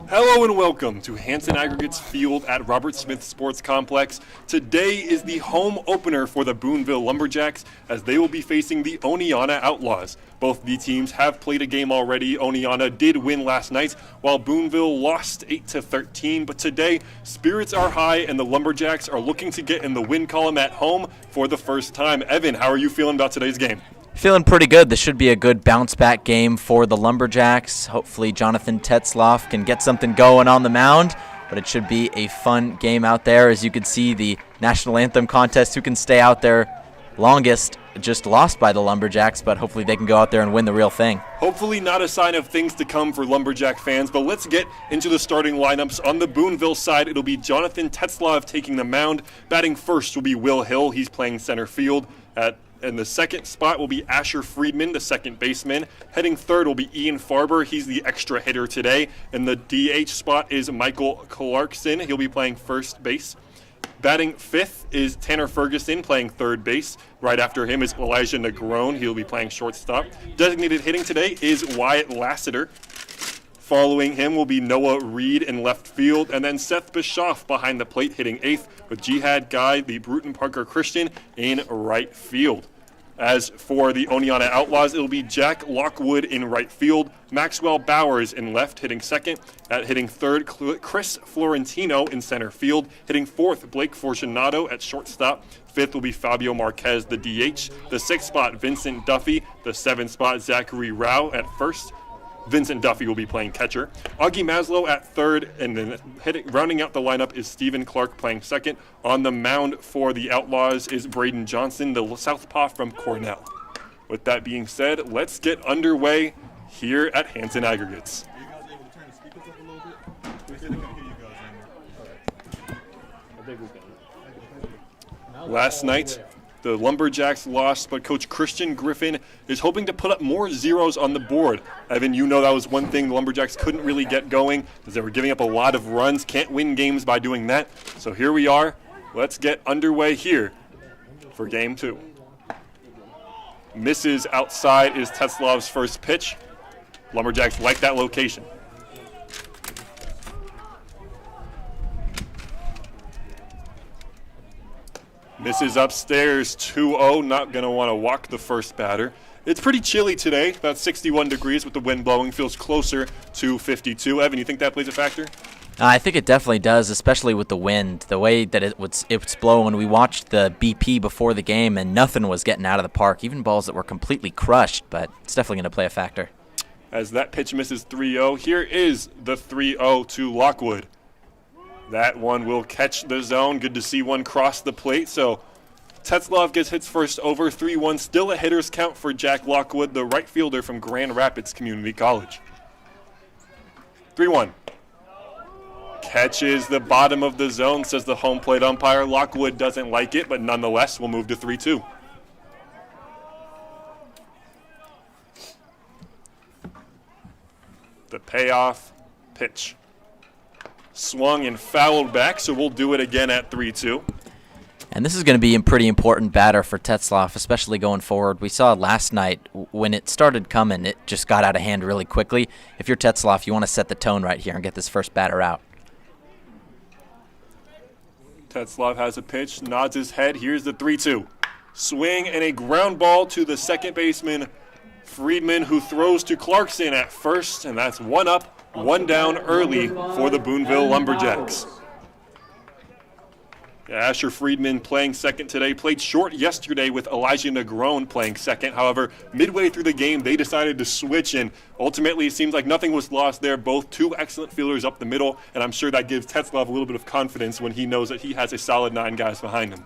Hello and welcome to Hanson Aggregates Field at Robert Smith Sports Complex. Today is the home opener for the Boonville Lumberjacks as they will be facing the Oneonta Outlaws. Both the teams have played a game already. Oneonta did win last night while Boonville lost 8-13, but today spirits are high and the Lumberjacks are looking to get in the win column at home for the first time. Evan, how are you feeling about today's game? Feeling pretty good. This should be a good bounce-back game for the Lumberjacks. Hopefully Jonathan Tetzloff can get something going on the mound, but it should be a fun game out there. As you can see, the National Anthem contest, who can stay out there longest, just lost by the Lumberjacks, but hopefully they can go out there and win the real thing. Hopefully not a sign of things to come for Lumberjack fans, but let's get into the starting lineups. On the Boonville side, it'll be Jonathan Tetzloff taking the mound. Batting first will be Will Hill. He's playing center field. In the second spot will be Asher Friedman, the second baseman. Heading third will be Ian Farber. He's the extra hitter today. And the DH spot is Michael Clarkson. He'll be playing first base. Batting fifth is Tanner Ferguson playing third base. Right after him is Elijah Negron. He'll be playing shortstop. Designated hitting today is Wyatt Lassiter. Following him will be Noah Reed in left field, and then Seth Bischoff behind the plate hitting eighth, with Jihad Guy, the Bruton Parker Christian, in right field. As for the Oneonta Outlaws, it'll be Jack Lockwood in right field, Maxwell Bowers in left hitting second, hitting third Chris Florentino in center field, hitting fourth Blake Fortunato at shortstop, fifth will be Fabio Marquez, the DH, the sixth spot Vincent Duffy, the seventh spot Zachary Rao at first. Vincent Duffy will be playing catcher. Augie Maslow at third, and then rounding out the lineup is Stephen Clark playing second. On the mound for the Outlaws is Braden Johnson, the southpaw from Cornell. With that being said, let's get underway here at Hanson Aggregates. Are you guys able to turn the speakers up a little bit? We said they couldn't hear you guys anymore. Last night, the Lumberjacks lost, but Coach Christian Griffin is hoping to put up more zeros on the board. Evan, you know that was one thing the Lumberjacks couldn't really get going, as they were giving up a lot of runs. Can't win games by doing that. So here we are. Let's get underway here for game two. Misses outside is Tetzloff's first pitch. Lumberjacks like that location. Misses upstairs, 2-0, not going to want to walk the first batter. It's pretty chilly today, about 61 degrees with the wind blowing, feels closer to 52. Evan, you think that plays a factor? I think it definitely does, especially with the wind. The way that it's blowing. We watched the BP before the game, and nothing was getting out of the park, even balls that were completely crushed, but it's definitely going to play a factor. As that pitch misses 3-0, here is the 3-0 to Lockwood. That one will catch the zone. Good to see one cross the plate. So Tetzloff gets hits first over 3-1. Still a hitter's count for Jack Lockwood, the right fielder from Grand Rapids Community College. 3-1. Catches the bottom of the zone, says the home plate umpire. Lockwood doesn't like it, but nonetheless will move to 3-2. The payoff pitch. Swung and fouled back, so we'll do it again at 3-2. And this is going to be a pretty important batter for Tetzloff, especially going forward. We saw last night when it started coming, it just got out of hand really quickly. If you're Tetzloff, you want to set the tone right here and get this first batter out. Tetzloff has a pitch, nods his head. Here's the 3-2. Swing and a ground ball to the second baseman, Friedman, who throws to Clarkson at first, and that's one up. One down early for the Boonville Lumberjacks. Asher Friedman playing second today. Played short yesterday with Elijah Negron playing second. However, midway through the game, they decided to switch, and ultimately it seems like nothing was lost there. Both two excellent fielders up the middle, and I'm sure that gives Tetzloff a little bit of confidence when he knows that he has a solid 9 guys behind him.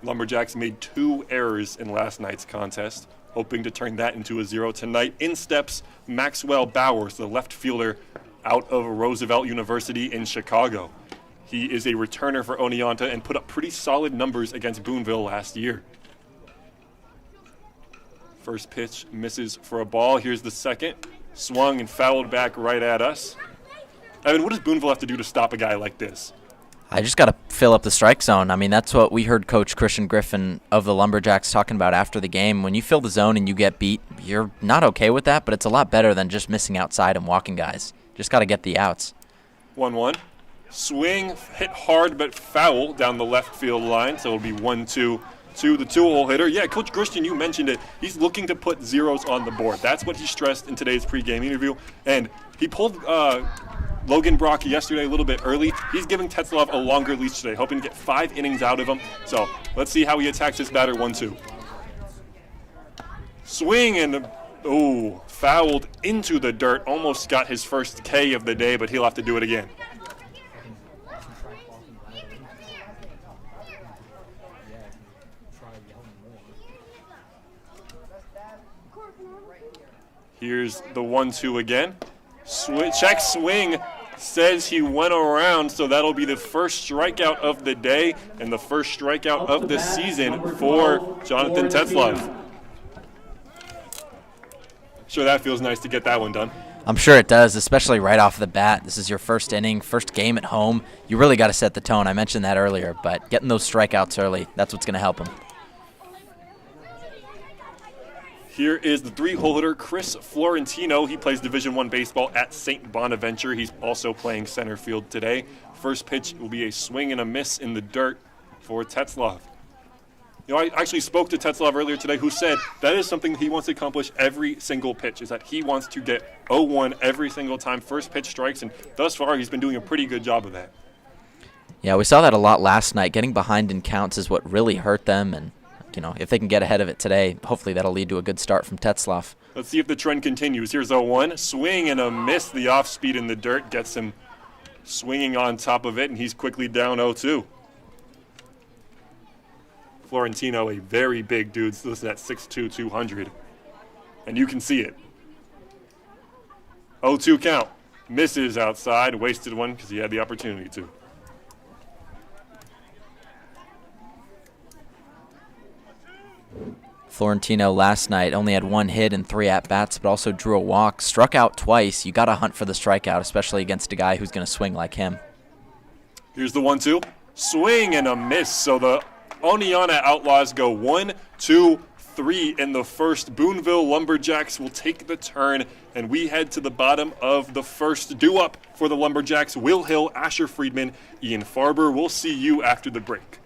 Lumberjacks made 2 errors in last night's contest, hoping to turn that into a 0 tonight. In steps Maxwell Bowers, the left fielder out of Roosevelt University in Chicago. He is a returner for Oneonta and put up pretty solid numbers against Boonville last year. First pitch misses for a ball. Here's the second. Swung and fouled back right at us. Evan, what does Boonville have to do to stop a guy like this? I just got to fill up the strike zone. I mean, that's what we heard Coach Christian Griffin of the Lumberjacks talking about after the game. When you fill the zone and you get beat, you're not okay with that, but it's a lot better than just missing outside and walking guys. Just got to get the outs. 1-1. Swing, hit hard but foul down the left field line, so it'll be 1-2 to the two-hole hitter. Yeah, Coach Christian, you mentioned it. He's looking to put zeros on the board. That's what he stressed in today's pregame interview. And he pulled Logan Brock yesterday a little bit early. He's giving Tetzlaff a longer leash today, hoping to get 5 innings out of him. So let's see how he attacks this batter. 1-2. Swing and, fouled into the dirt. Almost got his first K of the day, but he'll have to do it again. Here's the 1-2 again. Check swing, says he went around, so that'll be the first strikeout of the day and the first strikeout of the season for Jonathan Tetzlaff. Sure, that feels nice to get that one done. I'm sure it does, especially right off the bat. This is your first inning, first game at home. You really got to set the tone. I mentioned that earlier, but getting those strikeouts early, that's what's going to help him. Here is the 3-hole hitter, Chris Florentino. He plays Division I baseball at St. Bonaventure. He's also playing center field today. First pitch will be a swing and a miss in the dirt for Tetzlaff. You know, I actually spoke to Tetzlaff earlier today, who said that is something he wants to accomplish every single pitch, is that he wants to get 0-1 every single time first pitch strikes, and thus far he's been doing a pretty good job of that. Yeah, we saw that a lot last night. Getting behind in counts is what really hurt them, and if they can get ahead of it today, hopefully that'll lead to a good start from Tetzlaff. Let's see if the trend continues. Here's 0-1. Swing and a miss. The off-speed in the dirt gets him swinging on top of it, and he's quickly down 0-2. Florentino, a very big dude, listed at 6'2", 200. And you can see it. 0-2 count. Misses outside. Wasted one because he had the opportunity to. Florentino last night only had 1 hit and 3 at-bats, but also drew a walk. Struck out twice. You got to hunt for the strikeout, especially against a guy who's going to swing like him. Here's the 1-2. Swing and a miss. So the Oneonta Outlaws go 1, 2, 3 in the first. Boonville Lumberjacks will take the turn, and we head to the bottom of the first. Due up for the Lumberjacks, Will Hill, Asher Friedman, Ian Farber. We'll see you after the break.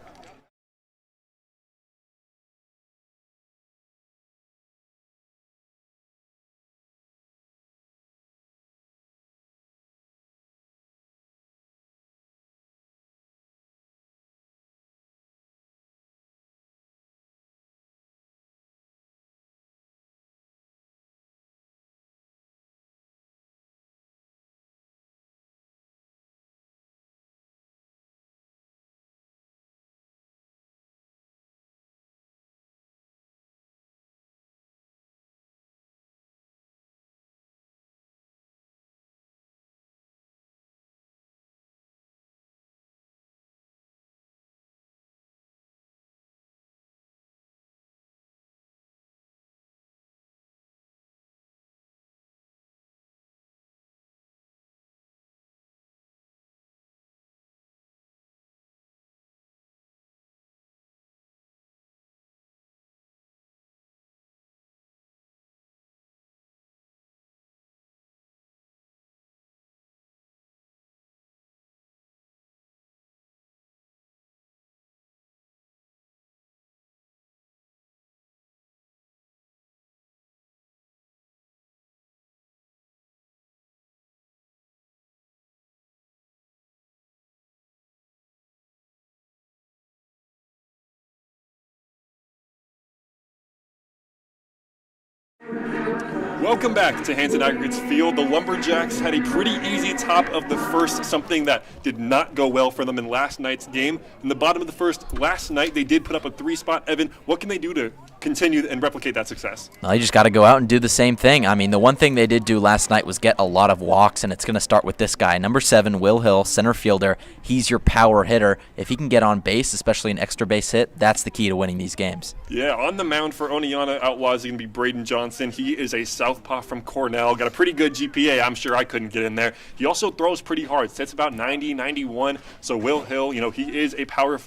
Welcome back to Hanson Aggregates Field. The Lumberjacks had a pretty easy top of the first, something that did not go well for them in last night's game. In the bottom of the first, last night they did put up a 3-spot. Evan, what can they do to continue and replicate that success. Well, you just got to go out and do the same thing. I mean, the one thing they did do last night was get a lot of walks, and it's going to start with this guy, number 7, Will Hill, center fielder. He's your power hitter. If he can get on base, especially an extra base hit, that's the key to winning these games. Yeah, on the mound for Oneonta Outlaws is going to be Braden Johnson. He is a southpaw from Cornell. Got a pretty good GPA. I'm sure I couldn't get in there. He also throws pretty hard. Sits about 90, 91. So Will Hill, he is a Power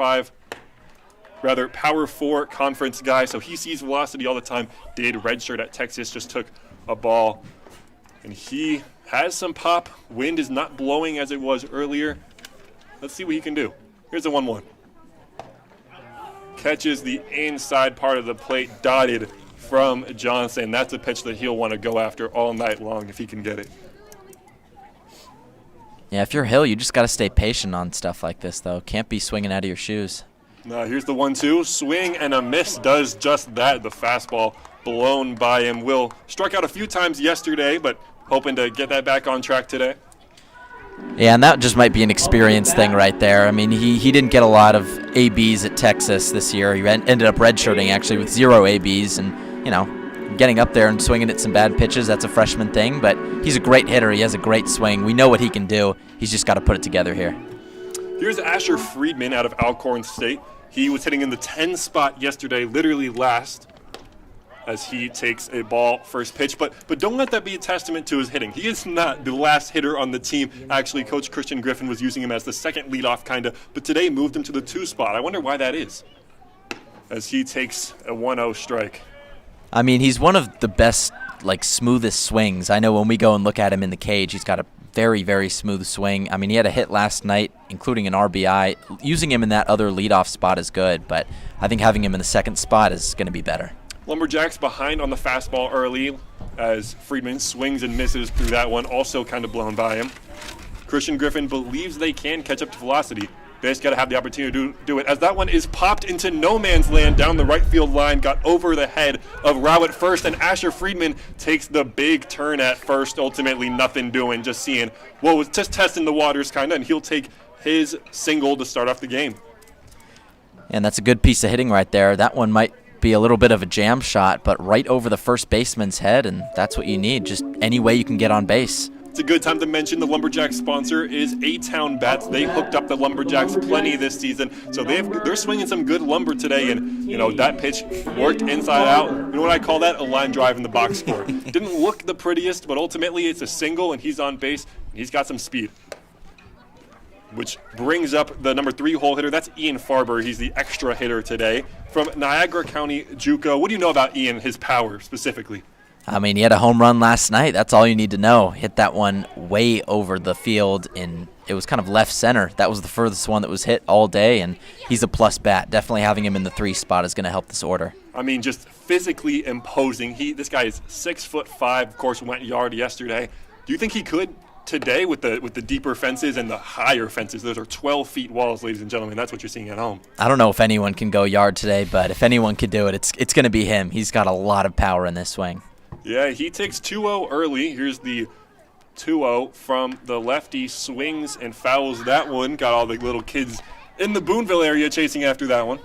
4 conference guy, so he sees velocity all the time. Did redshirt at Texas, just took a ball, and he has some pop. Wind is not blowing as it was earlier. Let's see what he can do. Here's the 1-1. Catches the inside part of the plate, dotted from Johnson. That's a pitch that he'll want to go after all night long if he can get it. Yeah, if you're Hill, you just got to stay patient on stuff like this, though. Can't be swinging out of your shoes. Now here's the 1-2. Swing and a miss does just that. The fastball blown by him. Will struck out a few times yesterday, but hoping to get that back on track today. Yeah, and that just might be an experience thing right there. I mean, he didn't get a lot of ABs at Texas this year. He ended up redshirting, actually, with 0 ABs. And, getting up there and swinging at some bad pitches, that's a freshman thing. But he's a great hitter. He has a great swing. We know what he can do. He's just got to put it together here. Here's Asher Friedman out of Alcorn State. He was hitting in the 10 spot yesterday, literally last, as he takes a ball first pitch. But don't let that be a testament to his hitting. He is not the last hitter on the team. Actually, Coach Christian Griffin was using him as the second leadoff, kind of, but today moved him to the 2 spot. I wonder why that is, as he takes a 1-0 strike. I mean, he's one of the best, smoothest swings. I know when we go and look at him in the cage, he's got a very, very smooth swing. I mean, he had a hit last night, including an RBI. Using him in that other leadoff spot is good, but I think having him in the 2nd spot is going to be better. Lumberjacks behind on the fastball early as Friedman swings and misses through that one, also kind of blown by him. Christian Griffin believes they can catch up to velocity. They just got to have the opportunity to do it, as that one is popped into no man's land down the right field line, got over the head of Rao at first, and Asher Friedman takes the big turn at first. Ultimately, nothing doing, just seeing, was just testing the waters, kind of, and he'll take his single to start off the game. And that's a good piece of hitting right there. That one might be a little bit of a jam shot, but right over the first baseman's head, and that's what you need, just any way you can get on base. It's a good time to mention the Lumberjacks sponsor is A-Town Bats. They hooked up the Lumberjacks plenty this season, so they're swinging some good lumber today, and that pitch worked inside out. You know what I call that? A line drive in the box score. Didn't look the prettiest, but ultimately it's a single, and he's on base, and he's got some speed. Which brings up the number 3 hole hitter. That's Ian Farber. He's the extra hitter today from Niagara County JUCO. What do you know about Ian, his power specifically? I mean, he had a home run last night. That's all you need to know. Hit that one way over the field, and it was kind of left center. That was the furthest one that was hit all day, and he's a plus bat. Definitely having him in the 3 spot is going to help this order. I mean, just physically imposing. This guy is 6'5". Of course, went yard yesterday. Do you think he could today with the deeper fences and the higher fences? Those are 12 feet walls, ladies and gentlemen. That's what you're seeing at home. I don't know if anyone can go yard today, but if anyone could do it, it's going to be him. He's got a lot of power in this swing. Yeah, he takes 2-0 early. Here's the 2-0 from the lefty. Swings and fouls that one. Got all the little kids in the Boonville area chasing after that one.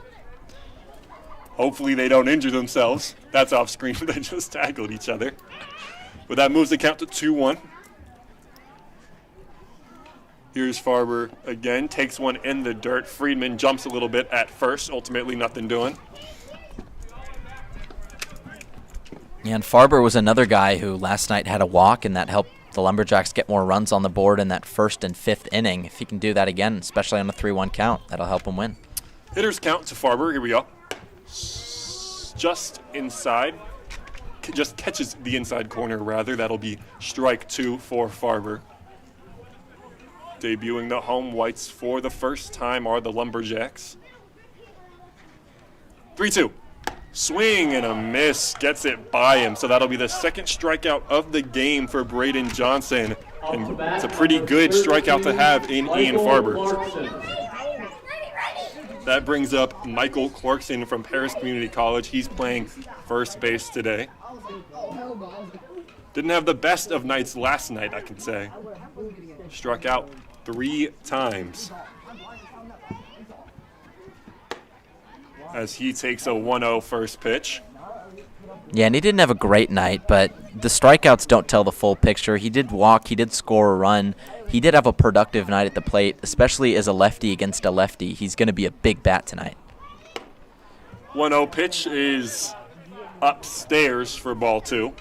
Hopefully they don't injure themselves. That's off screen. They just tackled each other. But that moves the count to 2-1. Here's Farber again. Takes one in the dirt. Friedman jumps a little bit at first. Ultimately, nothing doing. Yeah, and Farber was another guy who last night had a walk, and that helped the Lumberjacks get more runs on the board in that 1st and 5th inning. If he can do that again, especially on a 3-1 count, that'll help him win. Hitters count to Farber. Here we go. Just inside. Just catches the inside corner, rather. That'll be strike 2 for Farber. Debuting the home whites for the first time are the Lumberjacks. 3-2. Swing and a miss, gets it by him. So that'll be the 2nd strikeout of the game for Braden Johnson. And it's a pretty good strikeout to have in Ian Farber. That brings up Michael Clarkson from Paris Community College. He's playing first base today. Didn't have the best of nights last night, I can say. Struck out 3 times. As he takes a 1-0 first pitch. Yeah, and he didn't have a great night, but the strikeouts don't tell the full picture. He did walk, he did score a run. He did have a productive night at the plate, especially as a lefty against a lefty. He's going to be a big bat tonight. 1-0 pitch is upstairs for ball 2.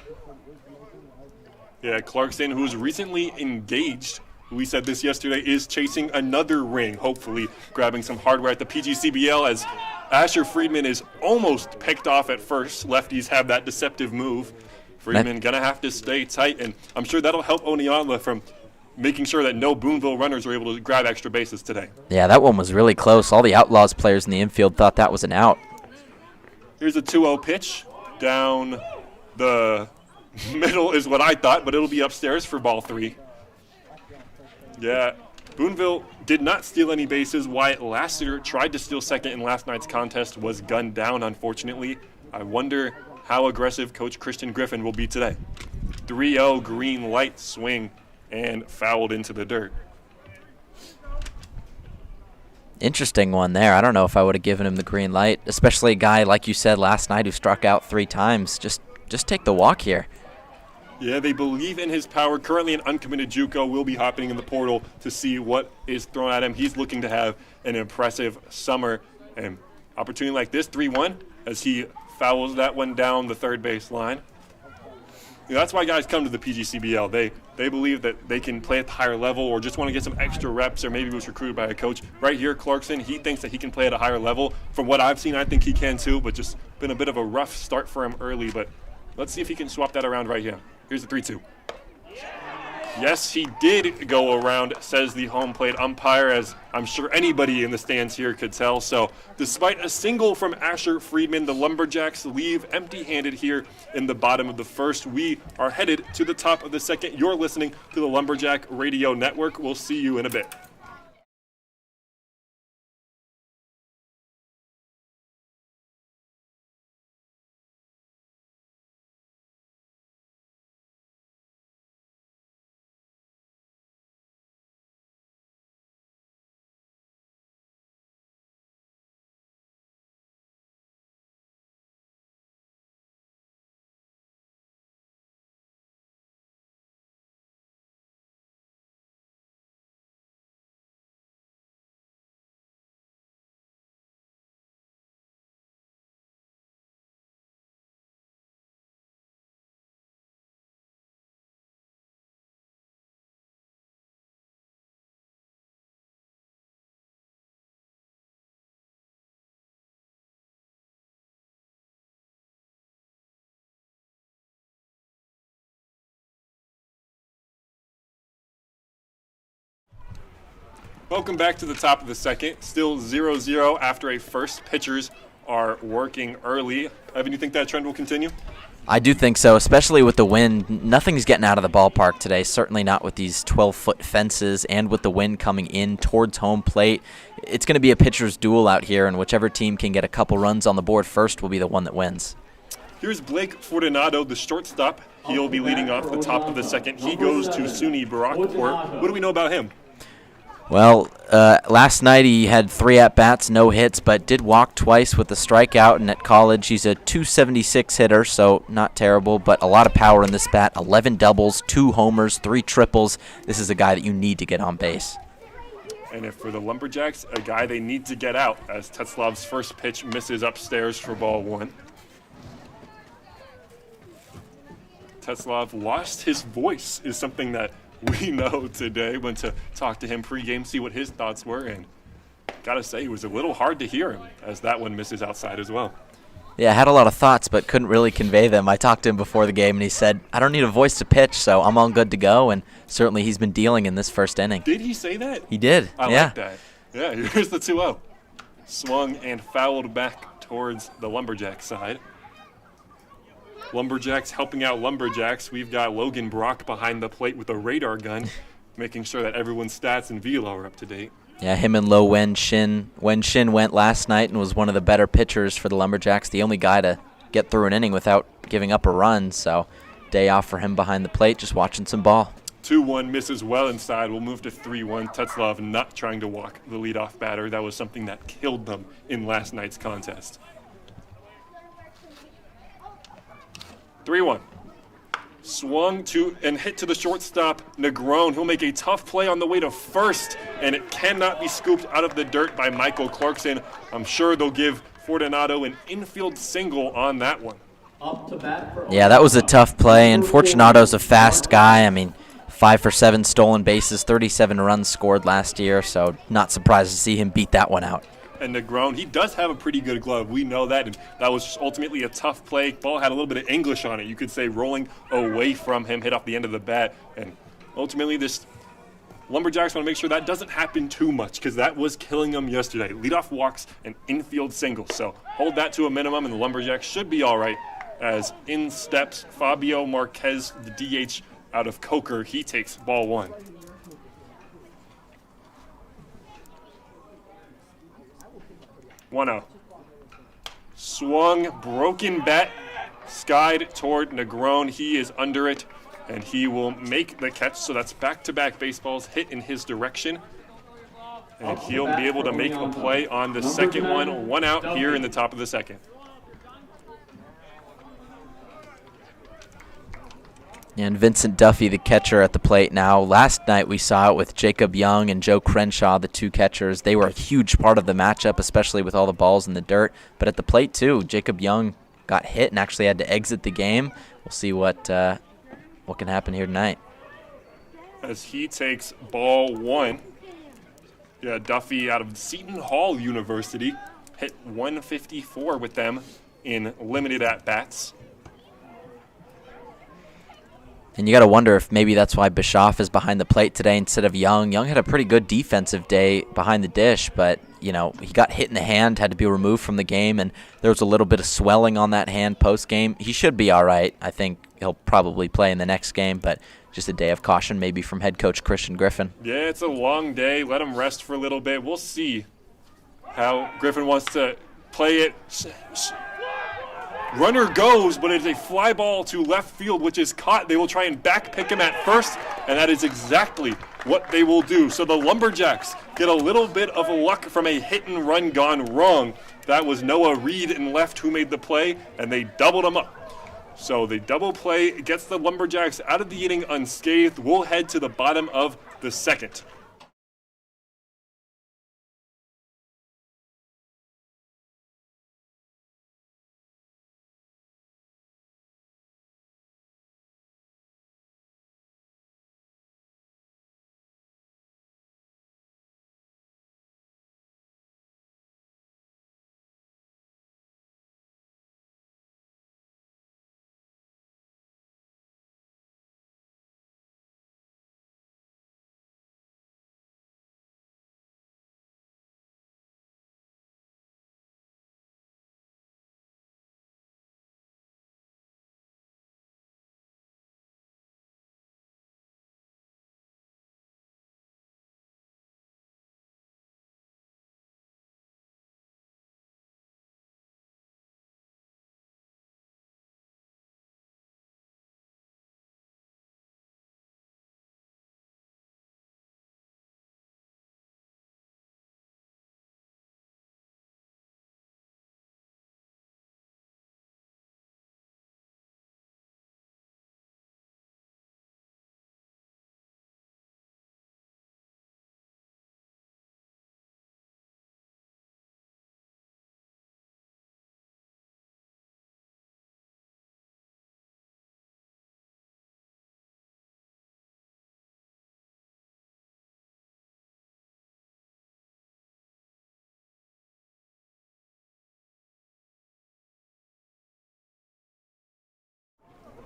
Yeah, Clarkson, who's recently engaged, we said this yesterday, is chasing another ring, hopefully grabbing some hardware at the PGCBL as Asher Friedman is almost picked off at first. Lefties have that deceptive move. Friedman going to have to stay tight, and I'm sure that'll help Oneonta from making sure that no Boonville runners are able to grab extra bases today. Yeah, that one was really close. All the Outlaws players in the infield thought that was an out. Here's a 2-0 pitch. Down the middle is what I thought, but it'll be upstairs for ball 3. Yeah, Boonville did not steal any bases. Wyatt Lassiter tried to steal second in last night's contest, was gunned down, unfortunately. I wonder how aggressive Coach Christian Griffin will be today. 3-0 green light swing and fouled into the dirt. Interesting one there. I don't know if I would have given him the green light, especially a guy, like you said last night, who struck out 3 times. Just take the walk here. Yeah, they believe in his power. Currently an uncommitted JUCO, will be hopping in the portal to see what is thrown at him. He's looking to have an impressive summer. And opportunity like this, 3-1, as he fouls that one down the third base line. You know, that's why guys come to the PGCBL. They believe that they can play at the higher level or just want to get some extra reps, or maybe was recruited by a coach. Right here, Clarkson, he thinks that he can play at a higher level. From what I've seen, I think he can too, but just been a bit of a rough start for him early. But let's see if he can swap that around right here. Here's the 3-2. Yes, he did go around, says the home plate umpire, as I'm sure anybody in the stands here could tell. So despite a single from Asher Friedman, the Lumberjacks leave empty-handed here in the bottom of the first. We are headed to the top of the second. You're listening to the Lumberjack Radio Network. We'll see you in a bit. Welcome back to the top of the second. Still 0-0 after a first. Pitchers are working early. Evan, you think that trend will continue? I do think so, especially with the wind. Nothing's getting out of the ballpark today, certainly not with these 12-foot fences and with the wind coming in towards home plate. It's going to be a pitcher's duel out here, and whichever team can get a couple runs on the board first will be the one that wins. Here's Blake Fortunato, the shortstop. He'll be leading off the top of the second. He goes to SUNY Barakpur. What do we know about him? Well, last night he had 3 at-bats, no hits, but did walk twice with a strikeout, and at college he's a .276 hitter, so not terrible, but a lot of power in this bat. 11 doubles, 2 homers, 3 triples. This is a guy that you need to get on base. And if for the Lumberjacks, a guy they need to get out, as Tetzlav's first pitch misses upstairs for ball 1. Tetzlav lost his voice is something that we know today. Went to talk to him pregame, see what his thoughts were, and gotta say it was a little hard to hear him as that one misses outside as well. Yeah, I had a lot of thoughts but couldn't really convey them. I talked to him before the game and he said, I don't need a voice to pitch, so I'm all good to go, and certainly he's been dealing in this first inning. Did he say that? He did. I like that. Yeah, here's the 2-0. Swung and fouled back towards the Lumberjack side. Lumberjacks helping out Lumberjacks. We've got Logan Brock behind the plate with a radar gun, making sure that everyone's stats and velo are up to date. Yeah, him and Lo Wen-Shin. Wen-Shin went last night and was one of the better pitchers for the Lumberjacks, the only guy to get through an inning without giving up a run. So day off for him behind the plate, just watching some ball. 2-1 misses well inside. We'll move to 3-1. Tetzlav not trying to walk the leadoff batter. That was something that killed them in last night's contest. 3-1. Swung to and hit to the shortstop, Negron. He'll make a tough play on the way to first, and it cannot be scooped out of the dirt by Michael Clarkson. I'm sure they'll give Fortunato an infield single on that one. Yeah, that was a tough play, and Fortunato's a fast guy. I mean, 5 for 7 stolen bases, 37 runs scored last year, so not surprised to see him beat that one out. And Negron, he does have a pretty good glove. We know that, and that was just ultimately a tough play. Ball had a little bit of English on it, you could say, rolling away from him, hit off the end of the bat. And ultimately, this Lumberjacks want to make sure that doesn't happen too much, because that was killing them yesterday. Leadoff walks and infield singles. So hold that to a minimum, and the Lumberjacks should be all right. As in steps Fabio Marquez, the DH out of Coker. He takes ball 1. 1-0. Swung, broken bat, skied toward Negron. He is under it, and he will make the catch. So that's back-to-back baseballs hit in his direction. And he'll be able to make a play on the second one. 1 out here in the top of the second. And Vincent Duffy, the catcher, at the plate now. Last night we saw it with Jacob Young and Joe Crenshaw, the 2 catchers. They were a huge part of the matchup, especially with all the balls in the dirt. But at the plate, too, Jacob Young got hit and actually had to exit the game. We'll see what can happen here tonight. As he takes ball 1. Yeah, Duffy out of Seton Hall University hit 154 with them in limited at-bats. And you got to wonder if maybe that's why Bischoff is behind the plate today instead of Young. Young had a pretty good defensive day behind the dish, but, you know, he got hit in the hand, had to be removed from the game, and there was a little bit of swelling on that hand post-game. He should be all right. I think he'll probably play in the next game, but just a day of caution maybe from head coach Christian Griffin. Yeah, it's a long day. Let him rest for a little bit. We'll see how Griffin wants to play it. Runner goes, but it's a fly ball to left field, which is caught. They will try and back pick him at first, and that is exactly what they will do. So the Lumberjacks get a little bit of luck from a hit and run gone wrong. That was Noah Reed in left who made the play, and they doubled him up. So the double play gets the Lumberjacks out of the inning unscathed. We'll head to the bottom of the second.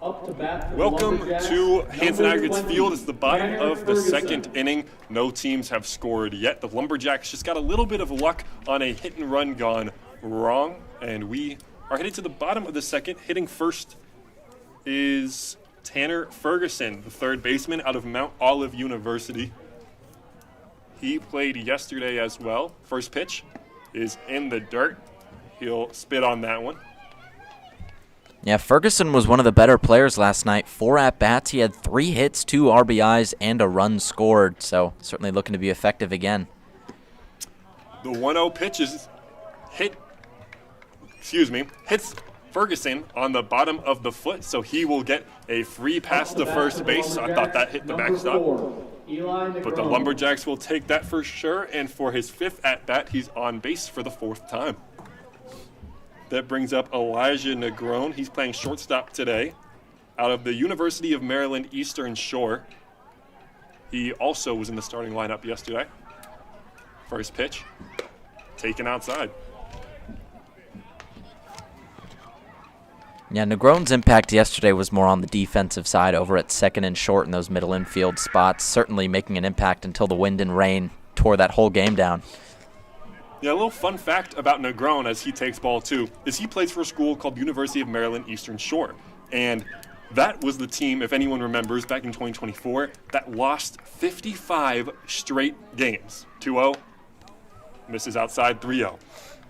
Welcome to Hanson Aggregates Field. It's the bottom of the second inning. No teams have scored yet. The Lumberjacks just got a little bit of luck on a hit and run gone wrong, and we are headed to the bottom of the second. Hitting first is Tanner Ferguson, the third baseman out of Mount Olive University. He played yesterday as well. First pitch is in the dirt. He'll spit on that one. Yeah, Ferguson was one of the better players last night. 4 at-bats. He had 3 hits, 2 RBIs, and a run scored. So certainly looking to be effective again. The 1-0 pitch is hits Ferguson on the bottom of the foot, so he will get a free pass to first base. I thought that hit the backstop. But the Lumberjacks will take that for sure, and for his 5th at-bat, he's on base for the 4th time. That brings up Elijah Negron. He's playing shortstop today out of the University of Maryland Eastern Shore. He also was in the starting lineup yesterday. First pitch, taken outside. Yeah, Negron's impact yesterday was more on the defensive side over at second and short in those middle infield spots, certainly making an impact until the wind and rain tore that whole game down. Yeah, a little fun fact about Negron as he takes ball 2 is he plays for a school called University of Maryland Eastern Shore. And that was the team, if anyone remembers, back in 2024, that lost 55 straight games. 2-0, misses outside, 3-0.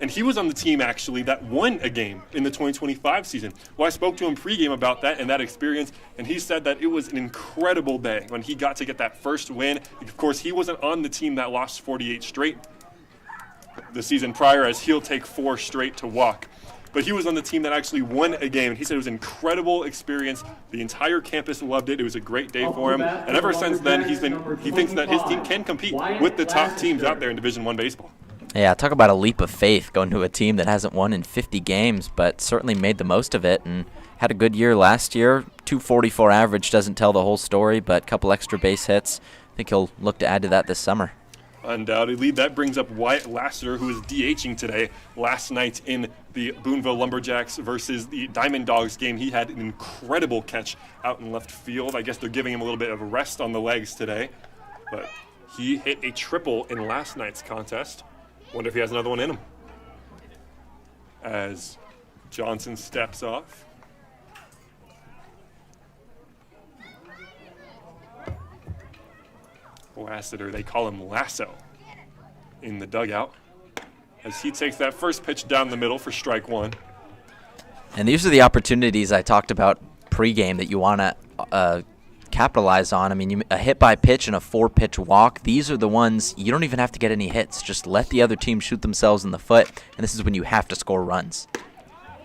And he was on the team, actually, that won a game in the 2025 season. Well, I spoke to him pregame about that and that experience, and he said that it was an incredible day when he got to get that first win. Of course, he wasn't on the team that lost 48 straight the season prior, as he'll take 4 straight to walk. But he was on the team that actually won a game, and he said it was an incredible experience. The entire campus loved it. It was a great day for him. And ever since then, he thinks that his team can compete with the top teams out there in Division I baseball. Yeah, talk about a leap of faith going to a team that hasn't won in 50 games, but certainly made the most of it and had a good year last year. 244 average doesn't tell the whole story, but a couple extra base hits. I think he'll look to add to that this summer. Undoubtedly. That brings up Wyatt Lassiter, who is DHing today. Last night in the Boonville Lumberjacks versus the Diamond Dogs game, he had an incredible catch out in left field. I guess they're giving him a little bit of a rest on the legs today, but he hit a triple in last night's contest. Wonder if he has another one in him. As Johnson steps off. Lassiter, they call him Lasso in the dugout, as he takes that first pitch down the middle for strike 1. And these are the opportunities I talked about pregame that you want to capitalize on. I mean, a hit by pitch and a 4-pitch walk, these are the ones you don't even have to get any hits. Just let the other team shoot themselves in the foot, and this is when you have to score runs.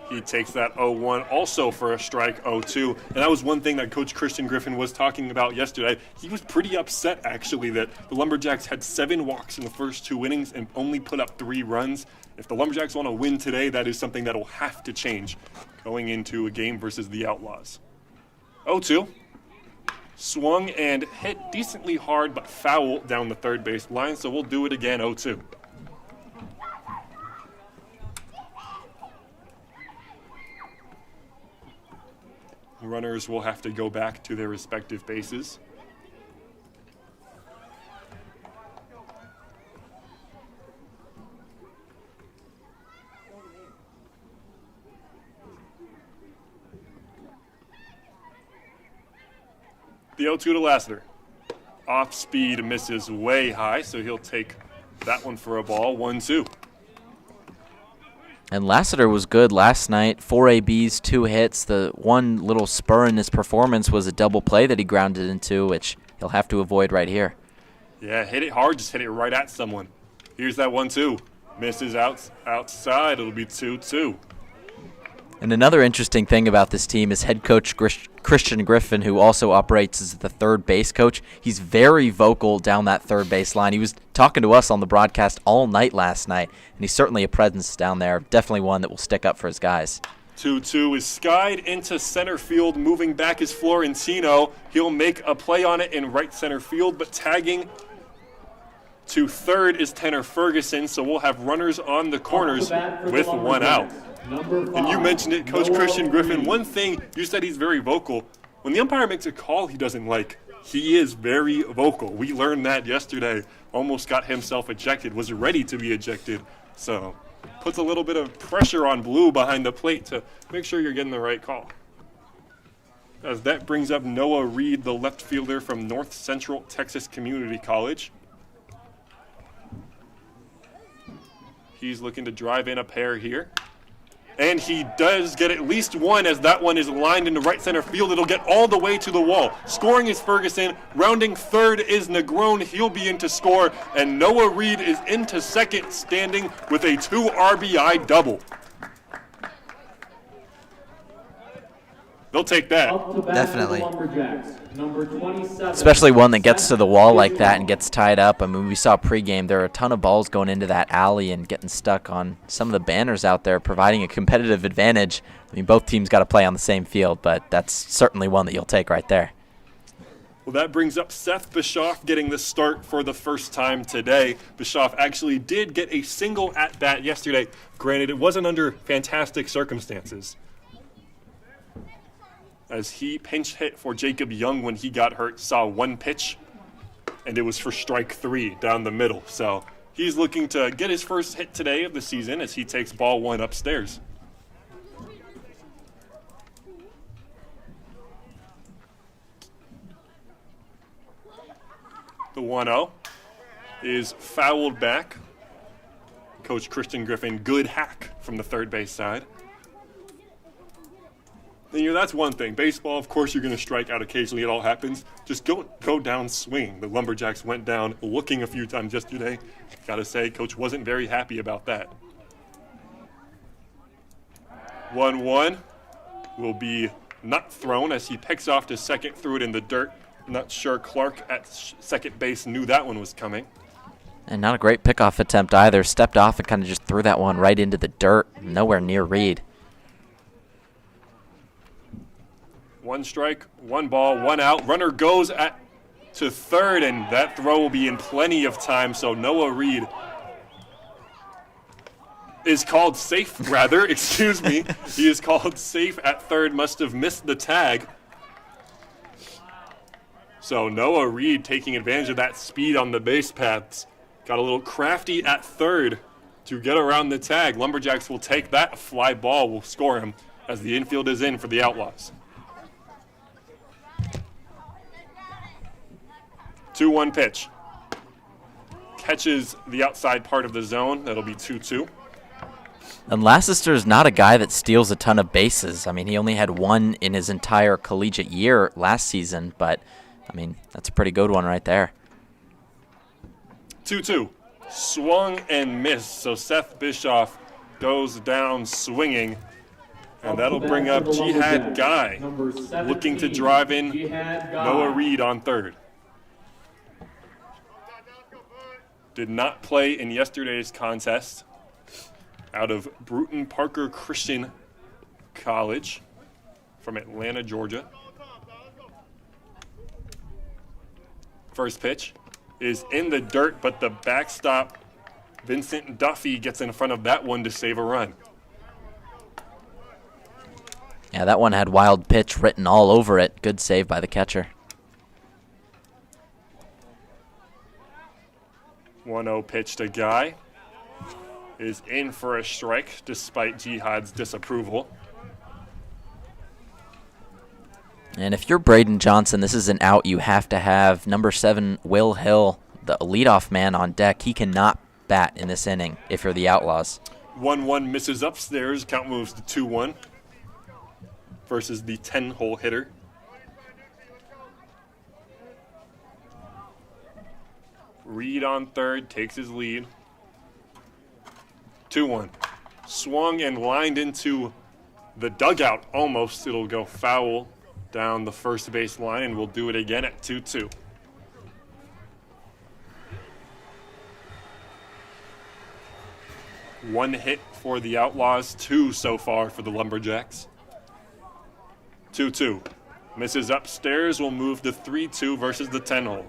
He takes that 0-1 also for a strike 0-2. And that was one thing that Coach Christian Griffin was talking about yesterday. He was pretty upset, actually, that the Lumberjacks had 7 walks in the first 2 innings and only put up 3 runs. If the Lumberjacks want to win today, that is something that will have to change going into a game versus the Outlaws. 0-2. Swung and hit decently hard, but foul down the third base line, so we'll do it again, 0-2. Runners will have to go back to their respective bases. The 0-2 to Lassiter. Off speed misses way high, so he'll take that one for a ball, 1-2. And Lassiter was good last night. 4 ABs, 2 hits. The one little spur in his performance was a double play that he grounded into, which he'll have to avoid right here. Yeah, hit it hard, just hit it right at someone. Here's that 1-2. Misses outside, it'll be 2-2. And another interesting thing about this team is head coach Christian Griffin, who also operates as the third base coach. He's very vocal down that third base line. He was talking to us on the broadcast all night last night, and he's certainly a presence down there. Definitely one that will stick up for his guys. 2-2 is skied into center field. Moving back is Florentino. He'll make a play on it in right center field, but tagging to third is Tanner Ferguson, so we'll have runners on the corners with 1 out. And you mentioned it, Coach Christian Griffin. One thing, you said he's very vocal. When the umpire makes a call he doesn't like, he is very vocal. We learned that yesterday. Almost got himself ejected, was ready to be ejected. So puts a little bit of pressure on Blue behind the plate to make sure you're getting the right call. As that brings up Noah Reed, the left fielder from North Central Texas Community College. He's looking to drive in a pair here. And he does get at least one, as that one is lined into right center field. It'll get all the way to the wall. Scoring is Ferguson. Rounding third is Negron. He'll be in to score. And Noah Reed is into second, standing with a 2 RBI double. They'll take that. Definitely. Number 27. Especially one that gets to the wall like that and gets tied up. I mean, we saw pregame, there are a ton of balls going into that alley and getting stuck on some of the banners out there, providing a competitive advantage. I mean, both teams got to play on the same field, but that's certainly one that you'll take right there. Well, that brings up Seth Bischoff getting the start for the first time today. Bischoff actually did get a single at-bat yesterday. Granted, it wasn't under fantastic circumstances, as he pinch hit for Jacob Young when he got hurt, saw one pitch, and it was for strike 3 down the middle. So he's looking to get his first hit today of the season as he takes ball 1 upstairs. The 1-0 is fouled back. Coach Christian Griffin, good hack from the third base side. And, that's one thing. Baseball, of course, you're going to strike out occasionally. It all happens. Just go down swinging. The Lumberjacks went down looking a few times yesterday. Got to say, Coach wasn't very happy about that. 1-1 will be not thrown as he picks off to second, threw it in the dirt. Not sure Clark at second base knew that one was coming. And not a great pickoff attempt either. Stepped off and kind of just threw that one right into the dirt. Nowhere near Reed. 1 strike, 1 ball, 1 out. Runner goes to third, and that throw will be in plenty of time. So Noah Reed is called safe, rather. Excuse me. He is called safe at third. Must have missed the tag. So Noah Reed taking advantage of that speed on the base paths. Got a little crafty at third to get around the tag. Lumberjacks will take that. A fly ball will score him as the infield is in for the Outlaws. 2-1 pitch. Catches the outside part of the zone. That'll be 2-2. And Lassiter's not a guy that steals a ton of bases. I mean, he only had 1 in his entire collegiate year last season, but, I mean, that's a pretty good one right there. 2-2. Swung and missed. So Seth Bischoff goes down swinging. And that'll bring up Jihad Guy, looking to drive in Noah Reed on third. Did not play in yesterday's contest out of Bruton Parker Christian College from Atlanta, Georgia. First pitch is in the dirt, but the backstop, Vincent Duffy, gets in front of that one to save a run. Yeah, that one had wild pitch written all over it. Good save by the catcher. 1-0 pitch to Guy is in for a strike despite Jihad's disapproval. And if you're Braden Johnson, this is an out you have to have. Number 7, Will Hill, the leadoff man on deck. He cannot bat in this inning if you're the Outlaws. 1-1 misses upstairs. Count moves to 2-1 versus the 10-hole hitter. Reed on third, takes his lead. 2-1. Swung and lined into the dugout almost. It'll go foul down the first base line, and we'll do it again at 2-2. One hit for the Outlaws, 2 so far for the Lumberjacks. 2-2. Misses upstairs, will move to 3-2 versus the 10-hole.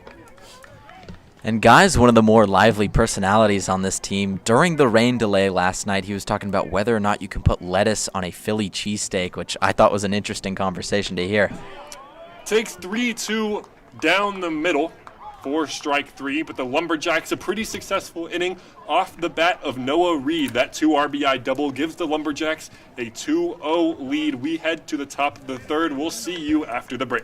And Guy's one of the more lively personalities on this team. During the rain delay last night, he was talking about whether or not you can put lettuce on a Philly cheesesteak, which I thought was an interesting conversation to hear. Takes 3-2 down the middle for strike 3, but the Lumberjacks a pretty successful inning off the bat of Noah Reed. That 2 RBI double gives the Lumberjacks a 2-0 lead. We head to the top of the third. We'll see you after the break.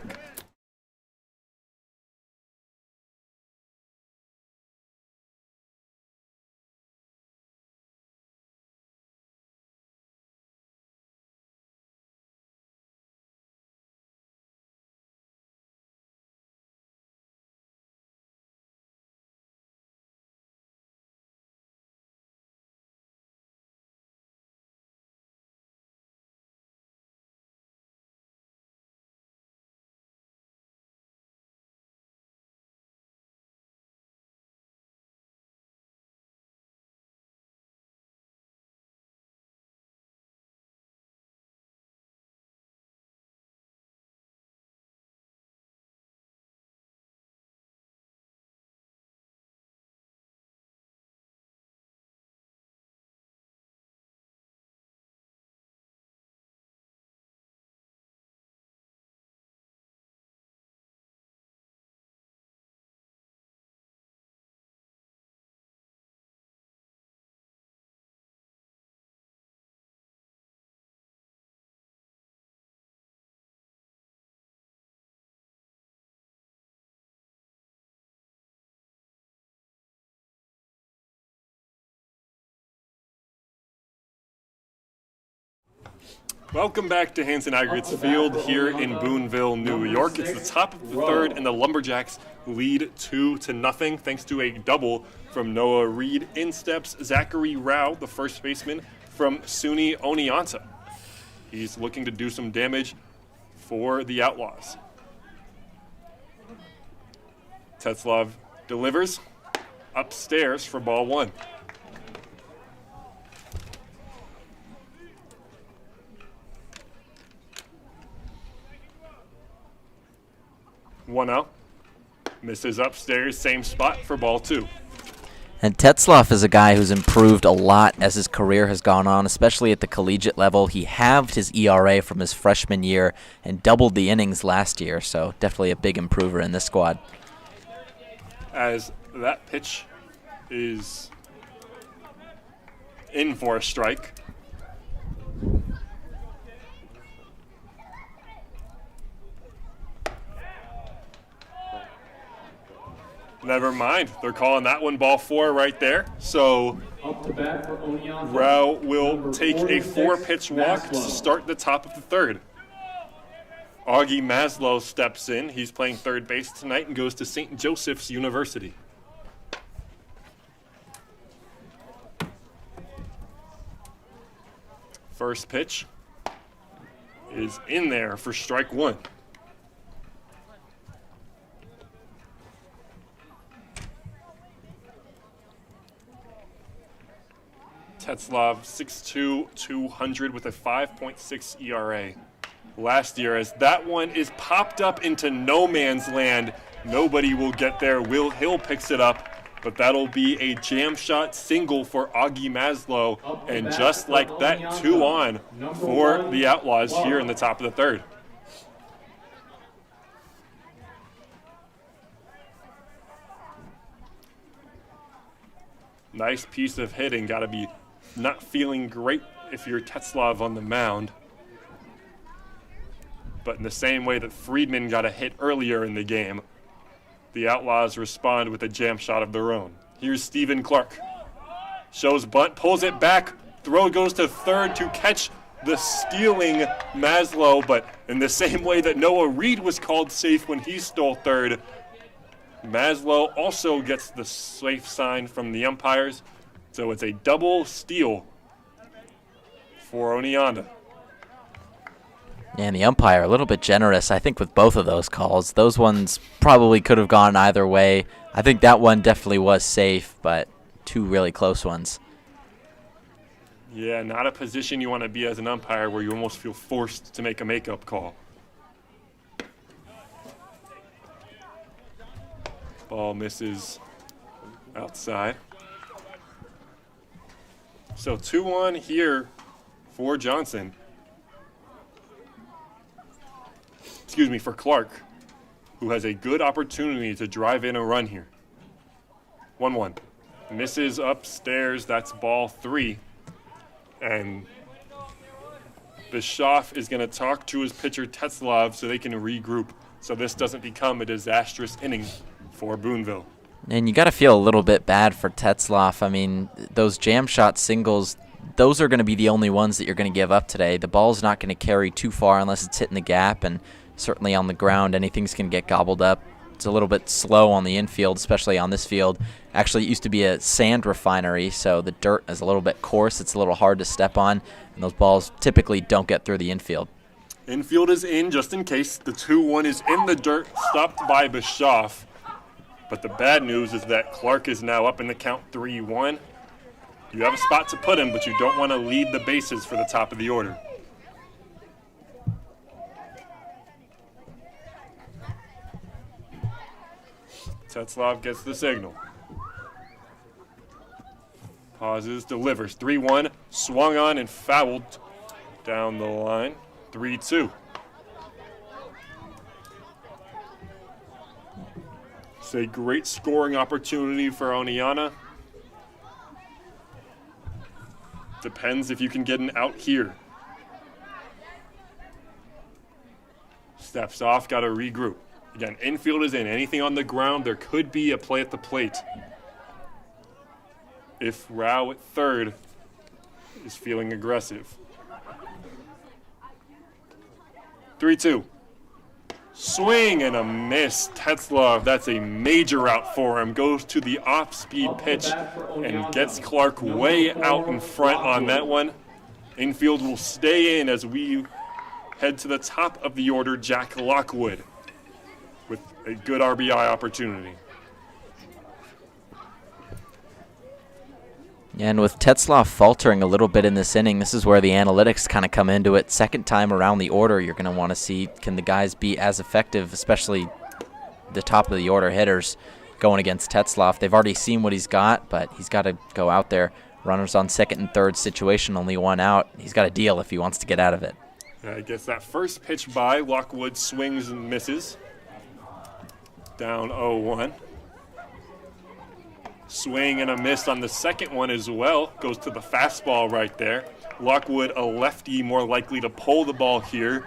Welcome back to Hanson Aggregates Field here in Boonville, New York. It's the top of the third, and the Lumberjacks lead 2-0 thanks to a double from Noah Reed. In steps Zachary Rao, the first baseman from SUNY Oneonta. He's looking to do some damage for the Outlaws. Tetzlaff delivers upstairs for ball one. One out. Misses upstairs, same spot for ball two. And Tetzlaff is a guy who's improved a lot as his career has gone on, especially at the collegiate level. He halved his ERA from his freshman year and doubled the innings last year, so definitely a big improver in this squad. As that pitch is in for a strike. Never mind. They're calling that one ball four right there. So Up to bat for Oneonta. Rao will Number take a 46, four-pitch walk to Maslow. start the top of the third. Augie Maslow steps in. He's playing third base tonight and goes to St. Joseph's University. First pitch is in there for strike one. Tetzlaff, 6'2", 200 with a 5.6 ERA last year. As that one is popped up into no man's land, nobody will get there. Will Hill picks it up, but that'll be a jam shot single for Augie Maslow. And just like that, 2 on for the Outlaws here in the top of the third. Nice piece of hitting. Got to be not feeling great if you're Tetzlaff on the mound. But in the same way that Friedman got a hit earlier in the game, the Outlaws respond with a jam shot of their own. Here's Stephen Clark. Shows bunt, pulls it back. Throw goes to third to catch the stealing Maslow, but in the same way that Noah Reed was called safe when he stole third, Maslow also gets the safe sign from the umpires. So it's a double steal for Oneonta. Yeah, and the umpire a little bit generous, I think, with both of those calls. Those ones probably could have gone either way. I think that one definitely was safe, but two really close ones. Yeah, not a position you want to be as an umpire where you almost feel forced to make a makeup call. Ball misses outside. So 2-1 here for Johnson. Excuse me, for Clark, who has a good opportunity to drive in a run here. 1-1. Misses upstairs. That's ball 3. And Bischoff is going to talk to his pitcher Tetzlaff so they can regroup, so this doesn't become a disastrous inning for Boonville. And you got to feel a little bit bad for Tetzlaff. I mean, those jam shot singles, those are going to be the only ones that you're going to give up today. The ball's not going to carry too far unless it's hitting the gap, and certainly on the ground, anything's going to get gobbled up. It's a little bit slow on the infield, especially on this field. Actually, it used to be a sand refinery, so the dirt is a little bit coarse. It's a little hard to step on, and those balls typically don't get through the infield. Infield is in just in case. The 2-1 is in the dirt, stopped by Bischoff. But the bad news is that Clark is now up in the count 3-1. You have a spot to put him, but you don't want to lead the bases for the top of the order. Tetzlaff gets the signal. Pauses, delivers. 3-1, swung on and fouled down the line. 3-2. It's a great scoring opportunity for Oneonta. Depends if you can get an out here. Steps off, got to regroup. Again, infield is in. Anything on the ground, there could be a play at the plate. If Rao at third is feeling aggressive. 3-2. Swing and a miss. Tetzlaff, that's a major out for him. Goes to the off-speed pitch and gets Clark way out in front on that one. Infield will stay in as we head to the top of the order, Jack Lockwood, with a good RBI opportunity. And with Tetzlaff faltering a little bit in this inning, this is where the analytics kind of come into it. Second time around the order, you're going to want to see, can the guys be as effective, especially the top of the order hitters going against Tetzlaff. They've already seen what he's got, but he's got to go out there. Runners on second and third situation, only one out. He's got a deal if he wants to get out of it. I guess that first pitch by Lockwood swings and misses. Down 0-1. Swing and a miss on the second one as well. Goes to the fastball right there. Lockwood, a lefty, more likely to pull the ball here.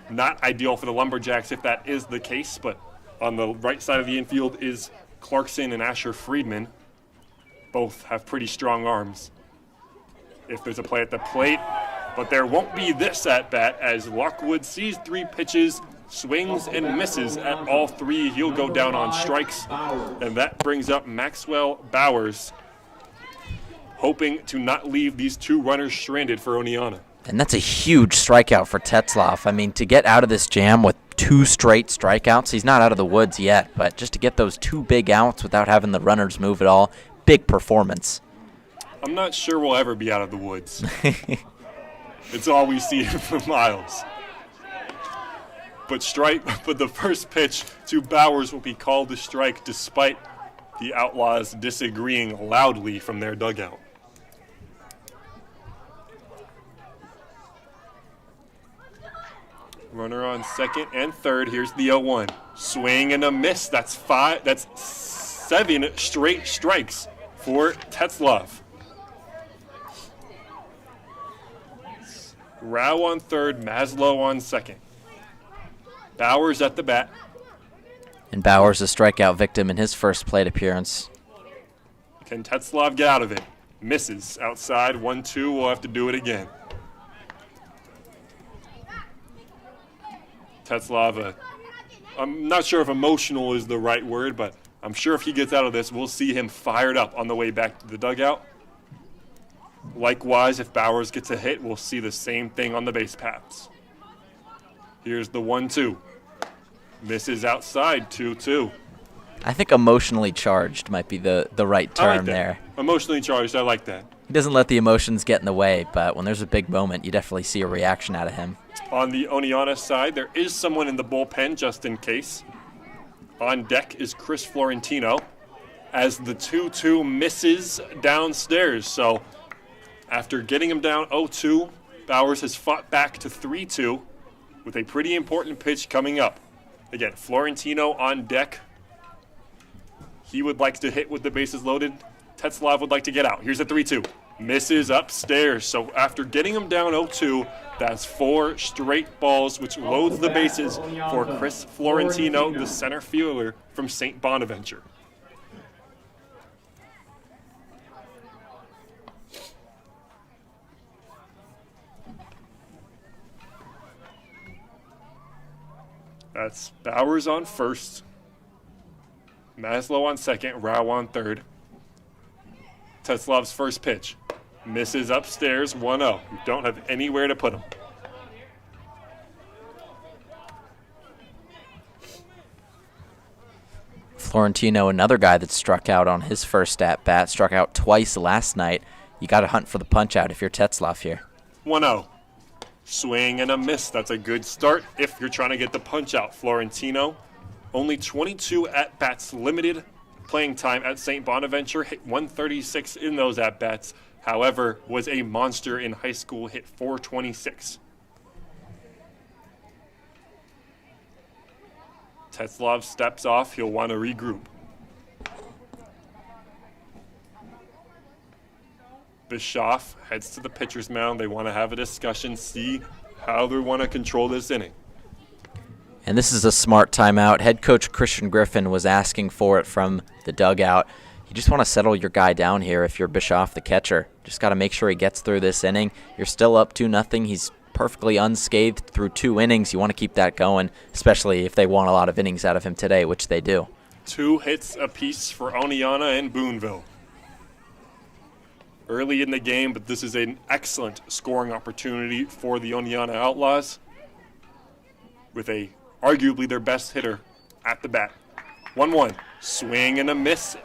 Not ideal for the Lumberjacks if that is the case, but on the right side of the infield is Clarkson and Asher Friedman. Both have pretty strong arms. If there's a play at the plate, but there won't be this at bat as Lockwood sees 3 pitches, swings and misses at all 3. He'll go down on strikes, and that brings up Maxwell Bowers, hoping to not leave these 2 runners stranded for Oneonta. And that's a huge strikeout for Tetzlaff. I mean, to get out of this jam with 2 straight strikeouts, he's not out of the woods yet, but just to get those 2 big outs without having the runners move at all, big performance. I'm not sure we'll ever be out of the woods. It's all we see for miles. But the first pitch to Bowers will be called a strike despite the Outlaws disagreeing loudly from their dugout. Runner on second and third. Here's the 0-1. Swing and a miss. That's 7 straight strikes for Tetzlaff. Rao on third, Maslow on second. Bowers at the bat. And Bowers a strikeout victim in his first plate appearance. Can Tetzlaff get out of it? Misses outside, 1-2, we'll have to do it again. Tetzlaff, I'm not sure if emotional is the right word, but I'm sure if he gets out of this, we'll see him fired up on the way back to the dugout. Likewise, if Bowers gets a hit, we'll see the same thing on the base paths. Here's the 1-2. Misses outside, 2-2. I think emotionally charged might be the right term I like that. there. Emotionally charged, I like that. He doesn't let the emotions get in the way, but when there's a big moment, you definitely see a reaction out of him. On the Oneonta side, there is someone in the bullpen just in case. On deck is Chris Florentino as the 2-2 misses downstairs. So after getting him down 0-2, Bowers has fought back to 3-2 with a pretty important pitch coming up. Again, Florentino on deck. He would like to hit with the bases loaded. Tetzlaff would like to get out. Here's a 3-2. Misses upstairs. So after getting him down 0-2, that's 4 straight balls, which loads the bases for Chris Florentino, the center fielder from St. Bonaventure. That's Bowers on first, Maslow on second, Rao on third. Tetzlaff's first pitch. Misses upstairs, 1-0. You don't have anywhere to put him. Florentino, another guy that struck out on his first at-bat, struck out twice last night. You got to hunt for the punch-out if you're Tetzlaff here. 1-0. Swing and a miss. That's a good start if you're trying to get the punch-out. Florentino, only 22 at-bats, limited playing time at St. Bonaventure, hit 136 in those at-bats. However, was a monster in high school, hit 426. Tetzlaff steps off. He'll want to regroup. Bischoff heads to the pitcher's mound. They want to have a discussion, see how they want to control this inning. And this is a smart timeout. Head coach Christian Griffin was asking for it from the dugout. You just want to settle your guy down here if you're Bischoff, the catcher. Just got to make sure he gets through this inning. You're still up 2-0. He's perfectly unscathed through 2 innings. You want to keep that going, especially if they want a lot of innings out of him today, which they do. 2 hits apiece for Oneonta and Boonville. Early in the game, but this is an excellent scoring opportunity for the Oneonta Outlaws with arguably their best hitter at the bat. 1-1, swing and a miss.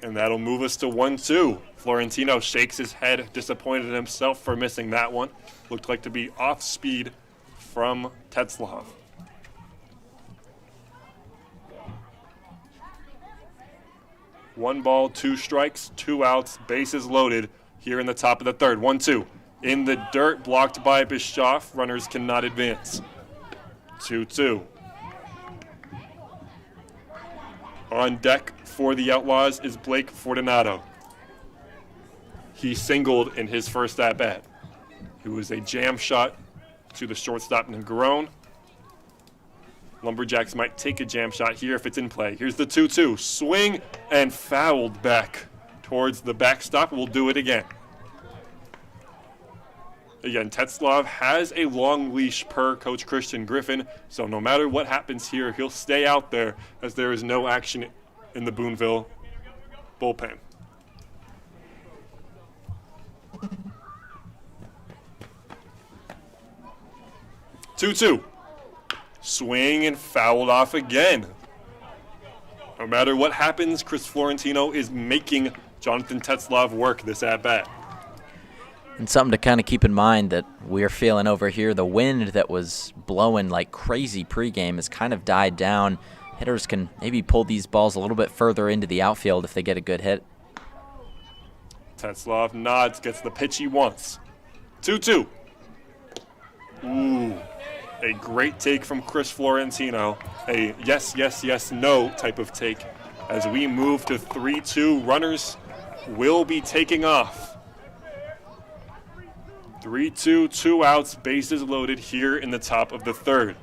And that'll move us to 1-2. Florentino shakes his head, disappointed in himself for missing that one. Looked like to be off speed from Tetzlaff. One ball, 2 strikes, 2 outs, bases loaded here in the top of the third. 1-2. In the dirt, blocked by Bischoff. Runners cannot advance. 2-2. On deck for the Outlaws is Blake Fortunato. He singled in his first at-bat. It was a jam shot to the shortstop Negron. Lumberjacks might take a jam shot here if it's in play. Here's the 2-2. Swing and fouled back towards the backstop. We'll do it again. Again, Tetzlaff has a long leash per Coach Christian Griffin, so no matter what happens here, he'll stay out there as there is no action in the Boonville bullpen. Two-two. Swing and fouled off again. No matter what happens, Chris Florentino is making Jonathan Tetzlaff work this at-bat. And something to kind of keep in mind that we're feeling over here, the wind that was blowing like crazy pregame has kind of died down. Hitters can maybe pull these balls a little bit further into the outfield if they get a good hit. Tetzlaff nods, gets the pitch he wants. 2-2. Ooh. A great take from Chris Florentino. A yes, yes, yes, no type of take. As we move to 3-2, runners will be taking off. 3-2, 2 outs, bases loaded here in the top of the third.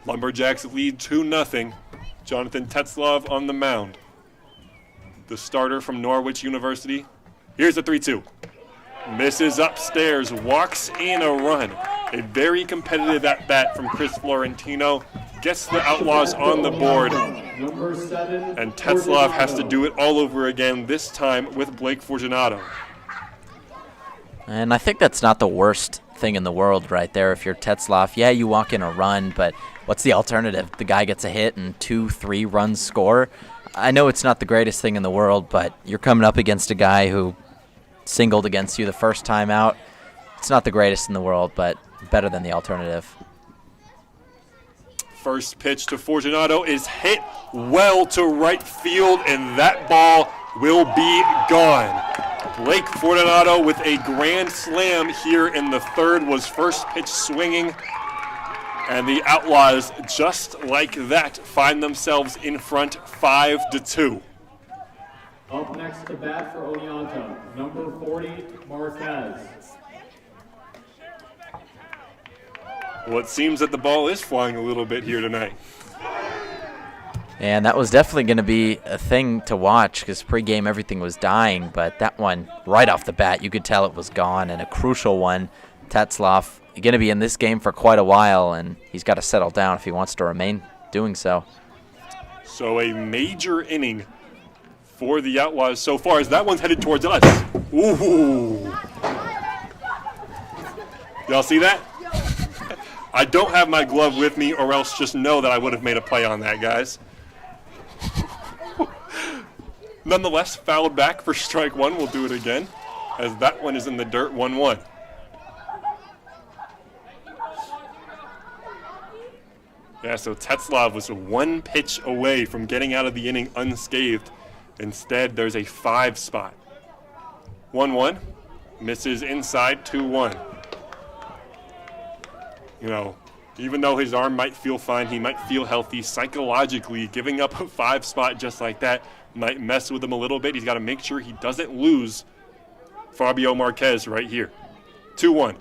Lumberjacks lead 2-0. Jonathan Tetzlaff on the mound. The starter from Norwich University. Here's the 3-2. Misses upstairs, walks in a run. A very competitive at-bat from Chris Florentino. Gets the Outlaws on the board. And Tetzlaff has to do it all over again, this time with Blake Fortunato. And I think that's not the worst thing in the world right there. If you're Tetzlaff, yeah, you walk in a run, but what's the alternative? The guy gets a hit and 2-3 runs score. I know it's not the greatest thing in the world, but you're coming up against a guy who singled against you the first time out. It's not the greatest in the world, but better than the alternative. First pitch to Fortunato is hit well to right field, and that ball will be gone. Blake Fortunato with a grand slam here in the third was first pitch swinging, and the Outlaws, just like that, find themselves in front 5-2. Up next to bat for Oneonta, number 40, Marquez. Well, it seems that the ball is flying a little bit here tonight. And that was definitely going to be a thing to watch because pregame everything was dying, but that one right off the bat, you could tell it was gone, and a crucial one. Tetzlaff going to be in this game for quite a while, and he's got to settle down if he wants to remain doing so. So a major inning for the Outlaws so far as that one's headed towards us. Ooh. Y'all see that? I don't have my glove with me, or else just know that I would have made a play on that, guys. Nonetheless, fouled back for strike one. We'll do it again, as that one is in the dirt, 1-1. Yeah, so Tetzlaff was 1 pitch away from getting out of the inning unscathed. Instead, there's a 5 spot. 1-1, misses inside, 2-1. You know, even though his arm might feel fine, he might feel healthy, psychologically, giving up a 5 spot just like that might mess with him a little bit. He's got to make sure he doesn't lose Fabio Marquez right here. 2-1.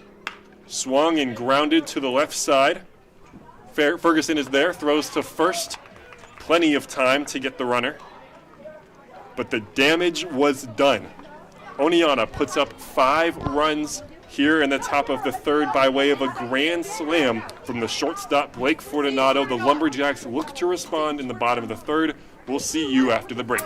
Swung and grounded to the left side. Ferguson is there, throws to first. Plenty of time to get the runner. But the damage was done. Oneonta puts up 5 runs Here in the top of the third by way of a grand slam from the shortstop Blake Fortunato. The Lumberjacks look to respond in the bottom of the third. We'll see you after the break.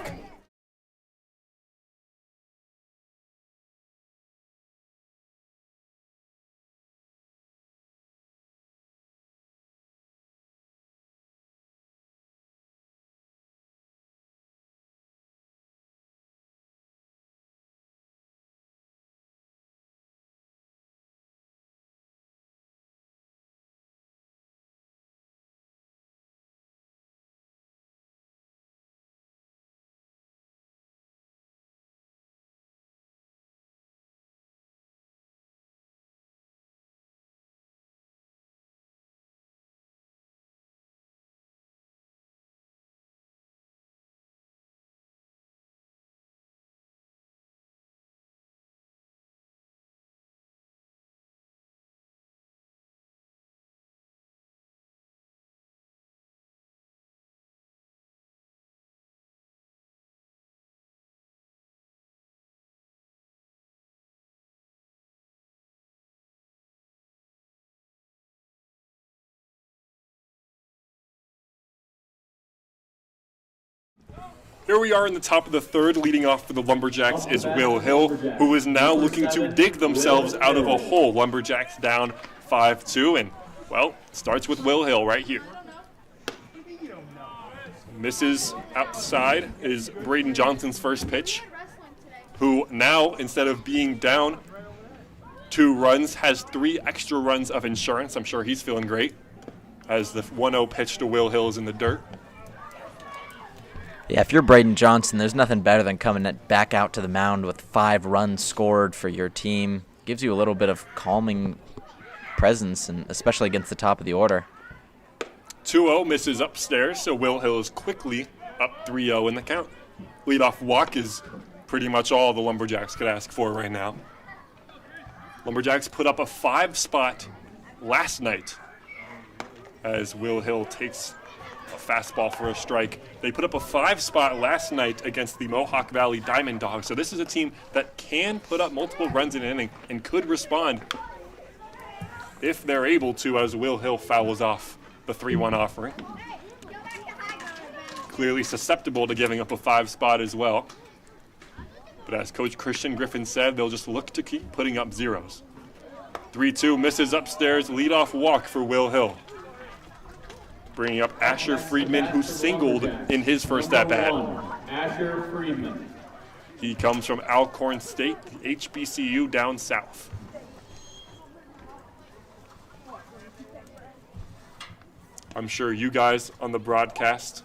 Here we are in the top of the third. Leading off for the Lumberjacks is Will Hill, who is now looking to dig themselves out of a hole. Lumberjacks down 5-2, and, well, starts with Will Hill right here. Misses outside is Braden Johnson's first pitch, who now, instead of being down 2 runs, has 3 extra runs of insurance. I'm sure he's feeling great, as the 1-0 pitch to Will Hill is in the dirt. Yeah, if you're Braden Johnson, there's nothing better than coming back out to the mound with 5 runs scored for your team. Gives you a little bit of calming presence, and especially against the top of the order. 2-0 misses upstairs, so Will Hill is quickly up 3-0 in the count. Leadoff walk is pretty much all the Lumberjacks could ask for right now. Lumberjacks put up a 5-spot last night as Will Hill takes a fastball for a strike. They put up a 5-spot last night against the Mohawk Valley Diamond Dogs. So this is a team that can put up multiple runs in an inning and could respond if they're able to, as Will Hill fouls off the 3-1 offering. Clearly susceptible to giving up a 5-spot as well. But as Coach Christian Griffin said, they'll just look to keep putting up zeros. 3-2 misses upstairs, leadoff walk for Will Hill. Bringing up Asher Friedman, who singled in his first at-bat. Asher Friedman. He comes from Alcorn State, the HBCU down south. I'm sure you guys on the broadcast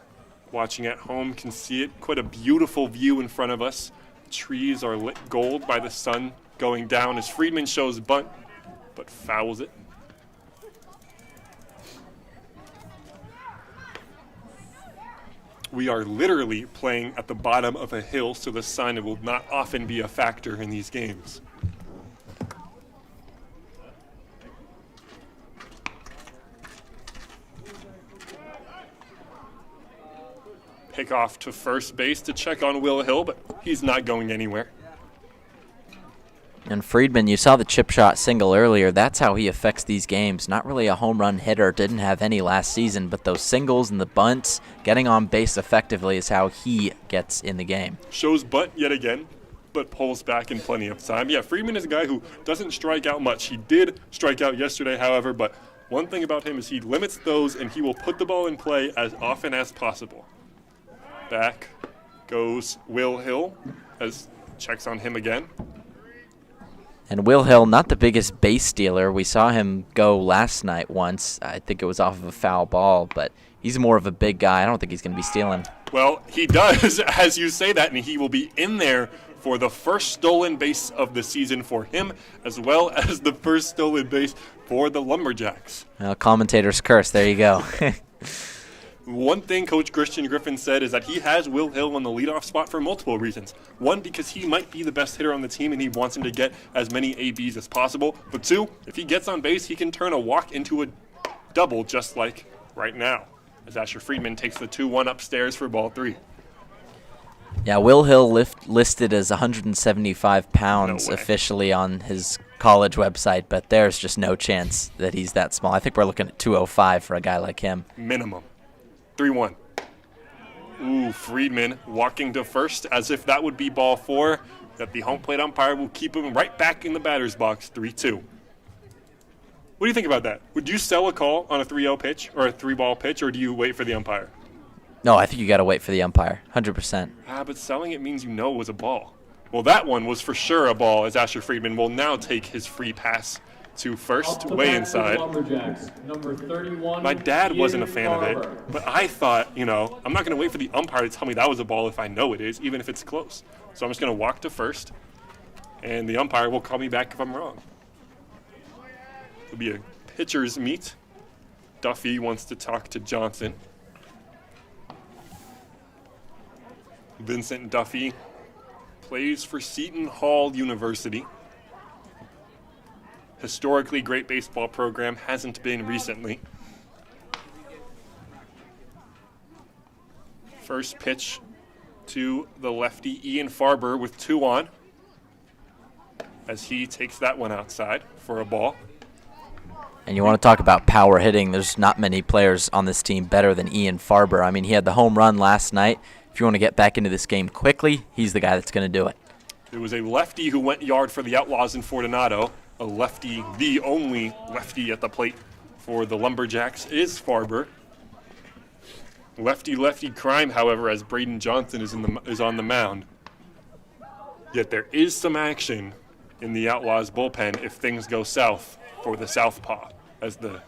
watching at home can see it. Quite a beautiful view in front of us. Trees are lit gold by the sun going down as Friedman shows bunt, but fouls it. We are literally playing at the bottom of a hill, so the sun will not often be a factor in these games. Pick off to first base to check on Will Hill, but he's not going anywhere. And Friedman, you saw the chip shot single earlier. That's how he affects these games. Not really a home run hitter, didn't have any last season, but those singles and the bunts, getting on base effectively is how he gets in the game. Shows bunt yet again, but pulls back in plenty of time. Yeah, Friedman is a guy who doesn't strike out much. He did strike out yesterday, however, but one thing about him is he limits those and he will put the ball in play as often as possible. Back goes Will Hill as checks on him again. And Will Hill, not the biggest base stealer. We saw him go last night once. I think it was off of a foul ball, but he's more of a big guy. I don't think he's going to be stealing. Well, he does, as you say that, and he will be in there for the first stolen base of the season for him, as well as the first stolen base for the Lumberjacks. Well, commentator's curse. There you go. One thing Coach Christian Griffin said is that he has Will Hill on the leadoff spot for multiple reasons. One, because he might be the best hitter on the team and he wants him to get as many ABs as possible. But 2, if he gets on base, he can turn a walk into a double just like right now, as Asher Friedman takes the 2-1 upstairs for ball 3. Yeah, Will Hill listed as 175 pounds No way. officially on his college website, but there's just no chance that he's that small. I think we're looking at 205 for a guy like him. Minimum. 3-1. Ooh, Friedman walking to first as if that would be ball 4, that the home plate umpire will keep him right back in the batter's box, 3-2. What do you think about that? Would you sell a call on a 3-0 pitch or a 3-ball pitch, or do you wait for the umpire? No, I think you got to wait for the umpire, 100%. But selling it means you know it was a ball. Well, that one was for sure a ball, as Asher Friedman will now take his free pass to first, way inside. Number 31, My dad wasn't a fan of it, but I thought, I'm not going to wait for the umpire to tell me that was a ball if I know it is, even if it's close. So I'm just going to walk to first, and the umpire will call me back if I'm wrong. It'll be a pitcher's meet. Duffy wants to talk to Johnson. Vincent Duffy plays for Seton Hall University. Historically great baseball program, hasn't been recently. First pitch to the lefty Ian Farber with 2 on, as he takes that one outside for a ball. And you want to talk about power hitting, there's not many players on this team better than Ian Farber. I mean, he had the home run last night. If you want to get back into this game quickly, he's the guy that's going to do it. It was a lefty who went yard for the Outlaws in Fortunato. A lefty, the only lefty at the plate for the Lumberjacks, is Farber. Lefty crime, however, as Braden Johnson is on the mound. Yet there is some action in the Outlaws bullpen if things go south for the southpaw, as the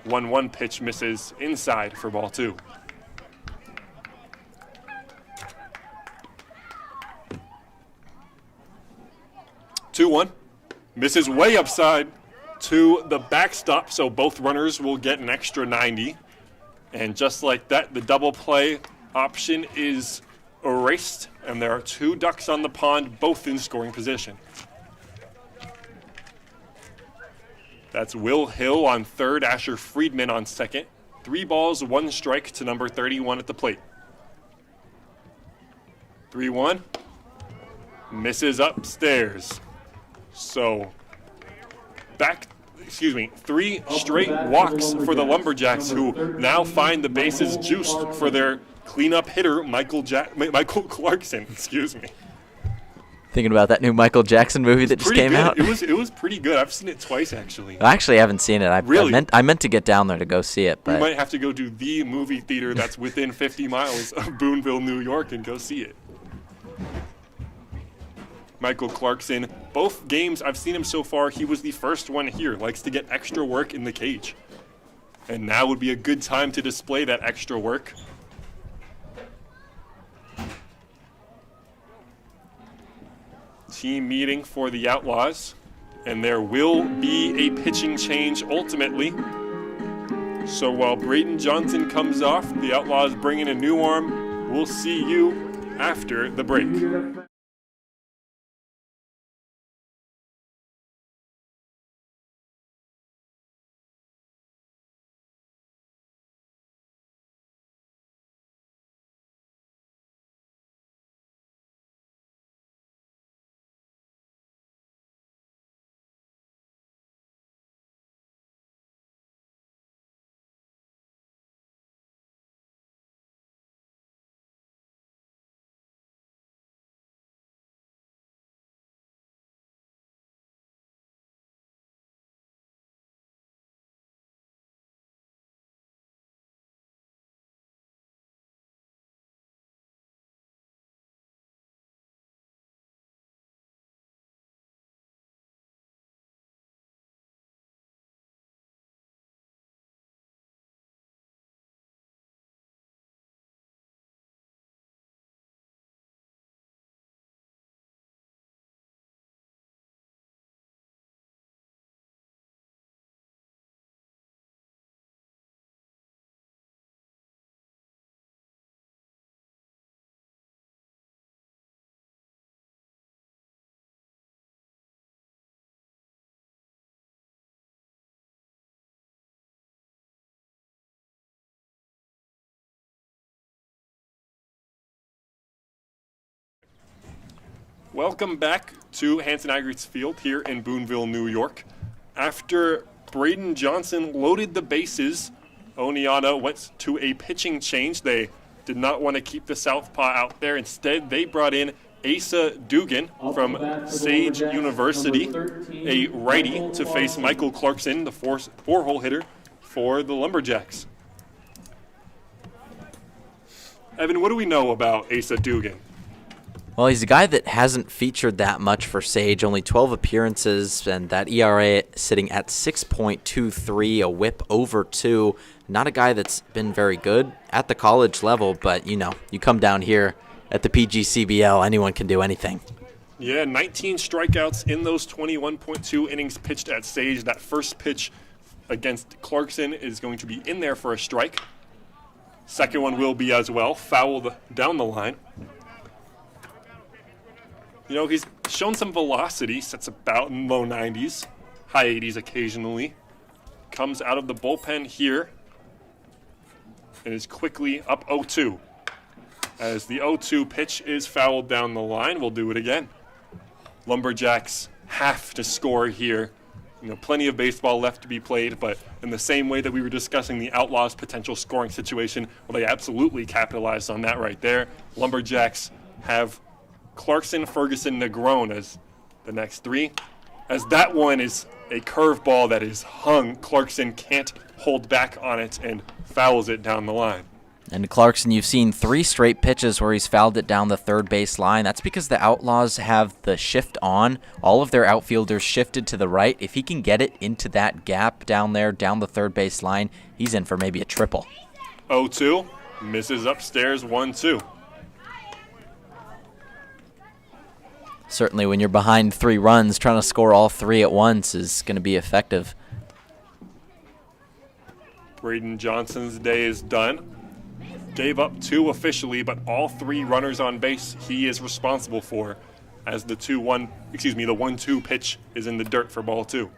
1-1 pitch misses inside for ball 2. Two one, misses way upside to the backstop, so both runners will get an extra 90. And just like that, the double play option is erased, and there are 2 ducks on the pond, both in scoring position. That's Will Hill on third, Asher Friedman on second. 3 balls, 1 strike to number 31 at the plate. 3-1, misses upstairs. So, 3 straight walks for the Lumberjacks, who now find the bases juiced for their cleanup hitter, Michael Clarkson. Thinking about that new Michael Jackson movie that just came out? It was pretty good. I've seen it twice, actually. I actually haven't seen it. Really? I meant to get down there to go see it. But we might have to go to the movie theater that's within 50 miles of Boonville, New York, and go see it. Michael Clarkson, both games I've seen him so far, he was the first one here. Likes to get extra work in the cage. And now would be a good time to display that extra work. Team meeting for the Outlaws, and there will be a pitching change ultimately. So while Braden Johnson comes off, the Outlaws bring in a new arm. We'll see you after the break. Welcome back to Hanson Aggregates Field here in Boonville, New York. After Braden Johnson loaded the bases, Oneonta went to a pitching change. They did not want to keep the southpaw out there. Instead, they brought in Asa Dugan from Sage University, a righty, to face Michael Clarkson, the four-hole hitter for the Lumberjacks. Evan, what do we know about Asa Dugan? Well, he's a guy that hasn't featured that much for Sage, only 12 appearances, and that ERA sitting at 6.23, a whip over 2. Not a guy that's been very good at the college level, but, you know, you come down here at the PGCBL, anyone can do anything. Yeah, 19 strikeouts in those 21.2 innings pitched at Sage. That first pitch against Clarkson is going to be in there for a strike. Second one will be as well, fouled down the line. You know, he's shown some velocity, sits about in low 90s, high 80s occasionally. Comes out of the bullpen here and is quickly up 0-2. As the 0-2 pitch is fouled down the line, we'll do it again. Lumberjacks have to score here. You know, plenty of baseball left to be played, but in the same way that we were discussing the Outlaws' potential scoring situation, well, they absolutely capitalized on that right there. Lumberjacks have Clarkson, Ferguson, Negron as the next three. As that one is a curveball that is hung, Clarkson can't hold back on it and fouls it down the line. And Clarkson, you've seen 3 straight pitches where he's fouled it down the third base line. That's because the Outlaws have the shift on. All of their outfielders shifted to the right. If he can get it into that gap down there, down the third base line, he's in for maybe a triple. 0-2, misses upstairs, 1-2. Certainly when you're behind 3 runs, trying to score all 3 at once is going to be effective. Braden Johnson's day is done. Gave up 2 officially, but all 3 runners on base he is responsible for, as the 1-2 pitch is in the dirt for ball 2.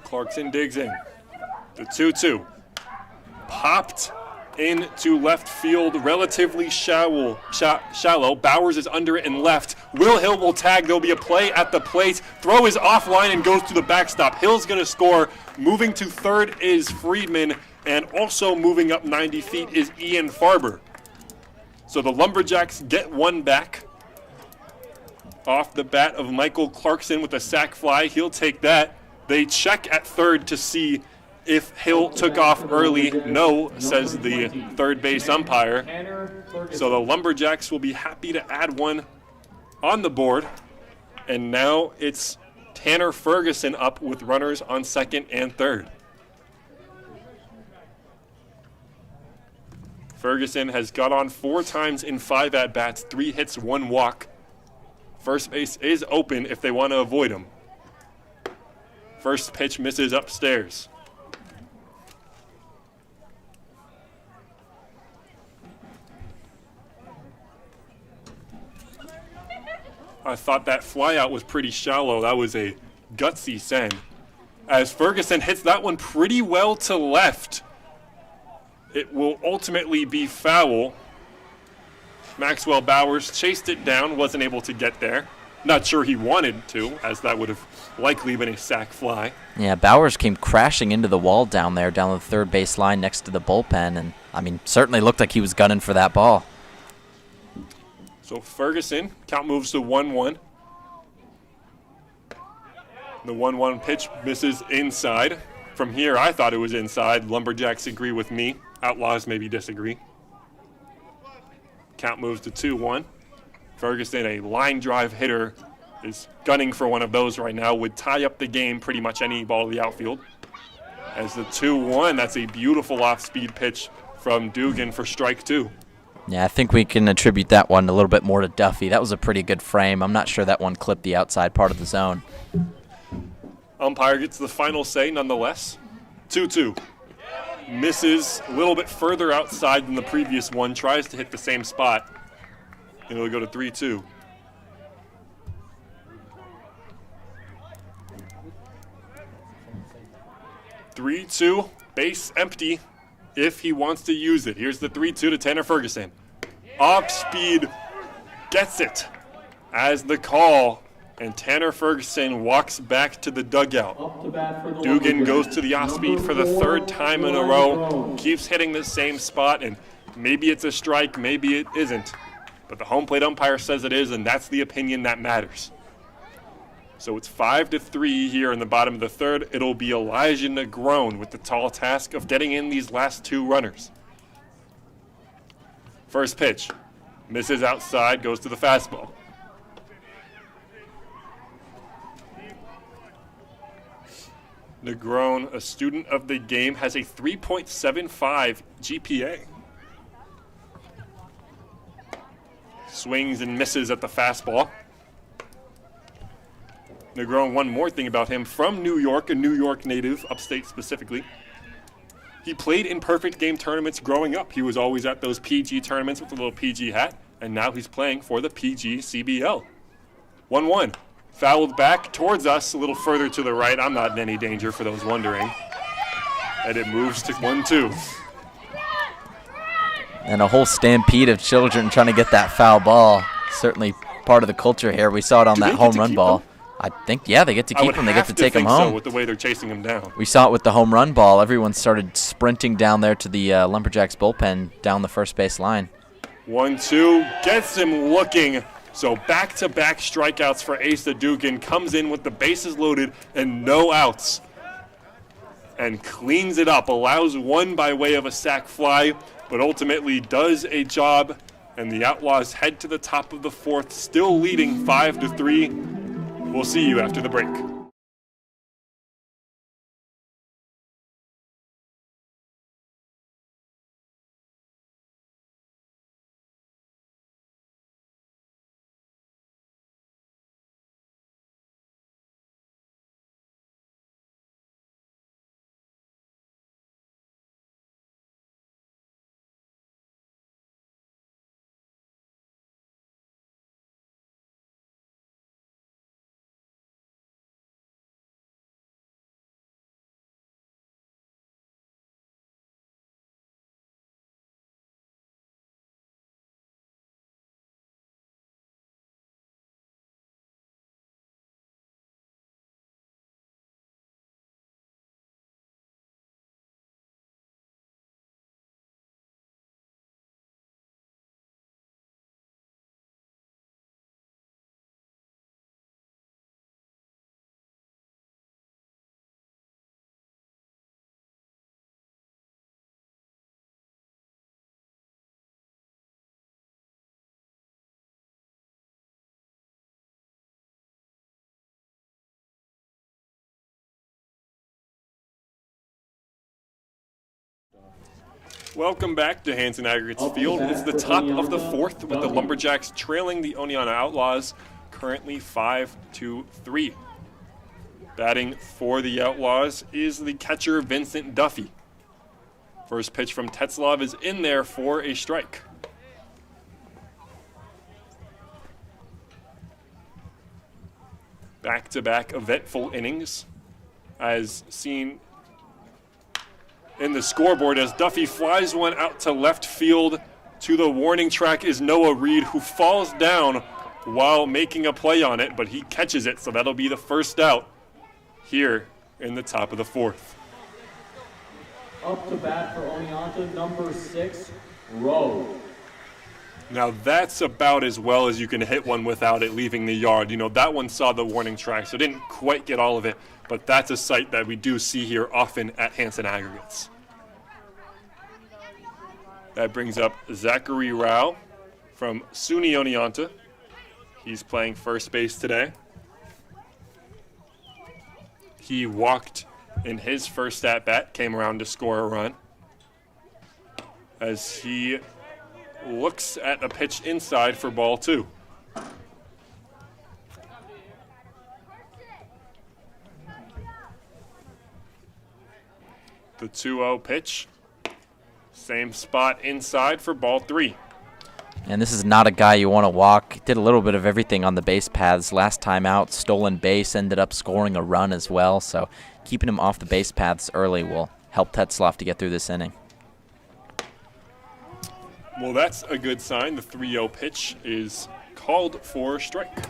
Clarkson digs in. The 2-2. Popped into left field, relatively shallow. Bowers is under it and left. Will Hill will tag. There'll be a play at the plate. Throw is offline and goes to the backstop. Hill's going to score. Moving to third is Friedman, and also moving up 90 feet is Ian Farber. So the Lumberjacks get one back off the bat of Michael Clarkson with a sac fly. He'll take that. They check at third to see if Hill took off early. No, says the third base umpire. So the Lumberjacks will be happy to add one on the board. And now it's Tanner Ferguson up with runners on second and third. Ferguson has got on 4 times in 5 at-bats, 3 hits, 1 walk. First base is open if they want to avoid him. First pitch misses upstairs. I thought that flyout was pretty shallow. That was a gutsy send. As Ferguson hits that one pretty well to left, it will ultimately be foul. Maxwell Bowers chased it down, wasn't able to get there. Not sure he wanted to, as that would have likely been a sac fly. Yeah, Bowers came crashing into the wall down there, down the third base line next to the bullpen, and, I mean, certainly looked like he was gunning for that ball. So Ferguson, count moves to 1-1. The 1-1 pitch misses inside. From here, I thought it was inside. Lumberjacks agree with me. Outlaws maybe disagree. Count moves to 2-1. Ferguson, a line drive hitter, is gunning for one of those right now. Would tie up the game pretty much any ball of the outfield. As the 2-1, that's a beautiful off-speed pitch from Dugan for strike 2. Yeah, I think we can attribute that one a little bit more to Duffy. That was a pretty good frame. I'm not sure that one clipped the outside part of the zone. Umpire gets the final say nonetheless. 2-2. Misses a little bit further outside than the previous one. Tries to hit the same spot. It'll go to 3-2. Base empty if he wants to use it. Here's the 3-2 to Tanner Ferguson. Off speed, gets it as the call, and Tanner Ferguson walks back to the dugout. Dugan goes to the off speed for the third time in a row, keeps hitting the same spot, and maybe it's a strike, maybe it isn't. But the home plate umpire says it is, and that's the opinion that matters. So it's 5-3 here in the bottom of the third. It'll be Elijah Negron with the tall task of getting in these last two runners. First pitch, misses outside, goes to the fastball. Negron, a student of the game, has a 3.75 GPA. Swings and misses at the fastball. Negron, one more thing about him, from New York, a New York native, upstate specifically. He played in perfect game tournaments growing up. He was always at those PG tournaments with a little PG hat, and now he's playing for the PG CBL. 1-1, fouled back towards us, a little further to the right. I'm not in any danger for those wondering. And it moves to 1-2. And a whole stampede of children trying to get that foul ball. Certainly part of the culture here. We saw it on that home run ball. I think, yeah, they get to keep him. They get to take him home. So with the way they're chasing him down. We saw it with the home run ball. Everyone started sprinting down there to the Lumberjacks bullpen down the first base line. 1-2, gets him looking. So back-to-back strikeouts for Asa Dugan. Comes in with the bases loaded and no outs. And cleans it up. Allows one by way of a sac fly, but ultimately does a job. And the Outlaws head to the top of the fourth, still leading 5-3. We'll see you after the break. Welcome back to Hanson Aggregates Field. It's the top of the fourth with the Lumberjacks trailing the Oneonta Outlaws, currently 5-3. Batting for the Outlaws is the catcher Vincent Duffy. First pitch from Tetzlaff is in there for a strike. Back-to-back eventful innings, as seen in the scoreboard, as Duffy flies one out to left field. To the warning track is Noah Reed, who falls down while making a play on it, but he catches it, so that'll be the first out here in the top of the fourth. Up to bat for Oneonta, number 6, Rowe. Now that's about as well as you can hit one without it leaving the yard. You know, that one saw the warning track, so didn't quite get all of it, but that's a sight that we do see here often at Hanson Aggregates. That brings up Zachary Rao from SUNY Oneonta. He's playing first base today. He walked in his first at-bat, came around to score a run. As he looks at a pitch inside for ball 2. The 2-0 pitch. Same spot inside for ball 3. And this is not a guy you want to walk. Did a little bit of everything on the base paths last time out. Stolen base, ended up scoring a run as well. So keeping him off the base paths early will help Tetzloff to get through this inning. Well, that's a good sign. The 3-0 pitch is called for a strike.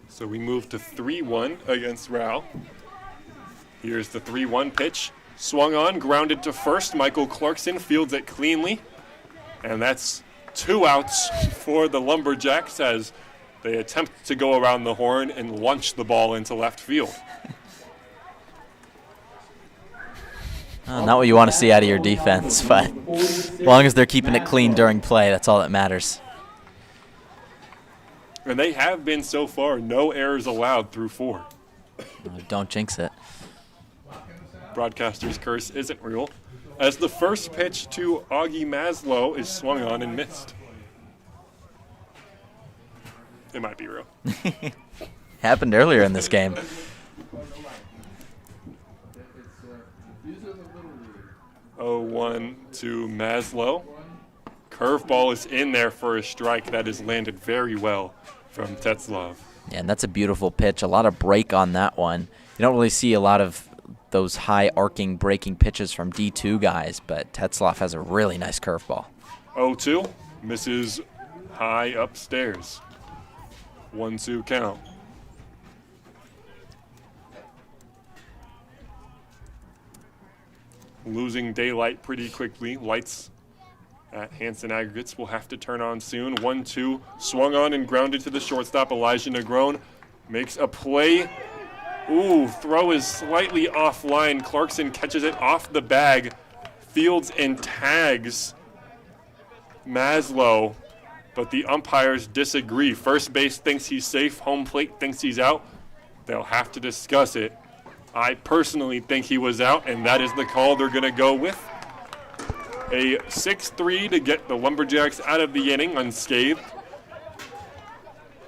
So we move to 3-1 against Rao. Here's the 3-1 pitch. Swung on, grounded to first. Michael Clarkson fields it cleanly. And that's 2 outs for the Lumberjacks as they attempt to go around the horn and launch the ball into left field. Not what you want to see out of your defense, but as long as they're keeping it clean during play, that's all that matters. And they have been so far, no errors allowed through 4. Don't jinx it. Broadcaster's curse isn't real, as the first pitch to Augie Maslow is swung on and missed. It might be real. Happened earlier in this game. 0-1 to Maslow. Curveball is in there for a strike that has landed very well from Tetzloff. Yeah, and that's a beautiful pitch. A lot of break on that one. You don't really see a lot of those high arcing breaking pitches from D2 guys, but Tetzloff has a really nice curveball. 0-2, misses high upstairs. 1-2 count. Losing daylight pretty quickly. Lights at Hanson Aggregates will have to turn on soon. 1-2, swung on and grounded to the shortstop. Elijah Negron makes a play. Ooh, throw is slightly offline. Clarkson catches it off the bag, fields and tags Maslow, but the umpires disagree. First base thinks he's safe, home plate thinks he's out. They'll have to discuss it. I personally think he was out, and that is the call they're going to go with. A 6-3 to get the Lumberjacks out of the inning unscathed.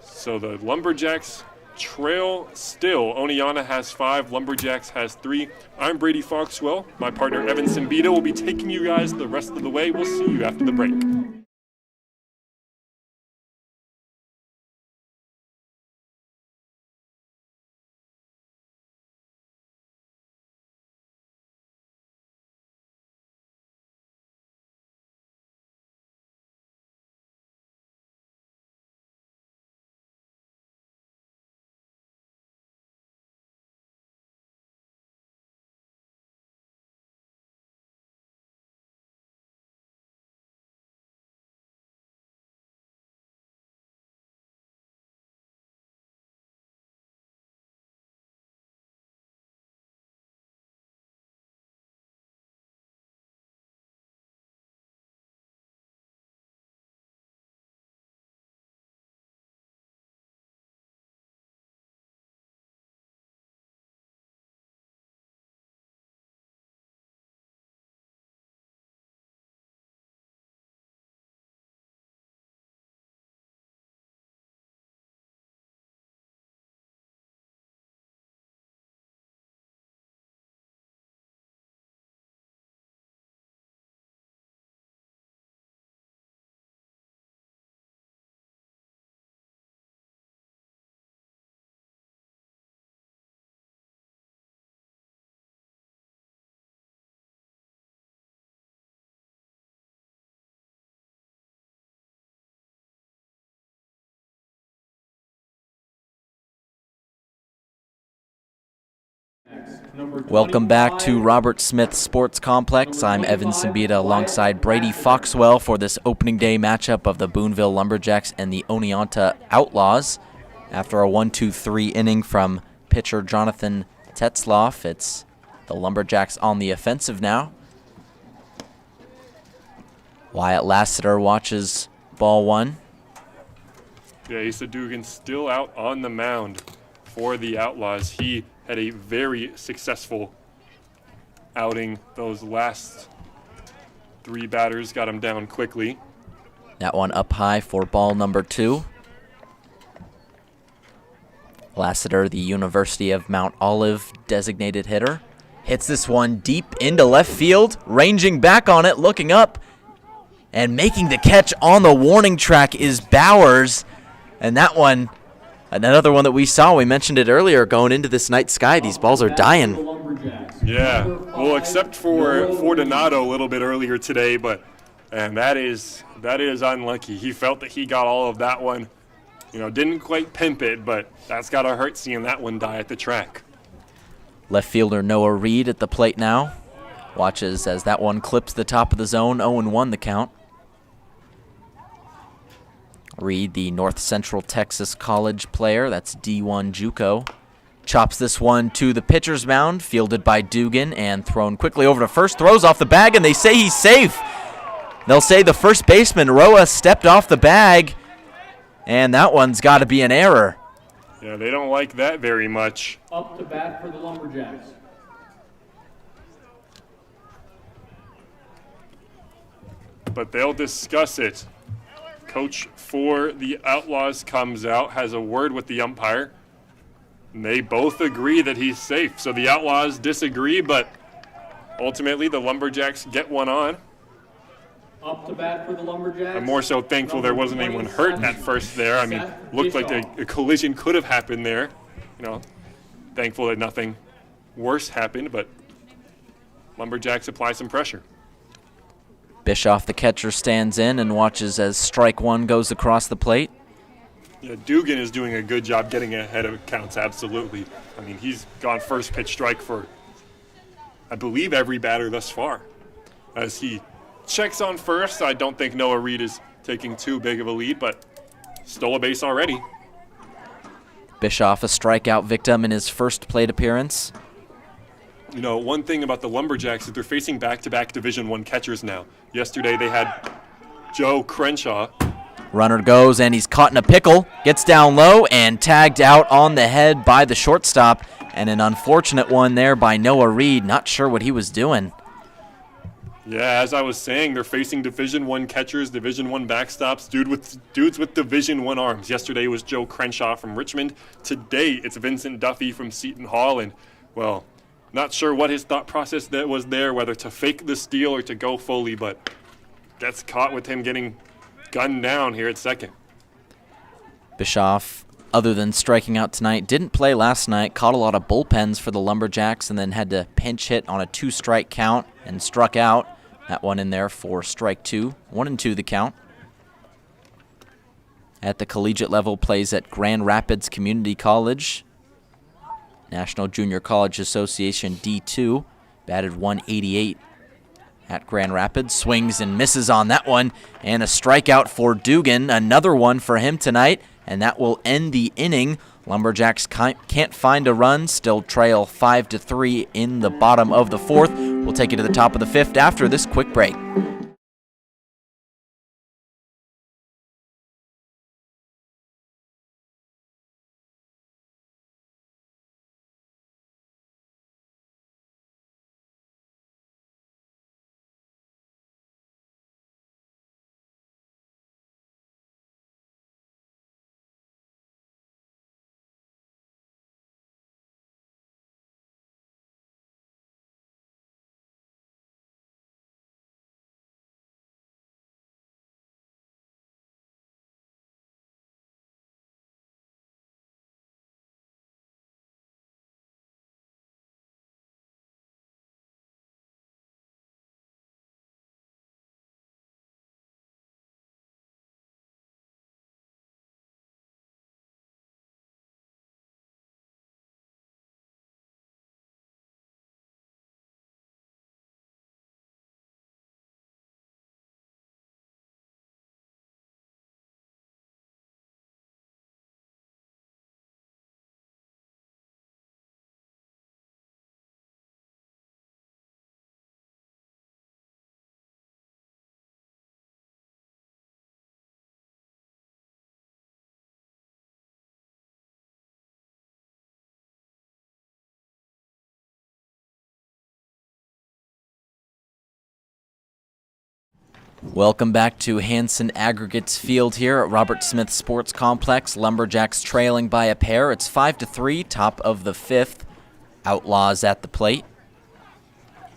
So the Lumberjacks trail still. Oneonta has 5, Lumberjacks has 3. I'm Brady Foxwell. My partner Evan Simbita will be taking you guys the rest of the way. We'll see you after the break. Welcome back to Robert Smith Sports Complex. I'm Evan Simbita alongside Brady Foxwell for this opening day matchup of the Boonville Lumberjacks and the Oneonta Outlaws. After a 1-2-3 inning from pitcher Jonathan Tetzloff, it's the Lumberjacks on the offensive now. Wyatt Lassiter watches ball 1. Yeah, Asa Dugan still out on the mound for the Outlaws. He had a very successful outing. Those last 3 batters got him down quickly. That one up high for ball number 2. Lassiter, the University of Mount Olive designated hitter, hits this one deep into left field, ranging back on it, looking up. And making the catch on the warning track is Bowers. And that one, another one that we saw, we mentioned it earlier, going into this night sky. These balls are dying. Yeah, well, except for Fortunato a little bit earlier today, but and that is unlucky. He felt that he got all of that one. You know, didn't quite pimp it, but that's got to hurt seeing that one die at the track. Left fielder Noah Reed at the plate now. Watches as that one clips the top of the zone, 0-1 the count. Reed, the North Central Texas College player, that's D1 JUCO. Chops this one to the pitcher's mound, fielded by Dugan and thrown quickly over to first. Throws off the bag, and they say he's safe. They'll say the first baseman, Roa, stepped off the bag, and that one's got to be an error. Yeah, they don't like that very much. Up to bat for the Lumberjacks. But they'll discuss it. Coach for the Outlaws comes out, has a word with the umpire. And they both agree that he's safe. So the Outlaws disagree, but ultimately the Lumberjacks get one on. Up to bat for the Lumberjacks. I'm more so thankful there wasn't anyone hurt at first there. I mean, looked like a collision could have happened there. You know, thankful that nothing worse happened, but Lumberjacks apply some pressure. Bischoff, the catcher, stands in and watches as strike one goes across the plate. Yeah, Dugan is doing a good job getting ahead of counts, absolutely. I mean, he's gone first pitch strike for, I believe, every batter thus far. As he checks on first, I don't think Noah Reed is taking too big of a lead, but stole a base already. Bischoff, a strikeout victim in his first plate appearance. You know, one thing about the Lumberjacks is they're facing back-to-back Division I catchers now. Yesterday they had Joe Crenshaw. Runner goes, and he's caught in a pickle. Gets down low and tagged out on the head by the shortstop. And an unfortunate one there by Noah Reed. Not sure what he was doing. Yeah, as I was saying, they're facing Division I catchers, Division I backstops, dudes with Division I arms. Yesterday was Joe Crenshaw from Richmond. Today it's Vincent Duffy from Seton Hall. And, well, not sure what his thought process that was there, whether to fake the steal or to go fully, but gets caught with him getting gunned down here at second. Bischoff, other than striking out tonight, didn't play last night, caught a lot of bullpens for the Lumberjacks, and then had to pinch hit on a 2-strike count and struck out. That one in there for strike 2. 1-2 the count. At the collegiate level, plays at Grand Rapids Community College. National Junior College Association D2, batted 188 at Grand Rapids. Swings and misses on that one, and a strikeout for Dugan. Another one for him tonight, and that will end the inning. Lumberjacks can't find a run, still trail 5-3 in the bottom of the fourth. We'll take you to the top of the fifth after this quick break. Welcome back to Hanson Aggregates Field here at Robert Smith Sports Complex. Lumberjacks trailing by a pair. It's 5-3, top of the fifth. Outlaws at the plate.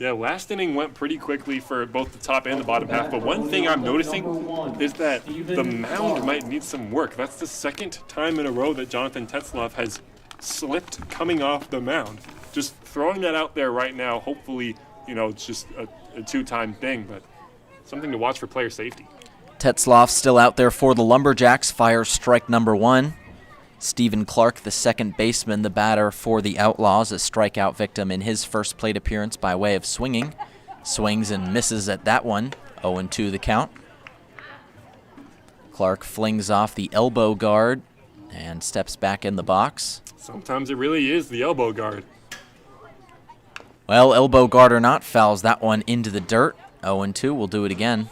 Yeah, last inning went pretty quickly for both the top and the bottom half, but one thing I'm noticing is that the mound might need some work. That's the second time in a row that Jonathan Tetzlaff has slipped coming off the mound. Just throwing that out there right now. Hopefully, it's just a two-time thing, but something to watch for player safety. Tetzlaff still out there for the Lumberjacks, fires strike number 1. Stephen Clark, the second baseman, the batter for the Outlaws, a strikeout victim in his first plate appearance by way of swinging. Swings and misses at that one, 0-2 the count. Clark flings off the elbow guard and steps back in the box. Sometimes it really is the elbow guard. Well, elbow guard or not, fouls that one into the dirt. 0-2, we'll do it again.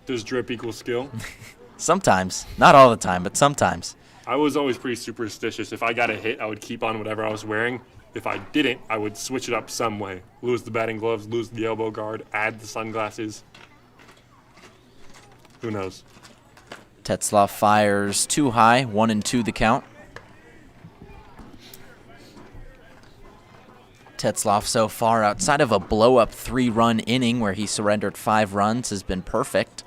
Does drip equal skill? Sometimes. Not all the time, but sometimes. I was always pretty superstitious. If I got a hit, I would keep on whatever I was wearing. If I didn't, I would switch it up some way. Lose the batting gloves, lose the elbow guard, add the sunglasses. Who knows? Tetzlaff fires too high, 1-2 the count. Tetzlaff so far, outside of a blow-up 3-run inning where he surrendered 5 runs, has been perfect.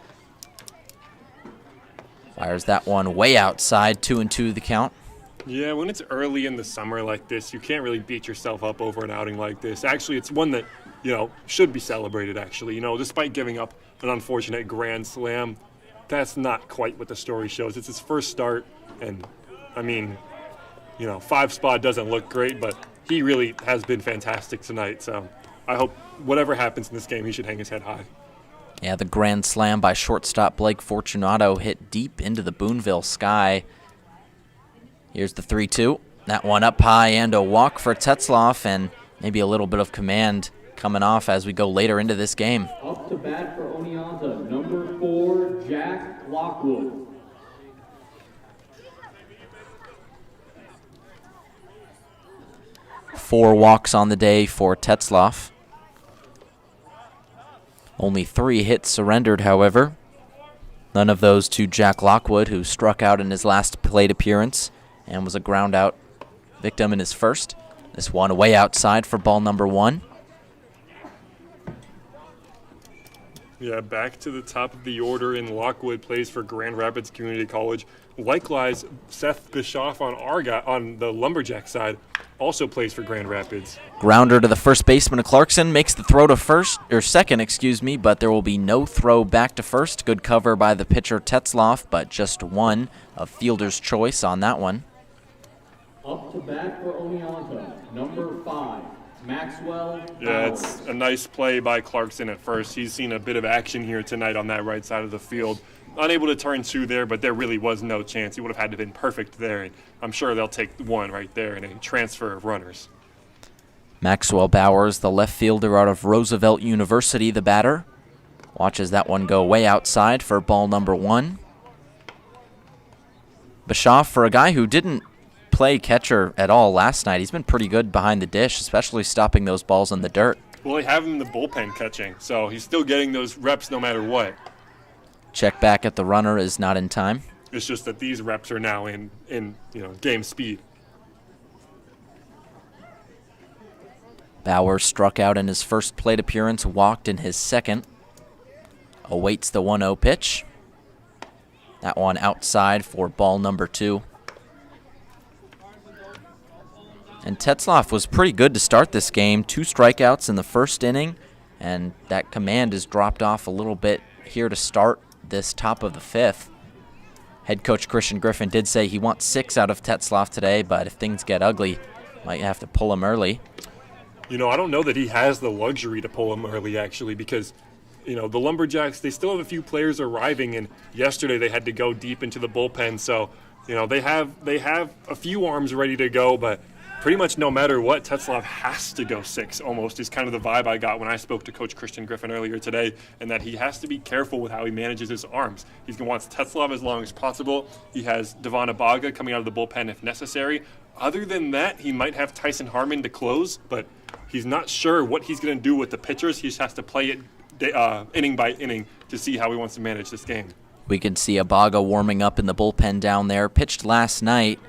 Fires that one way outside, 2-2 the count. Yeah, when it's early in the summer like this, you can't really beat yourself up over an outing like this. Actually, it's one that, should be celebrated, actually. Despite giving up an unfortunate grand slam, that's not quite what the story shows. It's his first start, and, 5 spot doesn't look great, but he really has been fantastic tonight. So I hope whatever happens in this game, he should hang his head high. Yeah, the grand slam by shortstop Blake Fortunato hit deep into the Boonville sky. Here's the 3-2. That one up high and a walk for Tetzlaff, and maybe a little bit of command coming off as we go later into this game. Up to bat for Oneonta, number 4, Jack Lockwood. Four walks on the day for Tetzlaff. Only 3 hits surrendered, however. None of those to Jack Lockwood, who struck out in his last plate appearance and was a ground-out victim in his first. This one way outside for ball number 1. Yeah, back to the top of the order, and Lockwood plays for Grand Rapids Community College. Likewise, Seth Bischoff on the Lumberjack side also plays for Grand Rapids. Grounder to the first baseman of Clarkson, makes the throw to second, but there will be no throw back to first. Good cover by the pitcher Tetzlaff, but just one of fielder's choice on that one. Up to bat for Oneonta, number 5, Maxwell. Yeah, it's a nice play by Clarkson at first. He's seen a bit of action here tonight on that right side of the field. Unable to turn 2 there, but there really was no chance. He would have had to have been perfect there, and I'm sure they'll take 1 right there in a transfer of runners. Maxwell Bowers, the left fielder out of Roosevelt University, the batter. Watches that one go way outside for ball number 1. Bischoff, for a guy who didn't play catcher at all last night, he's been pretty good behind the dish, especially stopping those balls in the dirt. Well, they have him in the bullpen catching, so he's still getting those reps no matter what. Check back at the runner is not in time. It's just that these reps are now in game speed. Bauer struck out in his first plate appearance, walked in his second. Awaits the 1-0 pitch. That one outside for ball number 2. And Tetzlaff was pretty good to start this game. 2 strikeouts in the first inning, and that command has dropped off a little bit here to start this top of the 5th. Head coach Christian Griffin did say he wants 6 out of Tetzlaff today, but if things get ugly, might have to pull him early. I don't know that he has the luxury to pull him early, actually, because, the Lumberjacks, they still have a few players arriving, and yesterday they had to go deep into the bullpen, so, they have a few arms ready to go, but pretty much no matter what, Tetzlaff has to go 6 almost is kind of the vibe I got when I spoke to Coach Christian Griffin earlier today, and that he has to be careful with how he manages his arms. He's going to want Tetzlaff as long as possible. He has Devon Abaga coming out of the bullpen if necessary. Other than that, he might have Tyson Harmon to close, but he's not sure what he's going to do with the pitchers. He just has to play it inning by inning to see how he wants to manage this game. We can see Abaga warming up in the bullpen down there. Pitched last night.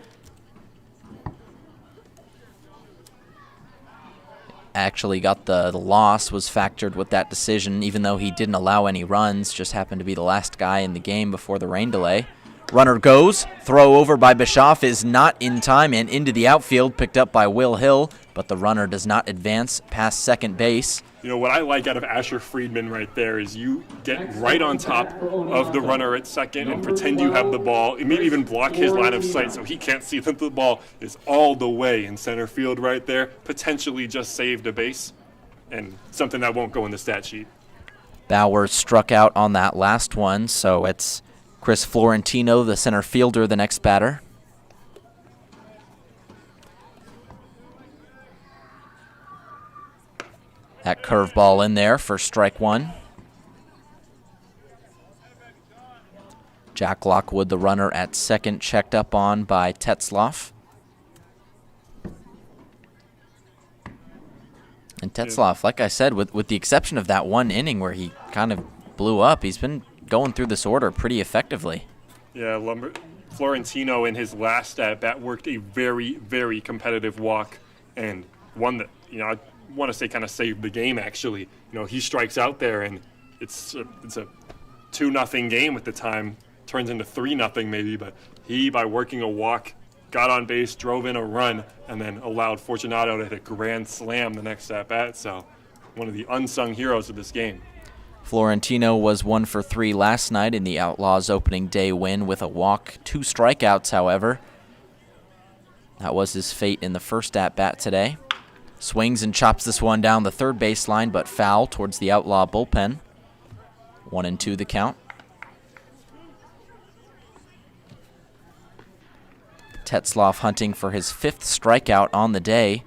actually got the loss, was factored with that decision, even though he didn't allow any runs, just happened to be the last guy in the game before the rain delay. Runner goes, throw over by Bischoff is not in time and into the outfield, picked up by Will Hill, but the runner does not advance past second base. You know, what I like out of Asher Friedman right there is you get right on top of the runner at second and pretend you have the ball. Maybe even block his line of sight so he can't see that the ball is all the way in center field right there. Potentially just saved a base, and something that won't go in the stat sheet. Bauer struck out on that last one, so it's Chris Florentino, the center fielder, the next batter. That curveball in there for strike one. Jack Lockwood, the runner at second, checked up on by Tetzloff. And Tetzloff, like I said, with the exception of that one inning where he kind of blew up, he's been going through this order pretty effectively. Yeah, Florentino in his last at-bat worked a very, very competitive walk, and one that, you know, I want to say kind of saved the game, actually. You know, he strikes out there, and it's a 2-0 game at the time. Turns into 3-0 maybe, but he, by working a walk, got on base, drove in a run, and then allowed Fortunato to hit a grand slam the next at-bat. So one of the unsung heroes of this game. Florentino was 1 for 3 last night in the Outlaws opening day win with a walk, 2 strikeouts, however. That was his fate in the first at-bat today. Swings and chops this one down the third baseline, but foul towards the Outlaw bullpen. 1-2 the count. Tetzloff hunting for his 5th strikeout on the day.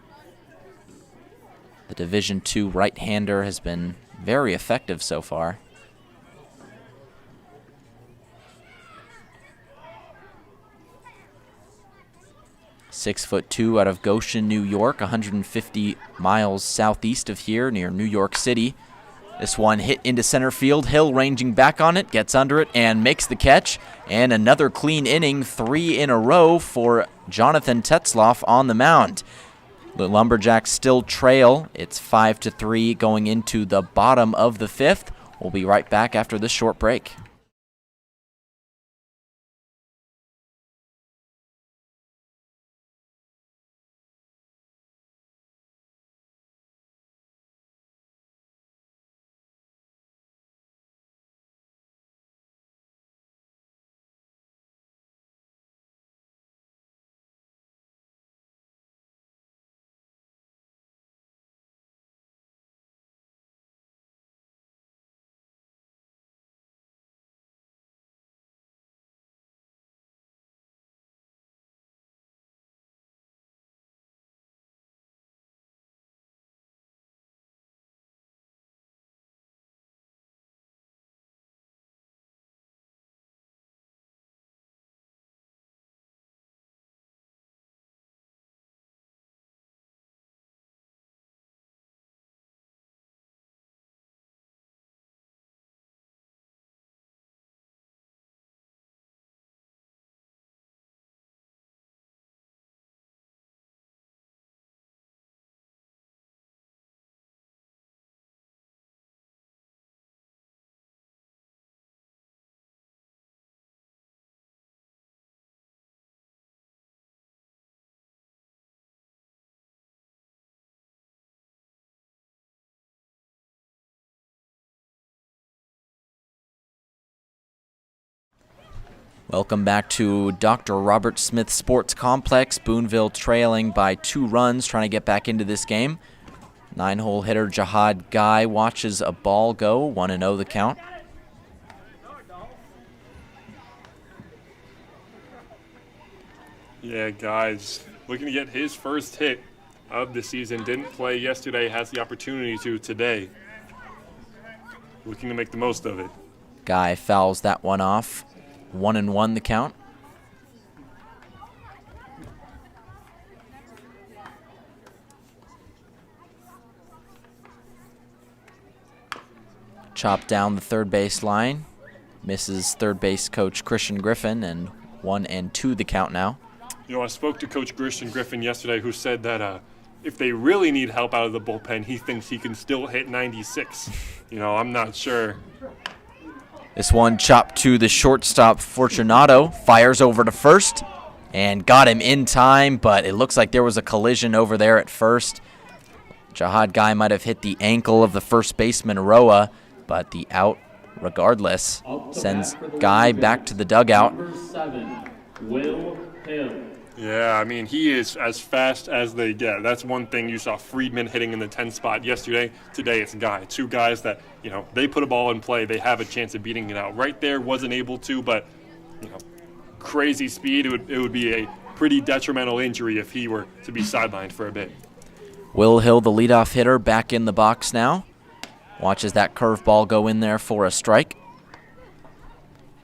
The Division II right-hander has been very effective so far. "6'2" out of Goshen, New York, 150 miles southeast of here near New York City. This one hit into center field. Hill ranging back on it, gets under it, and makes the catch. And another clean inning, 3 in a row for Jonathan Tetzloff on the mound. The Lumberjacks still trail. It's 5-3 going into the bottom of the 5th. We'll be right back after this short break. Welcome back to Dr. Robert Smith Sports Complex. Boonville trailing by 2 runs, trying to get back into this game. 9-hole hitter Jihad Guy watches a ball go. 1-0 the count. Yeah, guys, looking to get his first hit of the season. Didn't play yesterday, has the opportunity to today. Looking to make the most of it. Guy fouls that one off. 1-1 the count. Chopped down the third base line. Misses third base coach Christian Griffin, and 1-2 the count now. You know, I spoke to Coach Christian Griffin yesterday, who said that if they really need help out of the bullpen, he thinks he can still hit 96. I'm not sure. This one chopped to the shortstop, Fortunato. Fires over to first and got him in time, but it looks like there was a collision over there at first. Jihad Guy might have hit the ankle of the first baseman, Roa, but the out, regardless, sends Guy back to the dugout. Number 7, Will Hill. Yeah, I mean, he is as fast as they get. That's one thing you saw Friedman hitting in the 10 spot yesterday. Today it's Guy. Two guys that, they put a ball in play. They have a chance of beating it out. Right there, wasn't able to, but, crazy speed. It would be a pretty detrimental injury if he were to be sidelined for a bit. Will Hill, the leadoff hitter, back in the box now. Watches that curveball go in there for a strike.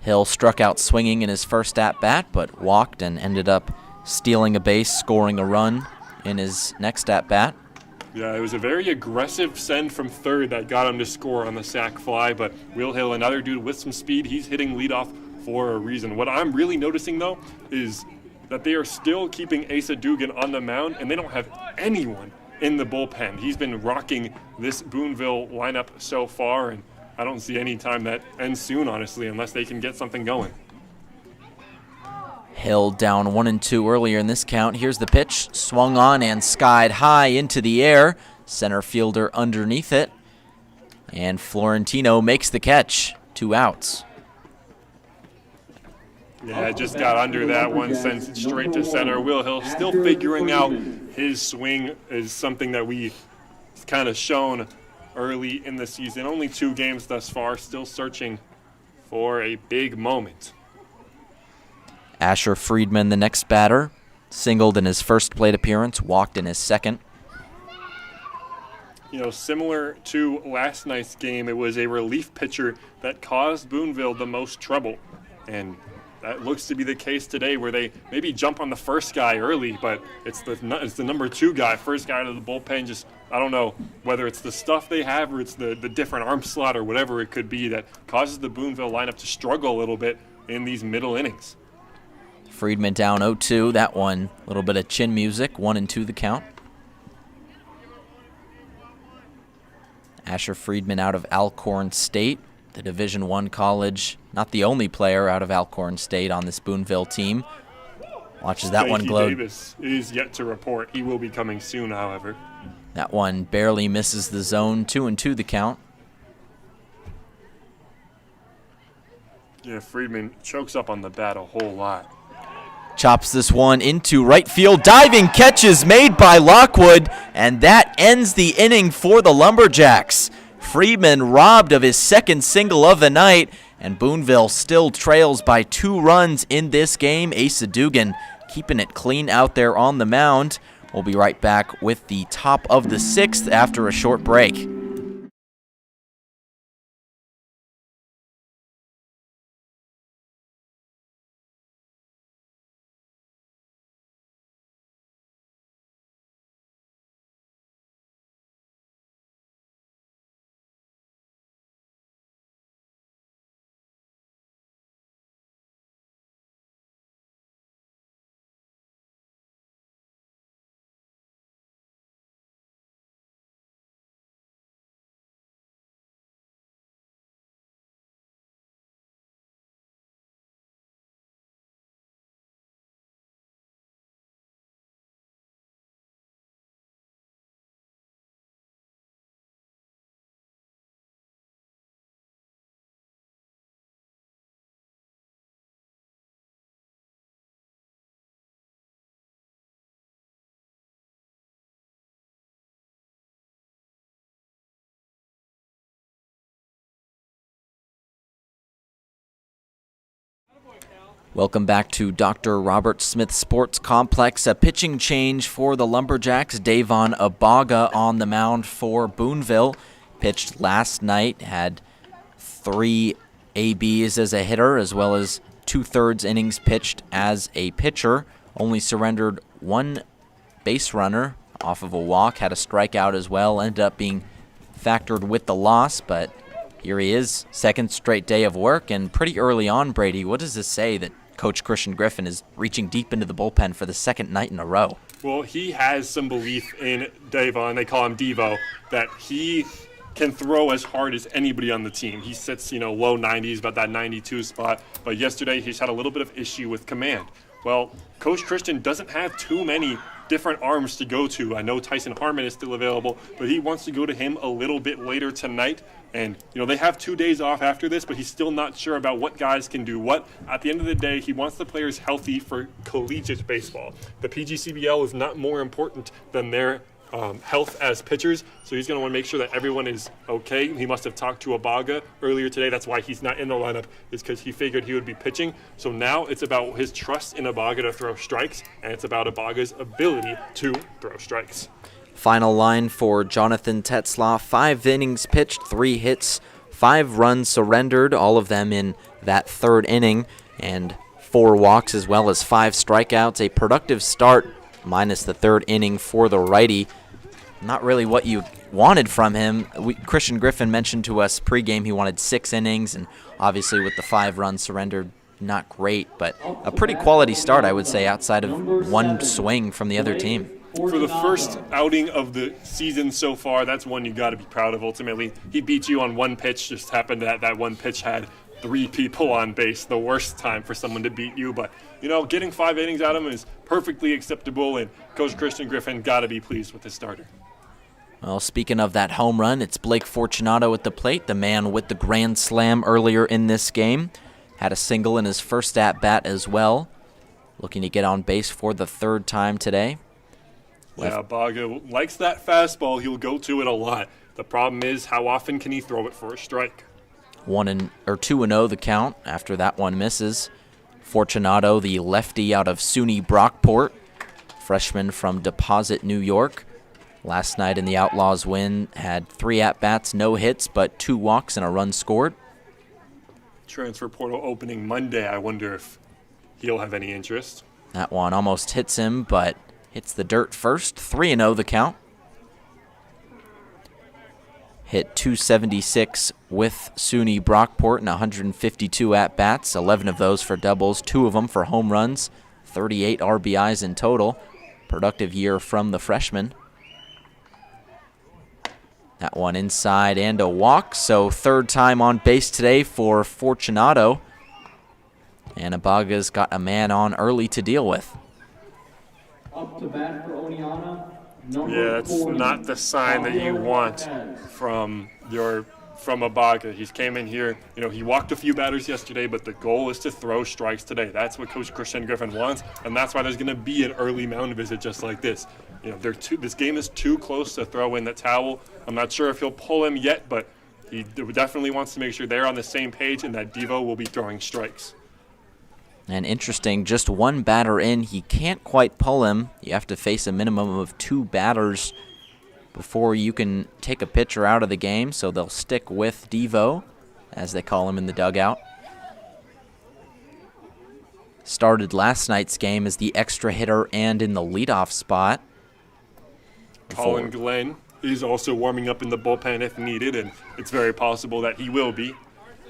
Hill struck out swinging in his first at-bat, but walked and ended up stealing a base, scoring a run in his next at-bat. Yeah, it was a very aggressive send from third that got him to score on the sac fly, but Will Hill, another dude with some speed, he's hitting leadoff for a reason. What I'm really noticing, though, is that they are still keeping Asa Dugan on the mound, and they don't have anyone in the bullpen. He's been rocking this Boonville lineup so far, and I don't see any time that ends soon, honestly, unless they can get something going. Hill down 1-2 earlier in this count. Here's the pitch. Swung on and skied high into the air. Center fielder underneath it. And Florentino makes the catch. 2 outs. Yeah, just got under that one, sends it straight to center. Will Hill still figuring out his swing is something that we kind of shown early in the season. Only 2 games thus far, still searching for a big moment. Asher Friedman, the next batter, singled in his first plate appearance, walked in his second. Similar to last night's game, it was a relief pitcher that caused Boonville the most trouble. And that looks to be the case today, where they maybe jump on the first guy early, but it's the number 2 guy, first guy out of the bullpen. Just, I don't know whether it's the stuff they have or it's the different arm slot or whatever it could be that causes the Boonville lineup to struggle a little bit in these middle innings. Friedman down 0-2. That one, a little bit of chin music. 1-2 the count. Asher Friedman out of Alcorn State, the Division I college. Not the only player out of Alcorn State on this Boonville team. Watches that one glow. Davis is yet to report. He will be coming soon, however. That one barely misses the zone. 2-2 the count. Yeah, Friedman chokes up on the bat a whole lot. Chops this one into right field. Diving catch is made by Lockwood, and that ends the inning for the Lumberjacks. Friedman robbed of his second single of the night, and Boonville still trails by 2 runs in this game. Asa Dugan keeping it clean out there on the mound. We'll be right back with the top of the 6th after a short break. Welcome back to Dr. Robert Smith Sports Complex. A pitching change for the Lumberjacks. Davon Abaga on the mound for Boonville. Pitched last night, had 3 ABs as a hitter, as well as 2/3 innings pitched as a pitcher. Only surrendered 1 base runner off of a walk, had a strikeout as well. Ended up being factored with the loss, but here he is, second straight day of work, and pretty early on, Brady. What does this say that Coach Christian Griffin is reaching deep into the bullpen for the second night in a row. Well, he has some belief in Devon, they call him Devo, that he can throw as hard as anybody on the team. He sits, low 90s, about that 92 spot. But yesterday, he's had a little bit of issue with command. Well, Coach Christian doesn't have too many different arms to go to. I know Tyson Harmon is still available, but he wants to go to him a little bit later tonight. And, they have 2 days off after this, but he's still not sure about what guys can do what. At the end of the day, he wants the players healthy for collegiate baseball. The PGCBL is not more important than their health as pitchers, so he's going to want to make sure that everyone is okay. He must have talked to Abaga earlier today. That's why he's not in the lineup, is because he figured he would be pitching. So now it's about his trust in Abaga to throw strikes, and it's about Abaga's ability to throw strikes. Final line for Jonathan Tetzlaff: 5 innings pitched, 3 hits, 5 runs surrendered, all of them in that third inning, and 4 walks as well as 5 strikeouts. A productive start minus the third inning for the righty. Not really what you wanted from him. Christian Griffin mentioned to us pregame he wanted 6 innings, and obviously with the 5 runs surrendered, not great, but a pretty quality start, I would say, outside of one swing from the other team. For the first outing of the season so far, that's one you got to be proud of ultimately. He beat you on one pitch, just happened that one pitch had 3 people on base, the worst time for someone to beat you. But, getting 5 innings out of him is perfectly acceptable, and Coach Christian Griffin got to be pleased with his starter. Well, speaking of that home run, it's Blake Fortunato at the plate, the man with the grand slam earlier in this game. Had a single in his first at-bat as well. Looking to get on base for the 3rd time today. Yeah, Baga likes that fastball. He'll go to it a lot. The problem is, how often can he throw it for a strike? 2-0 the count after that one misses. Fortunato, the lefty out of SUNY Brockport, freshman from Deposit, New York. Last night in the Outlaws win, had 3 at-bats, no hits, but 2 walks and a run scored. Transfer portal opening Monday. I wonder if he'll have any interest. That one almost hits him, but hits the dirt first. 3-0 the count. Hit 276 with SUNY Brockport and 152 at-bats, 11 of those for doubles, 2 of them for home runs, 38 RBIs in total. Productive year from the freshman. That one inside and a walk, so 3rd time on base today for Fortunato. And Abaga's got a man on early to deal with. Up to bat for Oneonta, Yeah, that's not the sign that you want from Abaga. He's came in here, he walked a few batters yesterday, but the goal is to throw strikes today. That's what Coach Christian Griffin wants, and that's why there's going to be an early mound visit just like this. This game is too close to throw in the towel. I'm not sure if he'll pull him yet, but he definitely wants to make sure they're on the same page and that Devo will be throwing strikes. And interesting, just 1 batter in, he can't quite pull him. You have to face a minimum of 2 batters before you can take a pitcher out of the game, so they'll stick with Devo, as they call him in the dugout. Started last night's game as the extra hitter and in the leadoff spot. Colin Glenn is also warming up in the bullpen if needed, and it's very possible that he will be.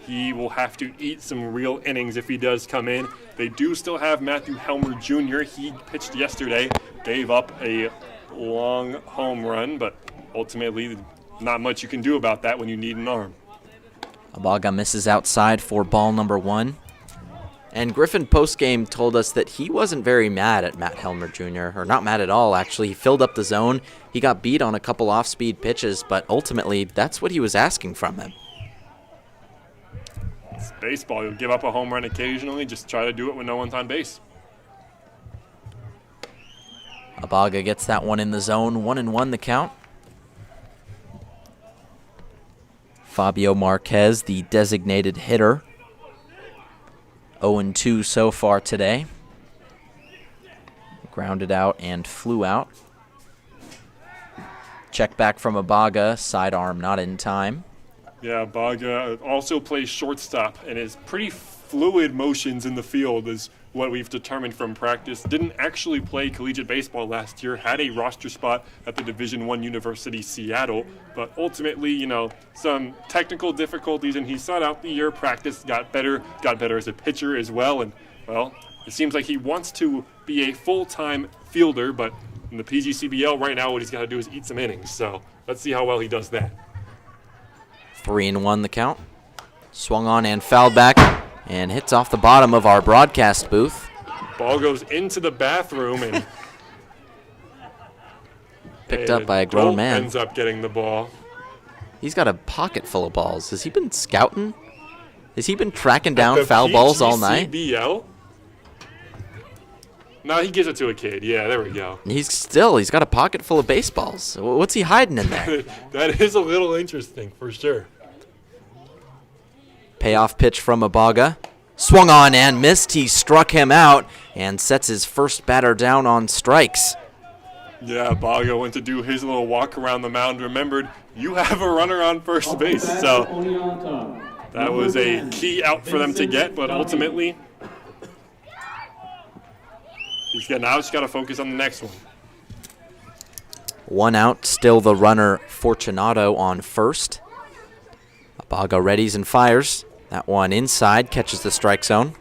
He will have to eat some real innings if he does come in. They do still have Matthew Helmer Jr. He pitched yesterday, gave up a long home run, but ultimately not much you can do about that when you need an arm. Abaga misses outside for ball number 1. And Griffin postgame told us that he wasn't very mad at Matt Helmer Jr., or not mad at all, actually. He filled up the zone. He got beat on a couple off-speed pitches, but ultimately that's what he was asking from him. It's baseball. You'll give up a home run occasionally. Just try to do it when no one's on base. Abaga gets that one in the zone. 1-1 the count. Fabio Marquez, the designated hitter. 0-2 so far today. Grounded out and flew out. Check back from Abaga. Sidearm not in time. Yeah, Baga also plays shortstop and is pretty fluid motions in the field is what we've determined from practice. Didn't actually play collegiate baseball last year, had a roster spot at the Division I University Seattle, but ultimately, you know, some technical difficulties, and he sought out the year, practice, got better as a pitcher as well, and, well, it seems like he wants to be a full-time fielder, but in the PGCBL right now, what he's got to do is eat some innings, so let's see how well he does that. 3-1 the count. Swung on and fouled back and hits off the bottom of our broadcast booth. Ball goes into the bathroom and picked up by a grown man. Ends up getting the ball. He's got a pocket full of balls. Has he been scouting? Has he been tracking down foul balls all night? PGCBL? No, he gives it to a kid. Yeah, there we go. He's got a pocket full of baseballs. What's he hiding in there? That is a little interesting for sure. Payoff pitch from Abaga. Swung on and missed. He struck him out and sets his first batter down on strikes. Yeah, Abaga went to do his little walk around the mound. Remembered, you have a runner on first base. So that was a key out for them to get, but ultimately, now he's got to focus on the next one. 1 out, still the runner Fortunato on first. Abaga readies and fires. That one inside, catches the strike zone.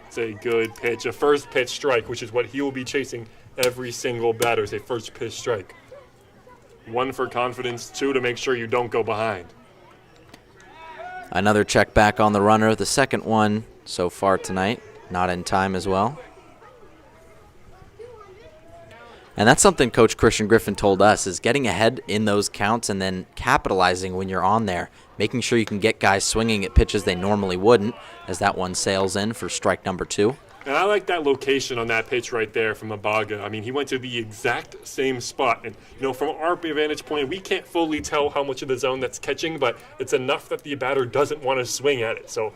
It's a good pitch, a first pitch strike, which is what he will be chasing every single batter, is a first pitch strike. 1 for confidence, 2 to make sure you don't go behind. Another check back on the runner, the second one so far tonight, not in time as well. And that's something Coach Christian Griffin told us, is getting ahead in those counts and then capitalizing when you're on there, making sure you can get guys swinging at pitches they normally wouldn't, as that one sails in for strike number 2. And I like that location on that pitch right there from Abaga. I mean, he went to the exact same spot. And, you know, from our vantage point, we can't fully tell how much of the zone that's catching, but it's enough that the batter doesn't want to swing at it. So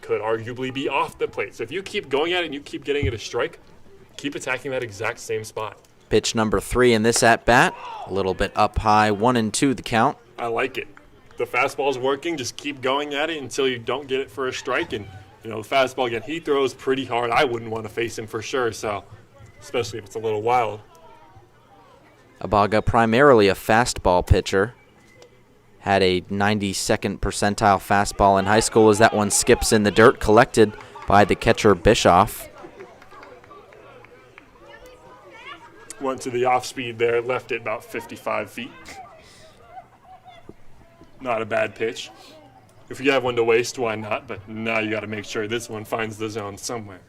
could arguably be off the plate. So if you keep going at it and you keep getting it a strike, keep attacking that exact same spot. Pitch number 3 in this at-bat. A little bit up high, 1-2 the count. I like it. The fastball's working. Just keep going at it until you don't get it for a strike. And, you know, the fastball, again, he throws pretty hard. I wouldn't want to face him for sure, so especially if it's a little wild. Abaga, primarily a fastball pitcher. Had a 92nd percentile fastball in high school as that one skips in the dirt, collected by the catcher Bischoff. Went to the off-speed there, left it about 55 feet. Not a bad pitch. If you have one to waste, why not? But now you got to make sure this one finds the zone somewhere.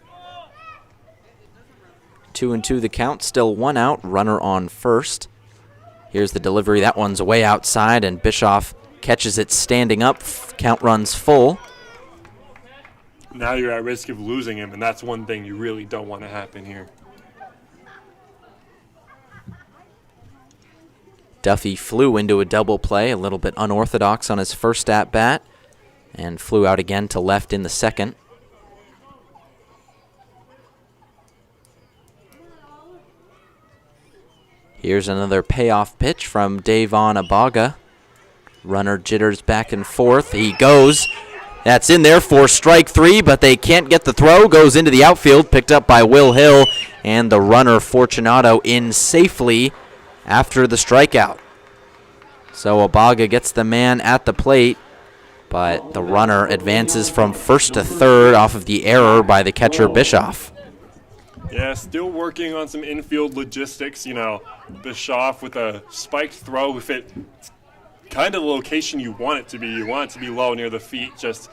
2-2 the count, still 1 out, runner on first. Here's the delivery. That one's way outside, and Bischoff catches it standing up. Count runs full. Now you're at risk of losing him, and that's one thing you really don't want to happen here. Duffy flew into a double play, a little bit unorthodox on his first at-bat, and flew out again to left in the second. Here's another payoff pitch from Davon Abaga. Runner jitters back and forth. He goes. That's in there for strike 3, but they can't get the throw. Goes into the outfield, picked up by Will Hill, and the runner Fortunato in safely after the strikeout. So Abaga gets the man at the plate, but the runner advances from first to third off of the error by the catcher Bischoff. Yeah, still working on some infield logistics. You know, Bischoff with a spiked throw, if it's kind of the location you want it to be. You want it to be low near the feet. Just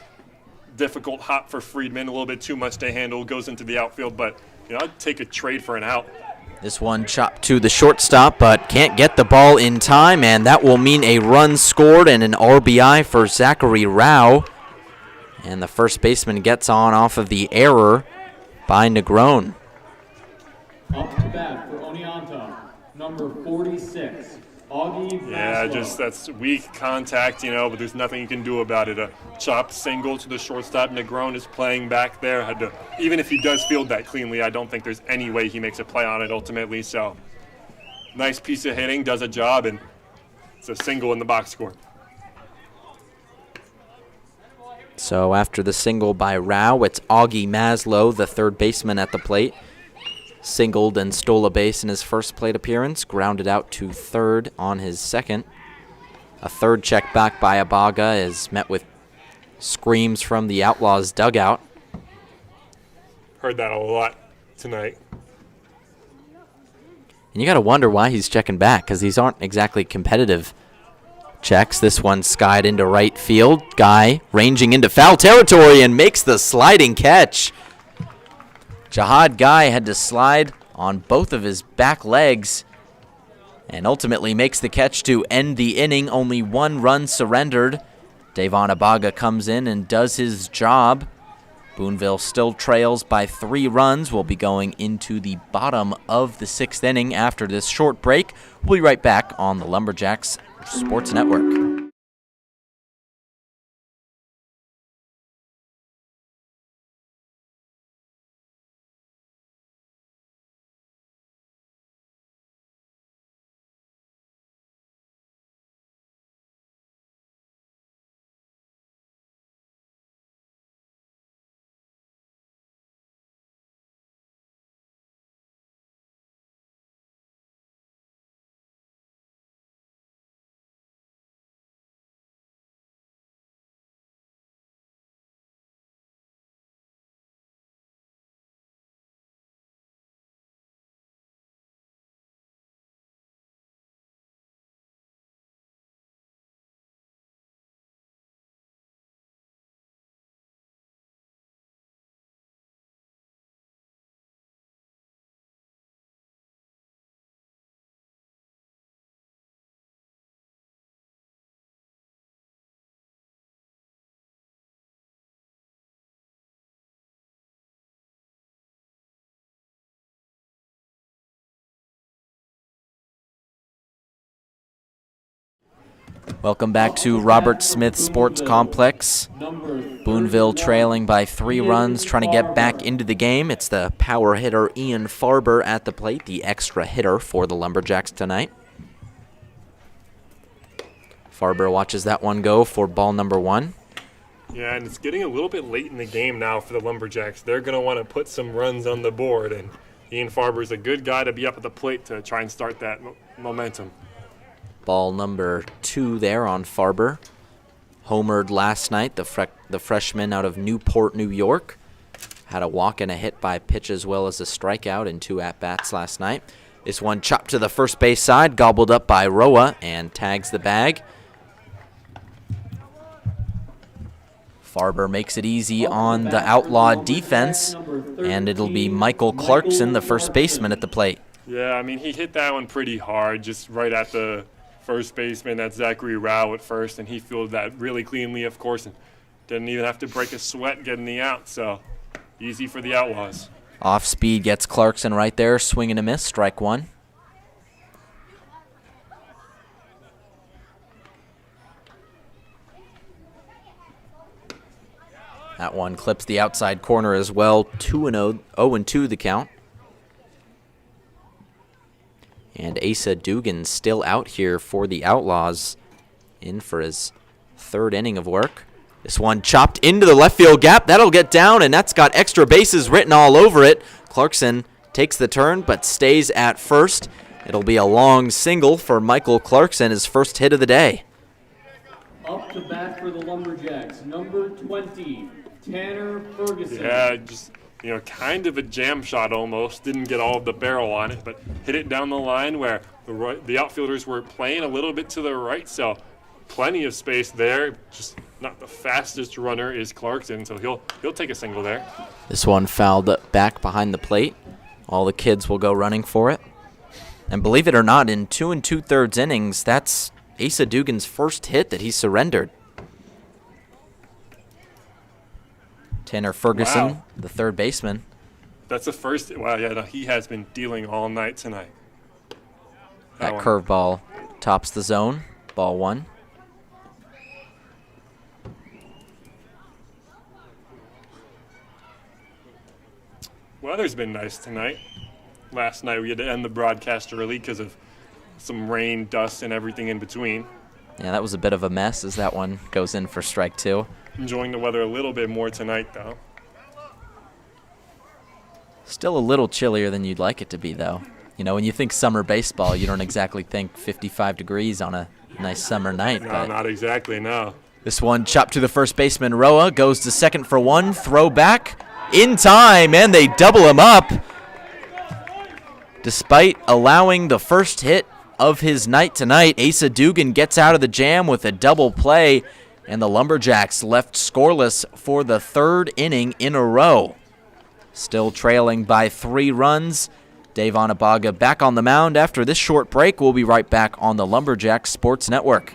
difficult hop for Friedman, a little bit too much to handle, goes into the outfield, but you know, I'd take a trade for an out. This one chopped to the shortstop, but can't get the ball in time, and that will mean a run scored and an RBI for Zachary Rao. And the first baseman gets on off of the error by Negron. Up to bat for Oneonta, number 46, Augie Yeah, Vasquez. that's weak contact, you know, but there's nothing you can do about it. A chopped single to the shortstop. Negron is playing back there. Even if he does field that cleanly, I don't think there's any way he makes a play on it ultimately. So, nice piece of hitting, does a job, and it's a single in the box score. So after the single by Rao, it's Augie Maslow, the third baseman, at the plate. Singled and stole a base in his first plate appearance, grounded out to third on his second. A third check back by Abaga is met with screams from the Outlaws dugout. Heard that a lot tonight. And you got to wonder why he's checking back, because these aren't exactly competitive checks. This one skied into right field. Guy ranging into foul territory and makes the sliding catch. Jihad Guy had to slide on both of his back legs and ultimately makes the catch to end the inning. Only one run surrendered. Davon Abaga comes in and does his job. Boonville still trails by 3 runs. We'll be going into the bottom of the 6th inning after this short break. We'll be right back on the Lumberjacks Sports Network. Welcome back to Robert Smith Sports Complex. Boonville trailing by 3 runs, trying to get back into the game. It's the power hitter Ian Farber at the plate, the extra hitter for the Lumberjacks tonight. Farber watches that one go for ball number 1. Yeah, and it's getting a little bit late in the game now for the Lumberjacks. They're going to want to put some runs on the board, and Ian Farber's a good guy to be up at the plate to try and start that momentum. Ball number 2 there on Farber. Homered last night, the freshman out of Newport, New York. Had a walk and a hit by pitch as well as a strikeout in 2 at-bats last night. This one chopped to the first base side, gobbled up by Roa, and tags the bag. Farber makes it easy on the Outlaw defense, and it'll be Michael Clarkson, the first baseman, at the plate. Yeah, I mean, he hit that one pretty hard, just right at the first baseman. That's Zachary Rao at first, and he fielded that really cleanly, of course, and didn't even have to break a sweat getting the out, so easy for the Outlaws. Off speed gets Clarkson right there, swing and a miss, strike 1. That one clips the outside corner as well. 2-0, 0-2 the count. And Asa Dugan still out here for the Outlaws, in for his 3rd inning of work. This one chopped into the left field gap. That'll get down, and that's got extra bases written all over it. Clarkson takes the turn but stays at first. It'll be a long single for Michael Clarkson, his first hit of the day. Up to bat for the Lumberjacks, number 20, Tanner Ferguson. Yeah, just, kind of a jam shot almost. Didn't get all of the barrel on it, but hit it down the line where the outfielders were playing a little bit to the right, so plenty of space there. Just not the fastest runner is Clarkson, so he'll take a single there. This one fouled back behind the plate. All the kids will go running for it. And believe it or not, in 2 2/3 innings, that's Asa Dugan's first hit that he surrendered. Tanner Ferguson, Wow. the third baseman. That's the first. Wow, yeah, no, he has been dealing all night tonight. That curveball tops the zone. Ball 1. Weather's been nice tonight. Last night we had to end the broadcast early because of some rain, dust, and everything in between. Yeah, that was a bit of a mess as that one goes in for strike 2. Enjoying the weather a little bit more tonight, though. Still a little chillier than you'd like it to be, though. You know, when you think summer baseball, you don't exactly think 55 degrees on a nice summer night. No, but not exactly, no. this one chopped to the first baseman, Roa, goes to second for one, throw back in time, and they double him up. Despite allowing the first hit of his night tonight, Asa Dugan gets out of the jam with a double play, and the Lumberjacks left scoreless for the third inning in a row. Still trailing by 3 runs. Dave Oneonta back on the mound after this short break. We'll be right back on the Lumberjacks Sports Network.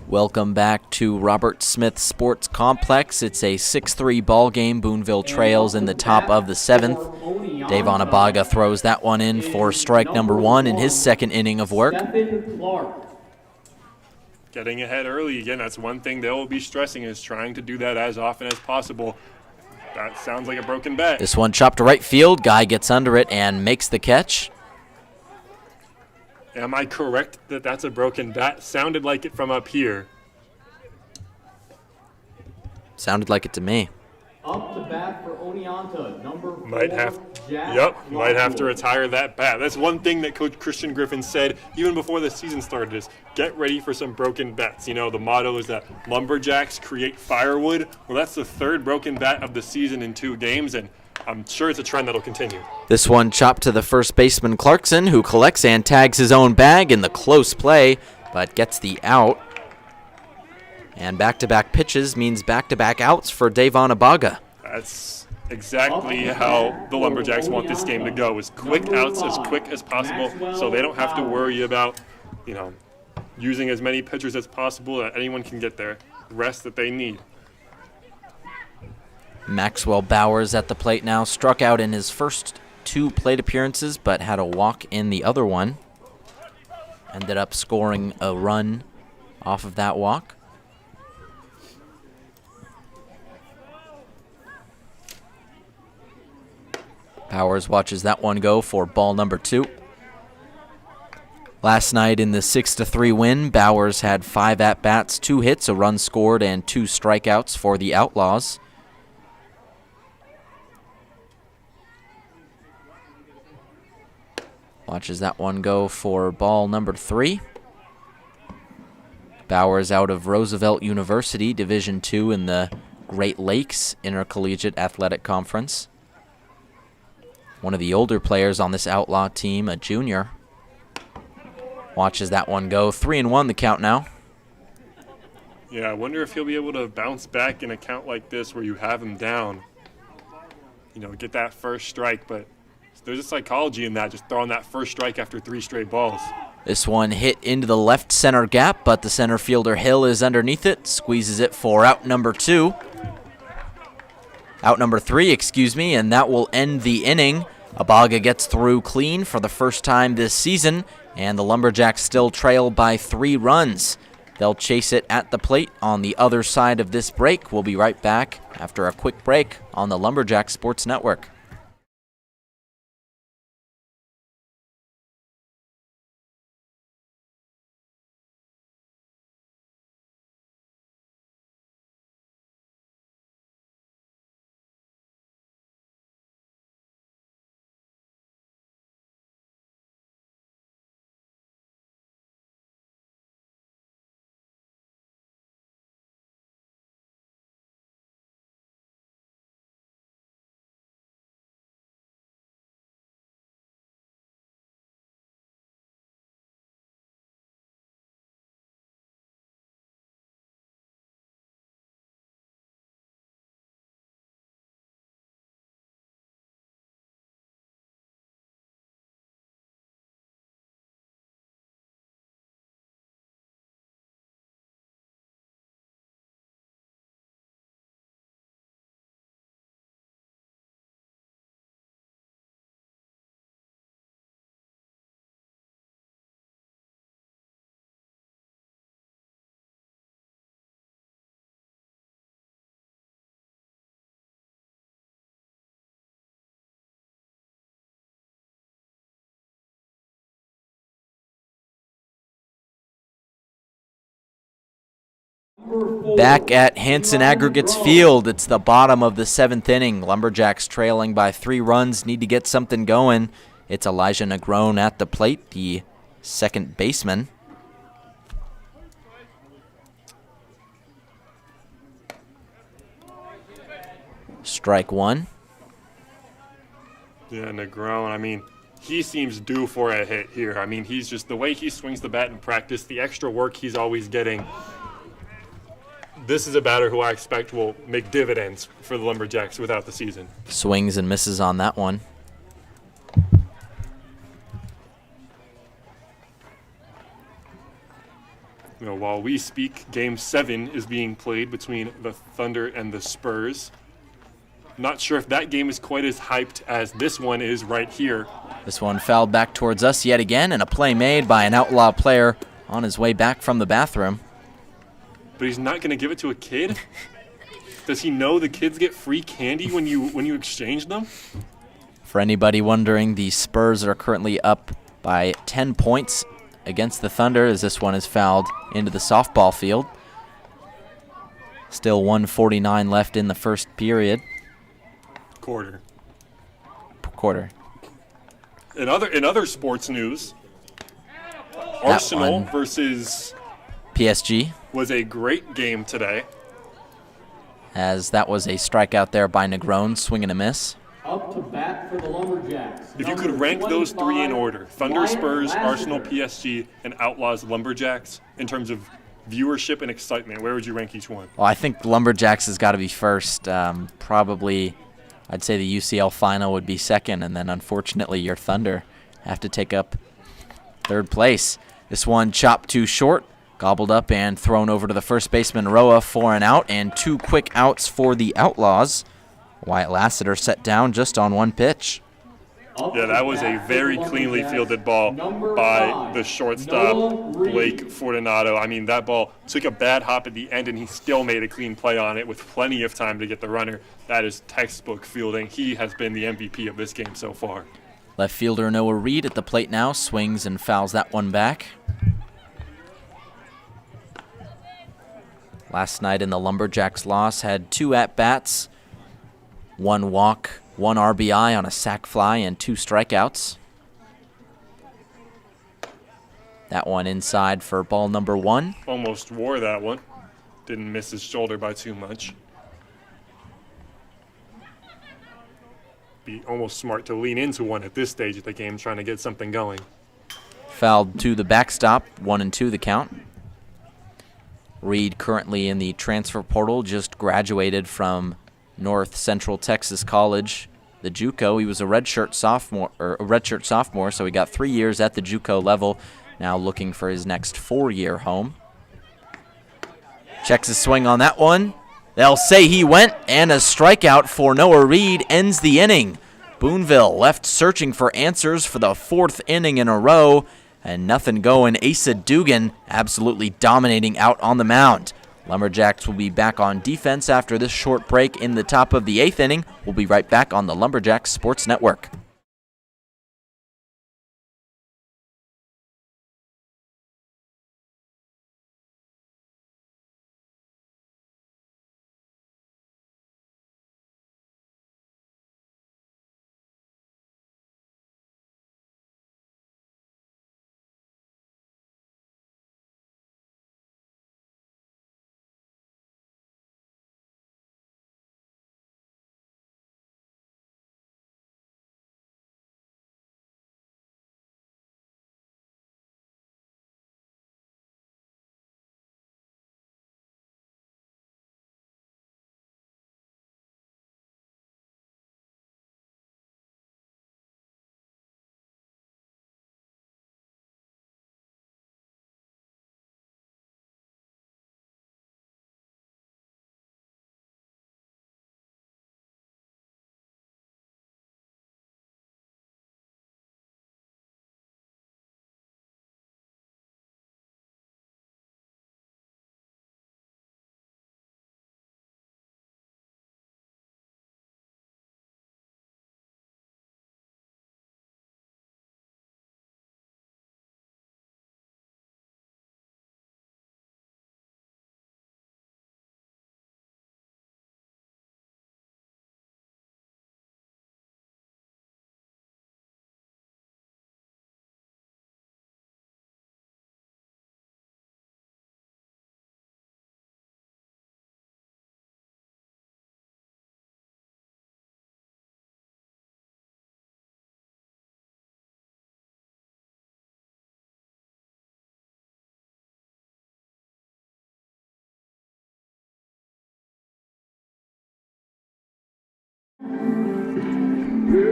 Welcome back to Robert Smith Sports Complex. It's a 6-3 ball game. Boonville trails in the top of the 7th. Dave Oneonta throws that one in for strike number 1 in his second inning of work. Getting ahead early, again, that's one thing they'll be stressing, is trying to do that as often as possible. That sounds like a broken bat. This one chopped to right field. Guy gets under it and makes the catch. Am I correct that that's a broken bat? Sounded like it from up here. Sounded like it to me. Up to bat for Oneonta, number 4, Might have to retire that bat. That's one thing that Coach Christian Griffin said even before the season started, is get ready for some broken bats. You know, the motto is that Lumberjacks create firewood. Well, that's the 3rd broken bat of the season in 2 games, and I'm sure it's a trend that'll continue. This one chopped to the first baseman, Clarkson, who collects and tags his own bag in the close play, but gets the out. And back-to-back pitches means back-to-back outs for Dave Oneonta. That's exactly how the Lumberjacks want this game to go, is quick outs as quick as possible, so they don't have to worry about, you know, using as many pitchers as possible, that anyone can get their rest that they need. Maxwell Bowers at the plate now, struck out in his first 2 plate appearances, but had a walk in the other one. Ended up scoring a run off of that walk. Bowers watches that one go for ball number 2. Last night in the 6-3 win, Bowers had 5 at-bats, 2 hits, a run scored, and 2 strikeouts for the Outlaws. Watches that one go for ball number 3. Bowers out of Roosevelt University, Division II in the Great Lakes Intercollegiate Athletic Conference. One of the older players on this Outlaw team, a junior. Watches that one go. 3-1 the count now. Yeah, I wonder if he'll be able to bounce back in a count like this where you have him down. You know, get that first strike, but there's a psychology in that, just throwing that first strike after 3 straight balls. This one hit into the left center gap, but the center fielder Hill is underneath it, squeezes it for out number 2. Out number 3, excuse me, and that will end the inning. Oneonta gets through clean for the first time this season, and the Lumberjacks still trail by 3 runs. They'll chase it at the plate on the other side of this break. We'll be right back after a quick break on the Lumberjack Sports Network. Back at Hanson Aggregates Field, it's the bottom of the 7th inning. Lumberjacks trailing by 3 runs, need to get something going. It's Elijah Negron at the plate, the second baseman. Strike one. Yeah, Negron, I mean, he seems due for a hit here. I mean, he's just, the way he swings the bat in practice, the extra work he's always getting. This is a batter who I expect will make dividends for the Lumberjacks without the season. Swings and misses on that one. You know, while we speak, Game 7 is being played between the Thunder and the Spurs. Not sure if that game is quite as hyped as this one is right here. This one fouled back towards us yet again, and a play made by an Outlaw player on his way back from the bathroom. But he's not going to give it to a kid? Does he know the kids get free candy when you exchange them? For anybody wondering, the Spurs are currently up by 10 points against the Thunder as this one is fouled into the softball field. Still 1:49 left in the first period. Quarter. In other sports news, Arsenal versus PSG was a great game today. As that was a strikeout there by Negron, swing and a miss. Up to bat for the Lumberjacks. If you could rank those 3 in order, Thunder, Spurs, Arsenal, PSG, and Outlaws, Lumberjacks, in terms of viewership and excitement, where would you rank each one? Well, I think the Lumberjacks has got to be first. Probably, I'd say the UCL final would be second, and then unfortunately your Thunder have to take up third place. This one chopped too short, gobbled up and thrown over to the first baseman Roa for an out, and 2 quick outs for the Outlaws. Wyatt Lassiter set down just on 1 pitch. Yeah, that was a very cleanly fielded ball by the shortstop, Blake Fortunato. I mean, that ball took a bad hop at the end, and he still made a clean play on it with plenty of time to get the runner. That is textbook fielding. He has been the MVP of this game so far. Left fielder Noah Reed at the plate now, swings and fouls that one back. Last night in the Lumberjacks loss, had 2 at-bats, 1 walk, 1 RBI on a sac fly, and 2 strikeouts. That one inside for ball number 1. Almost wore that one. Didn't miss his shoulder by too much. Be almost smart to lean into one at this stage of the game, trying to get something going. Fouled to the backstop, 1-2 the count. Reed currently in the transfer portal, just graduated from North Central Texas College, the JUCO. He was a redshirt sophomore, so he got 3 years at the JUCO level. Now looking for his next 4-year home. Checks his swing on that one. They'll say he went, and a strikeout for Noah Reed ends the inning. Boonville left searching for answers for the 4th inning in a row, and nothing going. Asa Dugan absolutely dominating out on the mound. Lumberjacks will be back on defense after this short break in the top of the 8th inning. We'll be right back on the Lumberjacks Sports Network.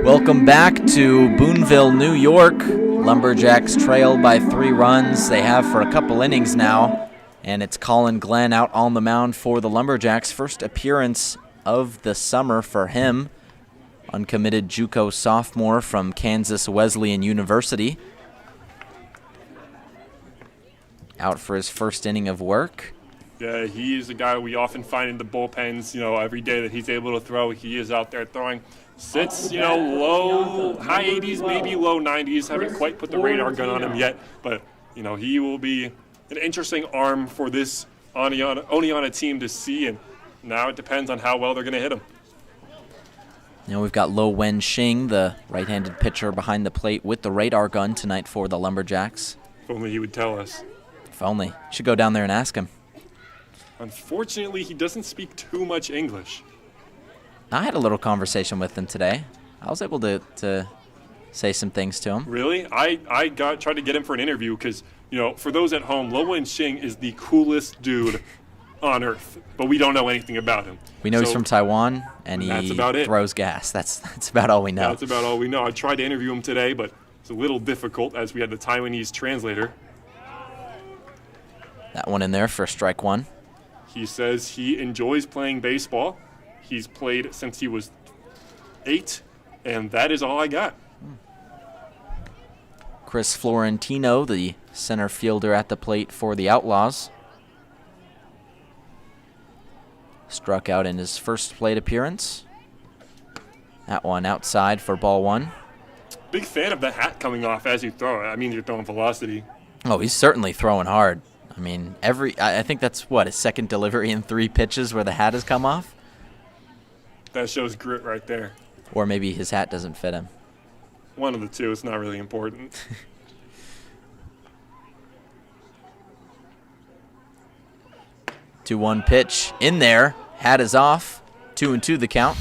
Welcome back to Boonville, New York. Lumberjacks trail by 3 runs. They have for a couple innings now. And it's Colin Glenn out on the mound for the Lumberjacks. First appearance of the summer for him. Uncommitted JUCO sophomore from Kansas Wesleyan University. Out for his first inning of work. Yeah, he is a guy we often find in the bullpens. Every day that he's able to throw, he is out there throwing. Sits, low, high 80s, maybe low 90s. Haven't quite put the radar gun on him yet, but, he will be an interesting arm for this Oneonta team to see, and now it depends on how well they're going to hit him. Now we've got Lo Wen Xing, the right-handed pitcher behind the plate with the radar gun tonight for the Lumberjacks. If only he would tell us. If only. Should go down there and ask him. Unfortunately, he doesn't speak too much English. I had a little conversation with him today. I was able to say some things to him. Really? I tried to get him for an interview because, for those at home, Lo Wen Xing is the coolest dude on earth, but we don't know anything about him. We know he's from Taiwan, and he throws gas. That's about all we know. That's about all we know. I tried to interview him today, but it's a little difficult as we had the Taiwanese translator. That one in there for strike 1. He says he enjoys playing baseball. He's played since he was 8, and that is all I got. Chris Florentino, the center fielder at the plate for the Outlaws. Struck out in his first plate appearance. That one outside for ball 1. Big fan of the hat coming off as you throw it. I mean, you're throwing velocity. Oh, he's certainly throwing hard. I mean, I think that's, his second delivery in 3 pitches where the hat has come off? That shows grit right there. Or maybe his hat doesn't fit him. One of the two. It's not really important. 2-1 pitch in there. Hat is off. 2-2 the count.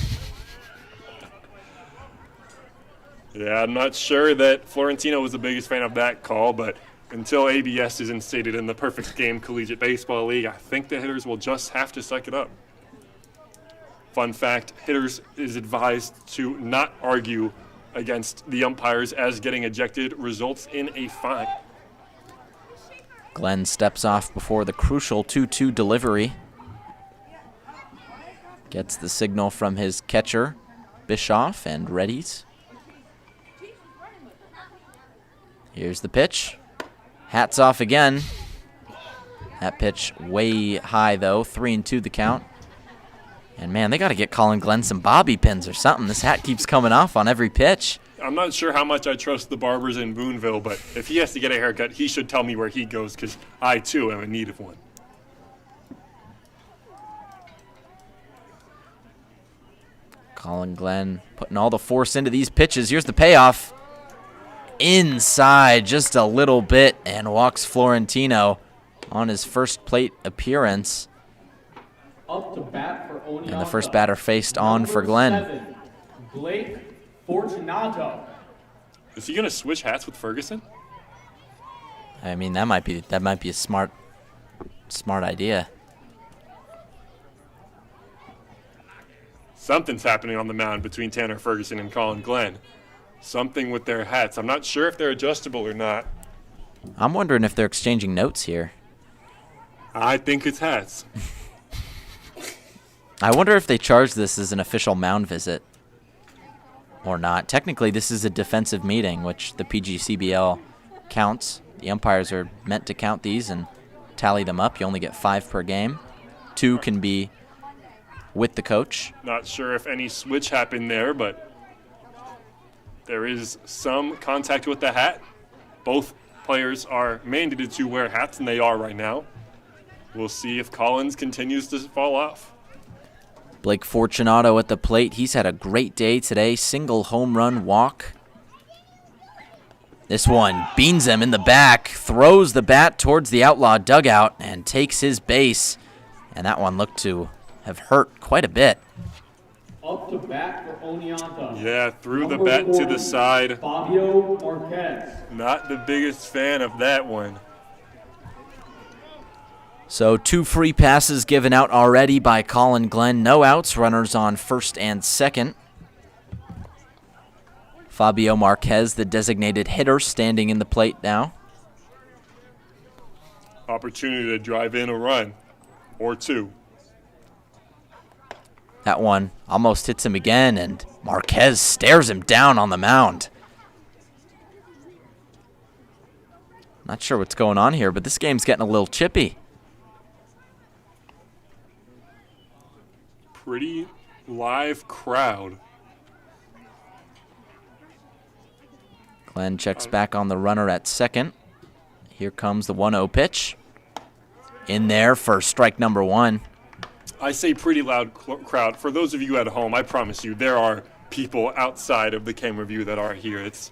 Yeah, I'm not sure that Florentino was the biggest fan of that call, but until ABS is instated in the Perfect Game Collegiate Baseball League, I think the hitters will just have to suck it up. Fun fact, hitters is advised to not argue against the umpires as getting ejected results in a fine. Glenn steps off before the crucial 2-2 delivery. Gets the signal from his catcher, Bischoff, and readies. Here's the pitch. Hats off again. That pitch way high, though. 3-2 the count. And, man, they got to get Colin Glenn some bobby pins or something. This hat keeps coming off on every pitch. I'm not sure how much I trust the barbers in Boonville, but if he has to get a haircut, he should tell me where he goes because I, too, am in need of one. Colin Glenn putting all the force into these pitches. Here's the payoff. Inside just a little bit, and walks Florentino on his first plate appearance. Up to bat for Oneonta. And the first batter faced on for Glenn. 7, Blake Fortunato. Is he going to switch hats with Ferguson? I mean, that might be a smart idea. Something's happening on the mound between Tanner Ferguson and Colin Glenn. Something with their hats. I'm not sure if they're adjustable or not. I'm wondering if they're exchanging notes here. I think it's hats. I wonder if they charge this as an official mound visit or not. Technically, this is a defensive meeting, which the PGCBL counts. The umpires are meant to count these and tally them up. You only get 5 per game. 2 can be with the coach. Not sure if any switch happened there, but there is some contact with the hat. Both players are mandated to wear hats, and they are right now. We'll see if Collins continues to fall off. Blake Fortunato at the plate. He's had a great day today. Single home run walk. This one beans him in the back, throws the bat towards the Outlaw dugout, and takes his base. And that one looked to have hurt quite a bit. Up to bat for Oneonta. Yeah, threw the bat to the side. Fabio Marquez. Not the biggest fan of that one. So 2 free passes given out already by Colin Glenn. No outs, runners on first and second. Fabio Marquez, the designated hitter, standing in the plate now. Opportunity to drive in a run or 2. That one almost hits him again, and Marquez stares him down on the mound. Not sure what's going on here, but this game's getting a little chippy. Pretty live crowd. Glenn checks back on the runner at second. Here comes the 1-0 pitch. In there for strike number 1. I say pretty loud crowd. For those of you at home, I promise you, there are people outside of the camera view that are here. It's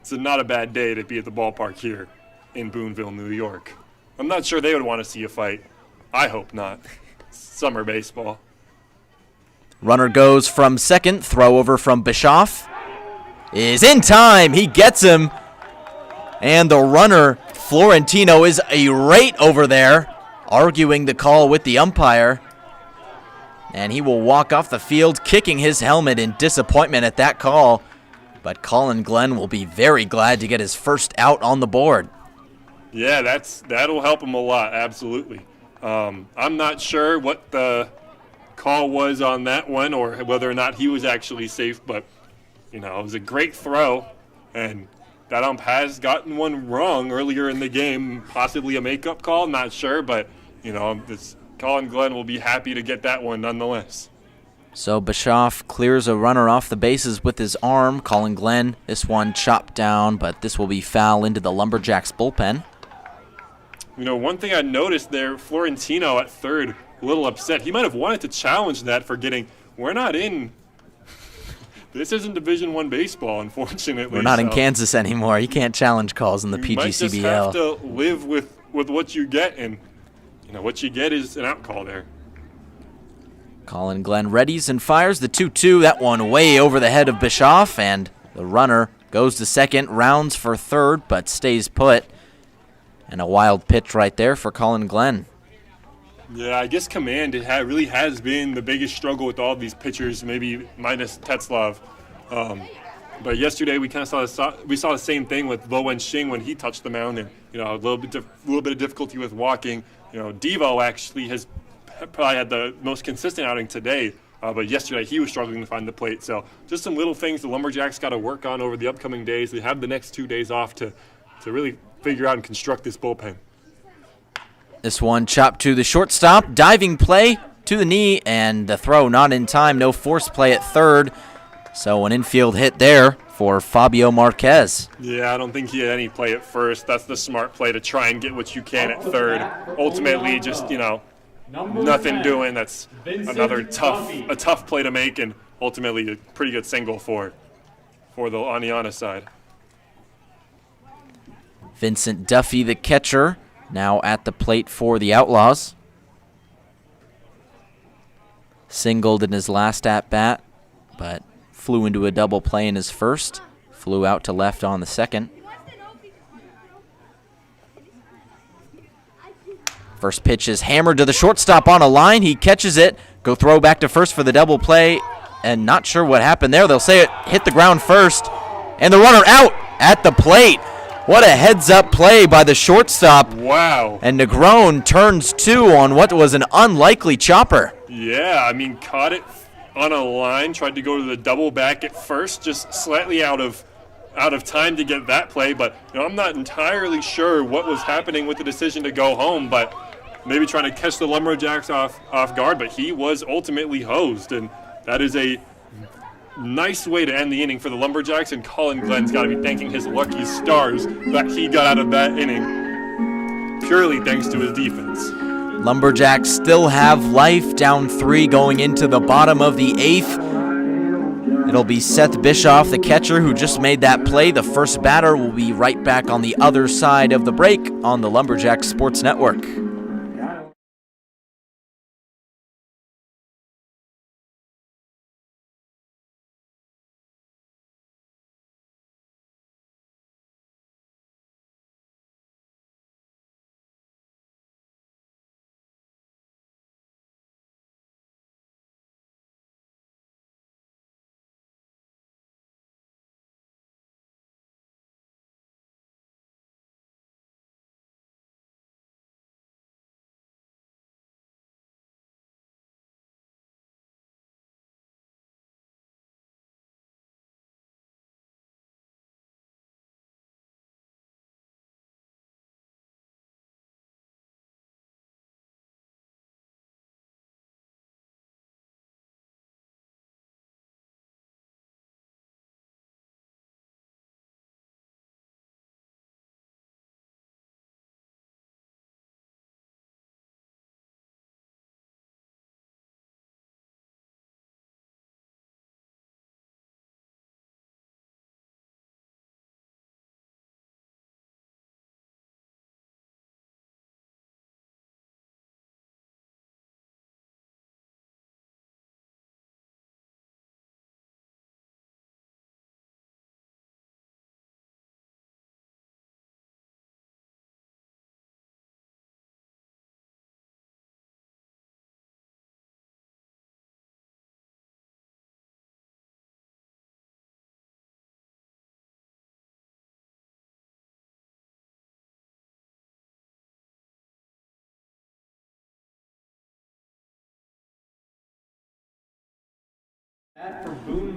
not a bad day to be at the ballpark here in Boonville, New York. I'm not sure they would want to see a fight. I hope not. Summer baseball. Runner goes from second. Throw over from Bischoff is in time. He gets him. And the runner, Florentino, is irate over there, arguing the call with the umpire. And he will walk off the field, kicking his helmet in disappointment at that call. But Colin Glenn will be very glad to get his first out on the board. Yeah, that'll help him a lot, absolutely. I'm not sure what the call was on that one or whether or not he was actually safe, but, it was a great throw, and that ump has gotten one wrong earlier in the game, possibly a makeup call, not sure, but, Colin Glenn will be happy to get that one nonetheless. So Bischoff clears a runner off the bases with his arm. Colin Glenn, this one chopped down, but this will be foul into the Lumberjacks bullpen. One thing I noticed there, Florentino at third, a little upset. He might have wanted to challenge that for we're not in, this isn't Division I baseball, unfortunately. We're not in Kansas anymore. You can't challenge calls in the PGCBL. You might just have to live with what you get, and what you get is an out call there. Colin Glenn readies and fires the 2-2. That one way over the head of Bischoff, and the runner goes to second, rounds for third, but stays put. And a wild pitch right there for Colin Glenn. Yeah, I guess command really has been the biggest struggle with all these pitchers, maybe minus Tetzlav. But yesterday we kind of saw the same thing with Lo Wen-Shing when he touched the mound, and a little bit of difficulty with walking. Devo actually has probably had the most consistent outing today, but yesterday he was struggling to find the plate. So just some little things the Lumberjacks got to work on over the upcoming days. They have the next 2 days off to really figure out and construct this bullpen. This one chopped to the shortstop, diving play to the knee, and the throw not in time. No force play at third, so an infield hit there for Fabio Marquez. Yeah, I don't think he had any play at first. That's the smart play, to try and get what you can at third. Ultimately, just, nothing doing. That's another tough play to make, and ultimately a pretty good single for the Oneonta side. Vincent Duffy, the catcher, now at the plate for the Outlaws. Singled in his last at-bat, but flew into a double play in his first. Flew out to left on the second. First pitch is hammered to the shortstop on a line. He catches it. Go throw back to first for the double play. And not sure what happened there. They'll say it hit the ground first. And the runner out at the plate. What a heads-up play by the shortstop. Wow. And Negron turns two on what was an unlikely chopper. Yeah, caught it on a line, tried to go to the double back at first, just slightly out of time to get that play. But I'm not entirely sure what was happening with the decision to go home, but maybe trying to catch the Lumberjacks off guard. But he was ultimately hosed, and that is a nice way to end the inning for the Lumberjacks, and Colin Glenn's got to be thanking his lucky stars that he got out of that inning purely thanks to his defense. Lumberjacks still have life, down 3 going into the bottom of the 8th. It'll be Seth Bischoff, the catcher, who just made that play. The first batter will be right back on the other side of the break on the Lumberjacks Sports Network.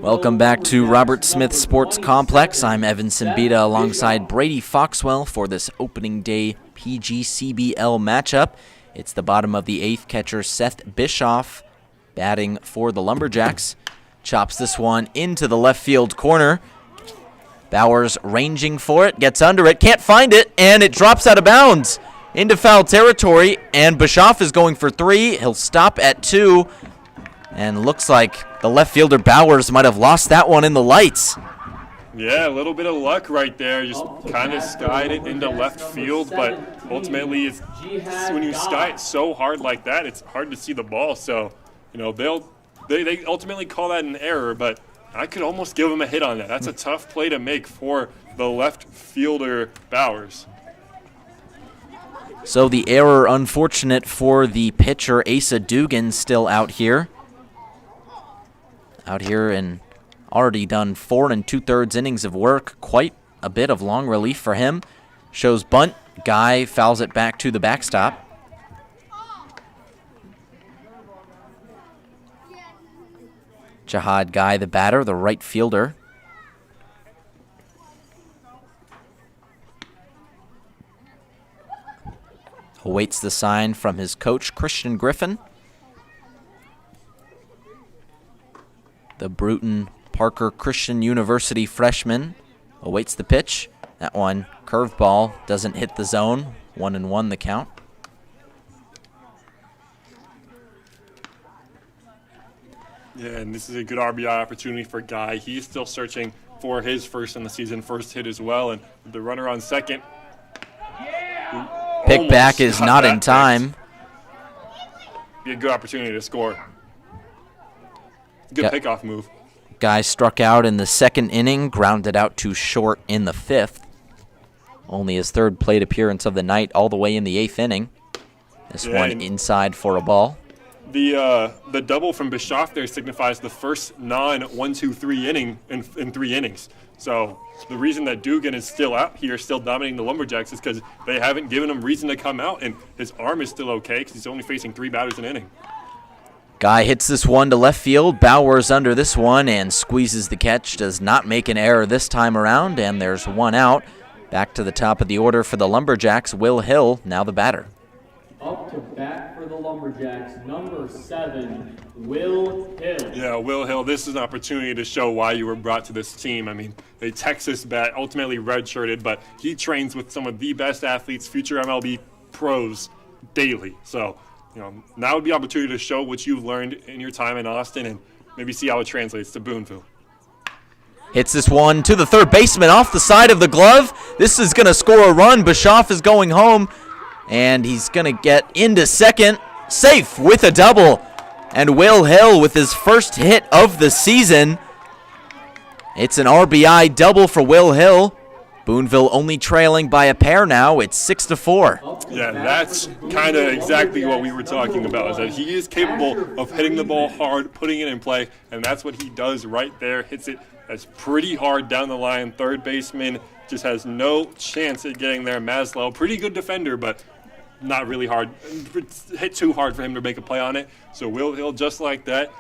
Welcome back to Robert Smith Sports Complex. I'm Evan Simbita alongside Brady Foxwell for this opening day PGCBL matchup. It's the bottom of the 8th, catcher Seth Bischoff batting for the Lumberjacks. Chops this one into the left field corner. Bowers ranging for it, gets under it, can't find it, and it drops out of bounds into foul territory, and Bischoff is going for 3. He'll stop at 2, and looks like the left fielder Bowers might have lost that one in the lights. Yeah, a little bit of luck right there. Just kind of skied it into left field, but ultimately when you sky it so hard like that, it's hard to see the ball. So, they ultimately call that an error, but I could almost give him a hit on that. That's a tough play to make for the left fielder Bowers. So the error unfortunate for the pitcher Asa Dugan, still out here. And already done 4 2/3 innings of work. Quite a bit of long relief for him. Shows bunt. Guy fouls it back to the backstop. Jihad Guy, the batter, the right fielder. Awaits the sign from his coach, Christian Griffin. The Bruton Parker Christian University freshman awaits the pitch. That one, curveball, doesn't hit the zone. 1-1 the count. Yeah, and this is a good RBI opportunity for Guy. He's still searching for his first in the season, first hit as well. And the runner on second. Pick back is not in time. Be a good opportunity to score. Good pickoff move. Guy struck out in the second inning, grounded out to short in the fifth. Only his third plate appearance of the night, all the way in the eighth inning. This one inside for a ball. The double from Bischoff there signifies the first non-1-2-3 inning in 3 innings. So the reason that Dugan is still out here, still dominating the Lumberjacks, is because they haven't given him reason to come out, and his arm is still okay because he's only facing 3 batters an inning. Guy hits this one to left field. Bowers under this one and squeezes the catch. Does not make an error this time around, and there's one out. Back to the top of the order for the Lumberjacks. Will Hill, now the batter. Up to bat for the Lumberjacks, number 7, Will Hill. Yeah, Will Hill, this is an opportunity to show why you were brought to this team. I mean, a Texas bat, ultimately redshirted, but he trains with some of the best athletes, future MLB pros, daily. So, now would be an opportunity to show what you've learned in your time in Austin and maybe see how it translates to Boonville. Hits this one to the third baseman off the side of the glove. This is going to score a run. Bischoff is going home, and he's going to get into second. Safe with a double. And Will Hill with his first hit of the season. It's an RBI double for Will Hill. Boonville only trailing by a pair now. It's 6-4. Yeah, that's kind of exactly what we were talking about, is that he is capable of hitting the ball hard, putting it in play, and that's what he does right there. Hits it that's pretty hard down the line. Third baseman just has no chance at getting there. Maslow, pretty good defender, but not really hard. Hit too hard for him to make a play on it. So Will Hill, just like that,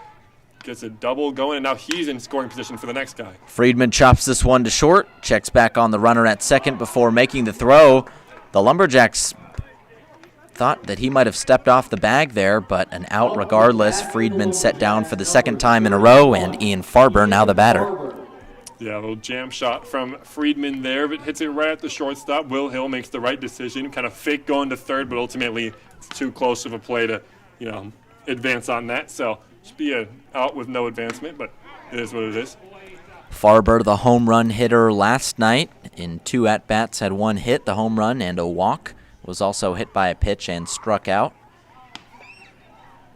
gets a double going, and now he's in scoring position for the next guy. Friedman chops this one to short, checks back on the runner at second before making the throw. The Lumberjacks thought that he might have stepped off the bag there, but an out regardless. Friedman set down for the second time in a row, and Ian Farber now the batter. Yeah, a little jam shot from Friedman there, but hits it right at the shortstop. Will Hill makes the right decision, kind of fake going to third, but ultimately it's too close of a play to, advance on that. So should be a out with no advancement, but it is what it is. Farber, the home run hitter last night, in 2 at-bats, had 1 hit, the home run, and a walk. Was also hit by a pitch and struck out.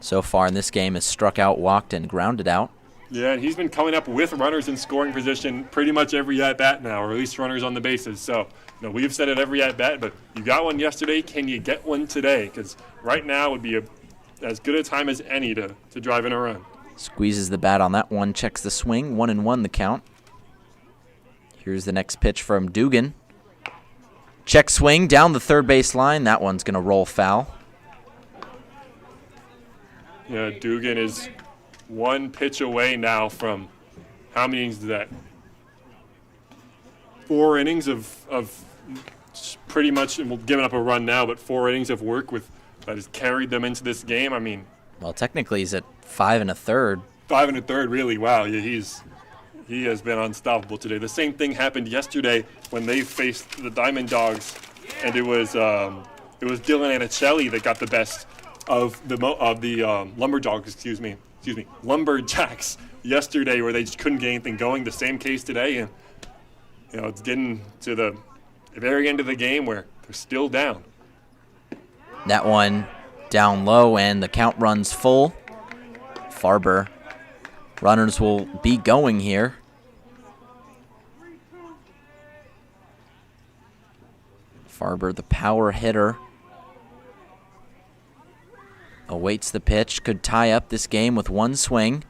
So far in this game has struck out, walked, and grounded out. Yeah, and he's been coming up with runners in scoring position pretty much every at-bat now, or at least runners on the bases. So, we've said it every at-bat, but you got one yesterday. Can you get one today? Because right now would be as good a time as any to drive in a run. Squeezes the bat on that one, checks the swing, 1-1 the count. Here's the next pitch from Dugan. Check swing down the third base line. That one's going to roll foul. Yeah, Dugan is 1 pitch away now from, how many innings is that? 4 innings of pretty much, and we're giving up a run now, but 4 innings of work that has carried them into this game. I mean, well, technically he's at 5 1/3. 5 1/3, really. Wow, yeah, he has been unstoppable today. The same thing happened yesterday when they faced the Diamond Dogs, and it was Dylan Anicelli that got the best of the Lumberjacks yesterday, where they just couldn't get anything going. The same case today, and it's getting to the very end of the game where they're still down. That one down low, and the count runs full. Farber. Runners will be going here. Farber, the power hitter, awaits the pitch. Could tie up this game with 1 swing.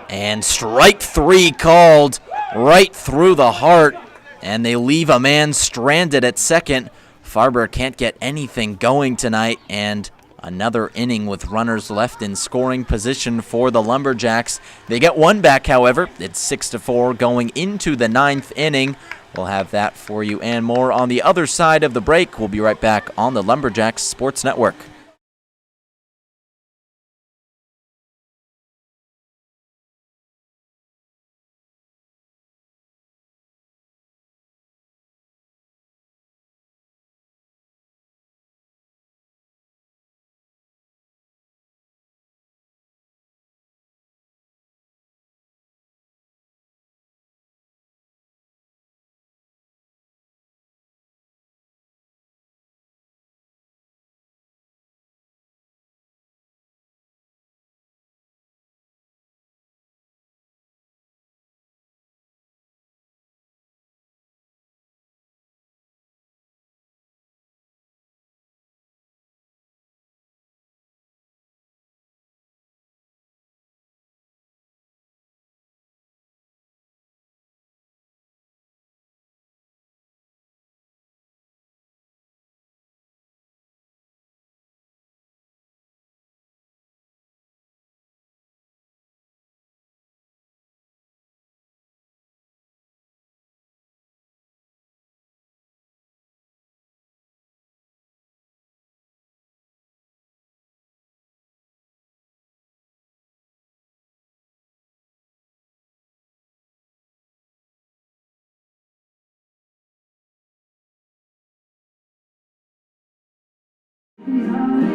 And strike 3 called right through the heart. And they leave a man stranded at second. Farber can't get anything going tonight, and another inning with runners left in scoring position for the Lumberjacks. They get 1 back, however. It's 6-4 going into the 9th inning. We'll have that for you and more on the other side of the break. We'll be right back on the Lumberjacks Sports Network.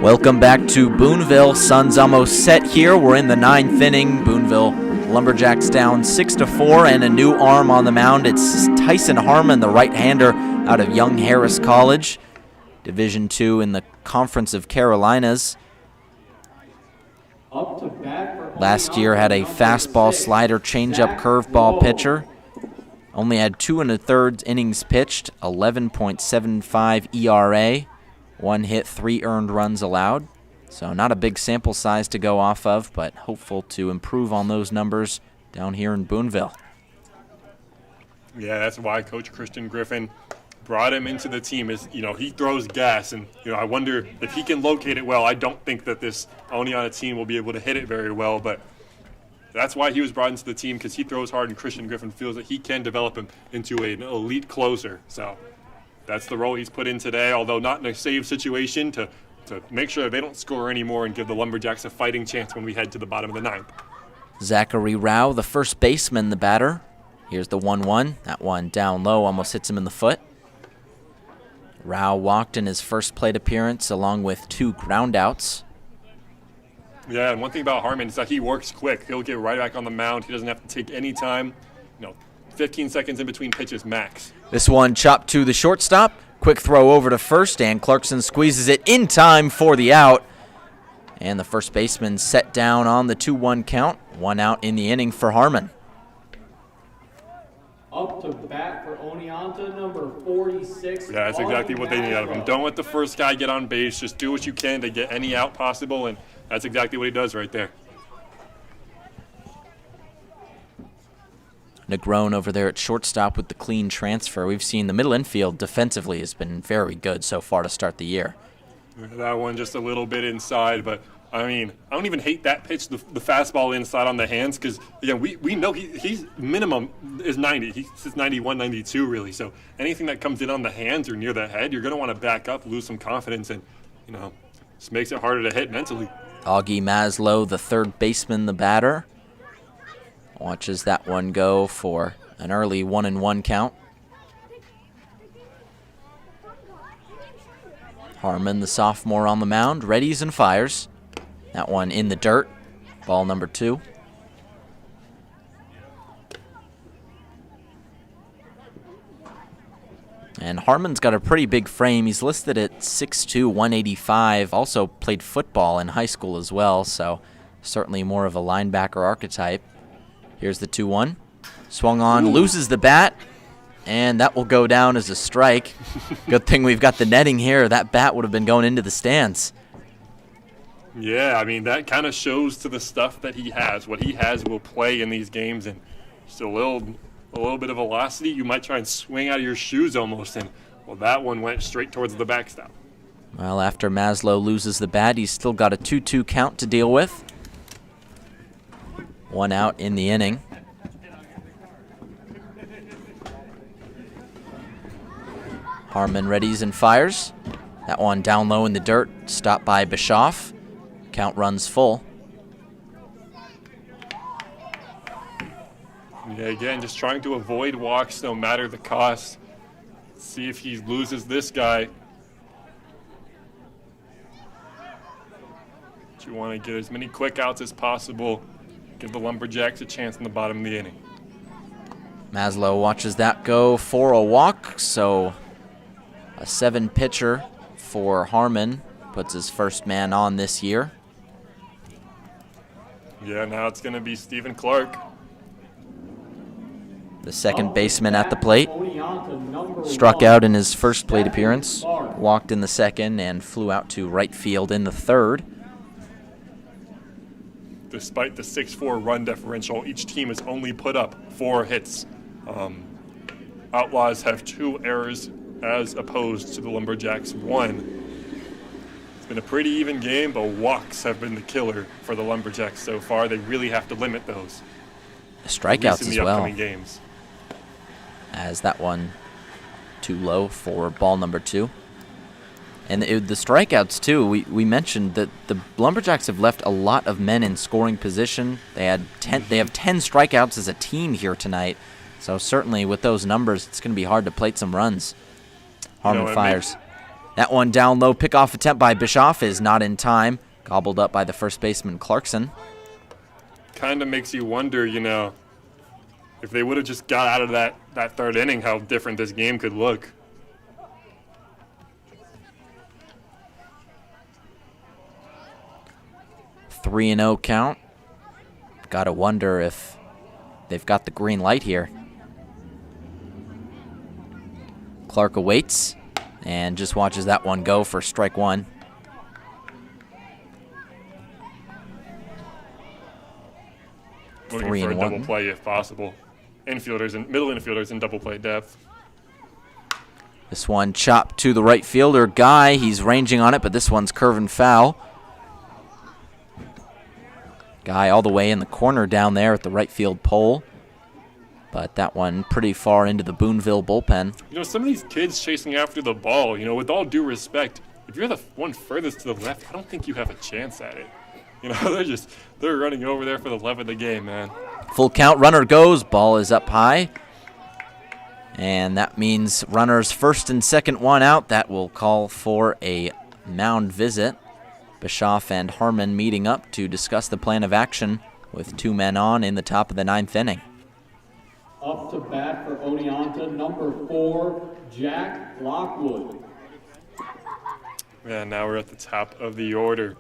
Welcome back to Boonville. Sun's almost set here. We're in the 9th inning. Boonville Lumberjacks down 6-4 and a new arm on the mound. It's Tyson Harmon, the right-hander out of Young Harris College, Division II in the Conference of Carolinas. Last year had a fastball, slider, changeup, curveball pitcher. Only had 2 1/3 innings pitched, 11.75 ERA. 1 hit, 3 earned runs allowed. So not a big sample size to go off of, but hopeful to improve on those numbers down here in Boonville. Yeah, that's why Coach Christian Griffin brought him into the team. Is, he throws gas, and I wonder if he can locate it well. I don't think that this Oneonta team will be able to hit it very well, but that's why he was brought into the team, because he throws hard, and Christian Griffin feels that he can develop him into an elite closer. So that's the role he's put in today, although not in a save situation, to make sure they don't score anymore and give the Lumberjacks a fighting chance when we head to the bottom of the 9th. Zachary Rao, the first baseman, the batter. Here's the 1-1. That one down low almost hits him in the foot. Rao walked in his first plate appearance along with 2 groundouts. Yeah, and one thing about Harmon is that he works quick. He'll get right back on the mound. He doesn't have to take any time. 15 seconds in between pitches max. This one chopped to the shortstop. Quick throw over to first, and Clarkson squeezes it in time for the out. And the first baseman set down on the 2-1 count. 1 out in the inning for Harmon. Up to bat for Oneonta, number 46. Yeah, that's exactly what they need out of him. Don't let the first guy get on base. Just do what you can to get any out possible, and that's exactly what he does right there. Negron over there at shortstop with the clean transfer. We've seen the middle infield defensively has been very good so far to start the year. That one just a little bit inside, but I don't even hate that pitch, the fastball inside on the hands, because again, we know he's minimum is 90. He sits 91, 92 really. So anything that comes in on the hands or near the head, you're going to want to back up, lose some confidence, and just makes it harder to hit mentally. Augie Maslow, the third baseman, the batter. Watches that one go for an early 1-1 count. Harmon, the sophomore, on the mound, readies and fires. That one in the dirt. Ball number 2. And Harmon's got a pretty big frame. He's listed at 6'2", 185. Also played football in high school as well, so certainly more of a linebacker archetype. Here's the 2-1. Swung on, loses the bat, and that will go down as a strike. Good thing we've got the netting here. That bat would have been going into the stands. Yeah, that kind of shows to the stuff that he has. What he has will play in these games, and just a little bit of velocity, you might try and swing out of your shoes almost, and that one went straight towards the backstop. Well, after Maslow loses the bat, he's still got a 2-2 count to deal with. 1 out in the inning. Harmon readies and fires. That one down low in the dirt, stopped by Bischoff. Count runs full. Yeah, again, just trying to avoid walks no matter the cost. See if he loses this guy. But you want to get as many quick outs as possible. Give the Lumberjacks a chance in the bottom of the inning. Maslow watches that go for a walk, so a 7-pitcher for Harmon puts his first man on this year. Yeah, now it's going to be Stephen Clark. The second baseman at the plate. Struck out in his first plate appearance, walked in the second, and flew out to right field in the third. Despite the 6-4 run differential, each team has only put up 4 hits. Outlaws have 2 errors as opposed to the Lumberjacks 1. It's been a pretty even game, but walks have been the killer for the Lumberjacks so far. They really have to limit those. Strikeouts in as the well. upcoming games. As that one too low for ball number 2. And the strikeouts too, we mentioned that the Lumberjacks have left a lot of men in scoring position. They have 10 strikeouts as a team here tonight. So certainly with those numbers, it's going to be hard to plate some runs. Harmon fires. That one down low, pickoff attempt by Bischoff is not in time. Gobbled up by the first baseman Clarkson. Kind of makes you wonder, if they would have just got out of that third inning, how different this game could look. Three and 0 count. Gotta wonder if they've got the green light here. Clark awaits and just watches that one go for strike 1. Looking 3 for a and double 1. play if possible. Middle infielders in double play depth. This one chopped to the right fielder. Guy, he's ranging on it, but this one's curving foul. Guy all the way in the corner down there at the right field pole. But that one pretty far into the Boonville bullpen. Some of these kids chasing after the ball, with all due respect, if you're the one furthest to the left, I don't think you have a chance at it. They're running over there for the love of the game, man. Full count, runner goes, ball is up high. And that means runners first and second, one out. That will call for a mound visit. Bischoff and Harmon meeting up to discuss the plan of action with 2 men on in the top of the 9th inning. Up to bat for Oneonta, number 4, Jack Lockwood. Yeah, now we're at the top of the order.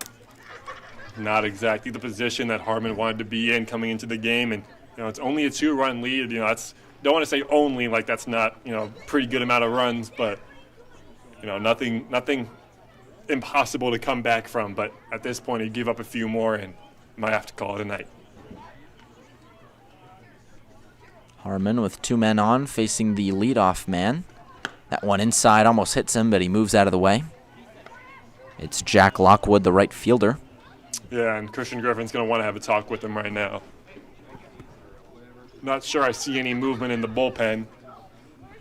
Not exactly the position that Harmon wanted to be in coming into the game, and it's only a 2-run lead. That's don't want to say only, like that's not pretty good amount of runs, but nothing impossible to come back from. But at this point, he gave up a few more and might have to call it a night. Harmon with 2 men on, facing the leadoff man. That one inside almost hits him, but he moves out of the way. It's Jack Lockwood, the right fielder. Yeah, and Christian Griffin's going to want to have a talk with him right now. Not sure I see any movement in the bullpen,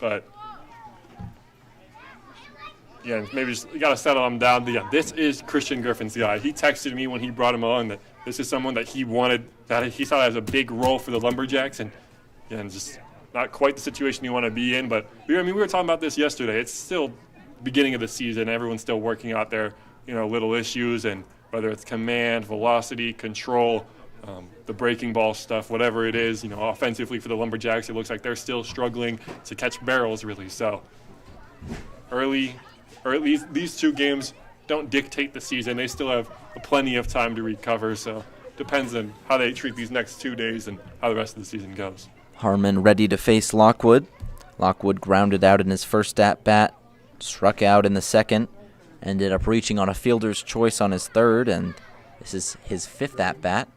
but yeah, maybe you got to settle him down. Yeah, this is Christian Griffin's guy. He texted me when he brought him on that this is someone that he wanted, that he saw as a big role for the Lumberjacks, and just not quite the situation you want to be in. But we were talking about this yesterday. It's still beginning of the season. Everyone's still working out their little issues, and whether it's command, velocity, control, the breaking ball stuff, whatever it is, offensively for the Lumberjacks, it looks like they're still struggling to catch barrels, really. So early, or at least these 2 games don't dictate the season. They still have plenty of time to recover. So depends on how they treat these next 2 days and how the rest of the season goes. Harmon ready to face Lockwood. Lockwood grounded out in his first at-bat, struck out in the second, ended up reaching on a fielder's choice on his third, and this is his 5th at-bat.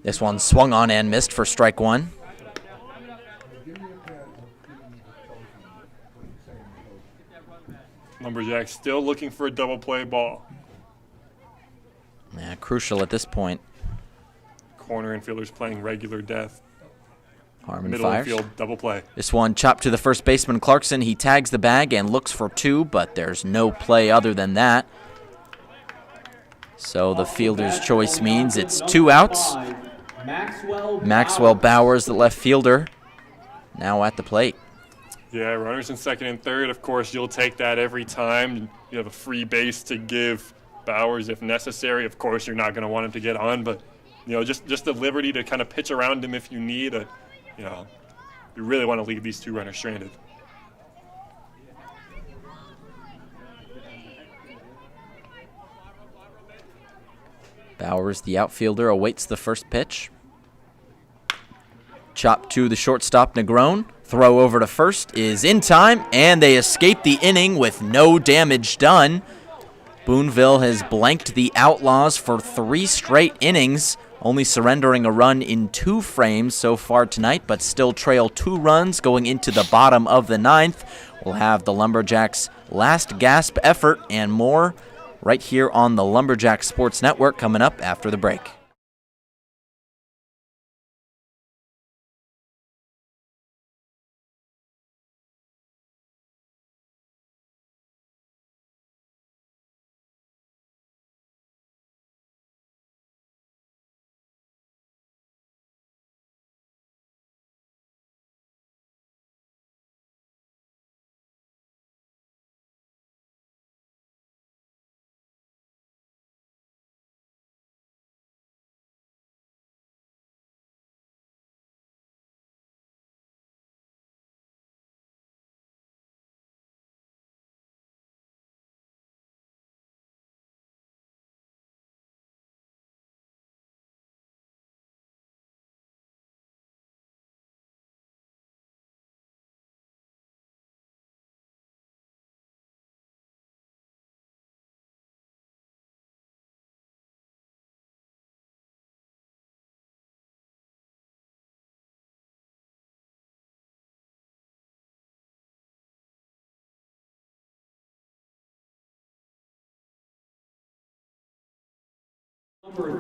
This one swung on and missed for strike 1. Lumberjacks still looking for a double play ball. Yeah, crucial at this point. Corner infielders playing regular death. Harmon Middle fires. infield, double play. This one chopped to the first baseman, Clarkson. He tags the bag and looks for 2, but there's no play other than that. So the fielder's choice means it's 2 outs. Maxwell Bowers, the left fielder, now at the plate. Yeah, runners in second and third. Of course, you'll take that every time. You have a free base to give Bowers if necessary. Of course, you're not going to want him to get on, but just the liberty to kind of pitch around him if you need. You really want to leave these 2 runners stranded. Bowers, the outfielder, awaits the first pitch. Chop to the shortstop, Negron. Throw over to first is in time, and they escape the inning with no damage done. Boonville has blanked the Outlaws for 3 straight innings, only surrendering a run in 2 frames so far tonight, but still trail 2 runs going into the bottom of the 9th. We'll have the Lumberjacks' last gasp effort and more right here on the Lumberjack Sports Network coming up after the break.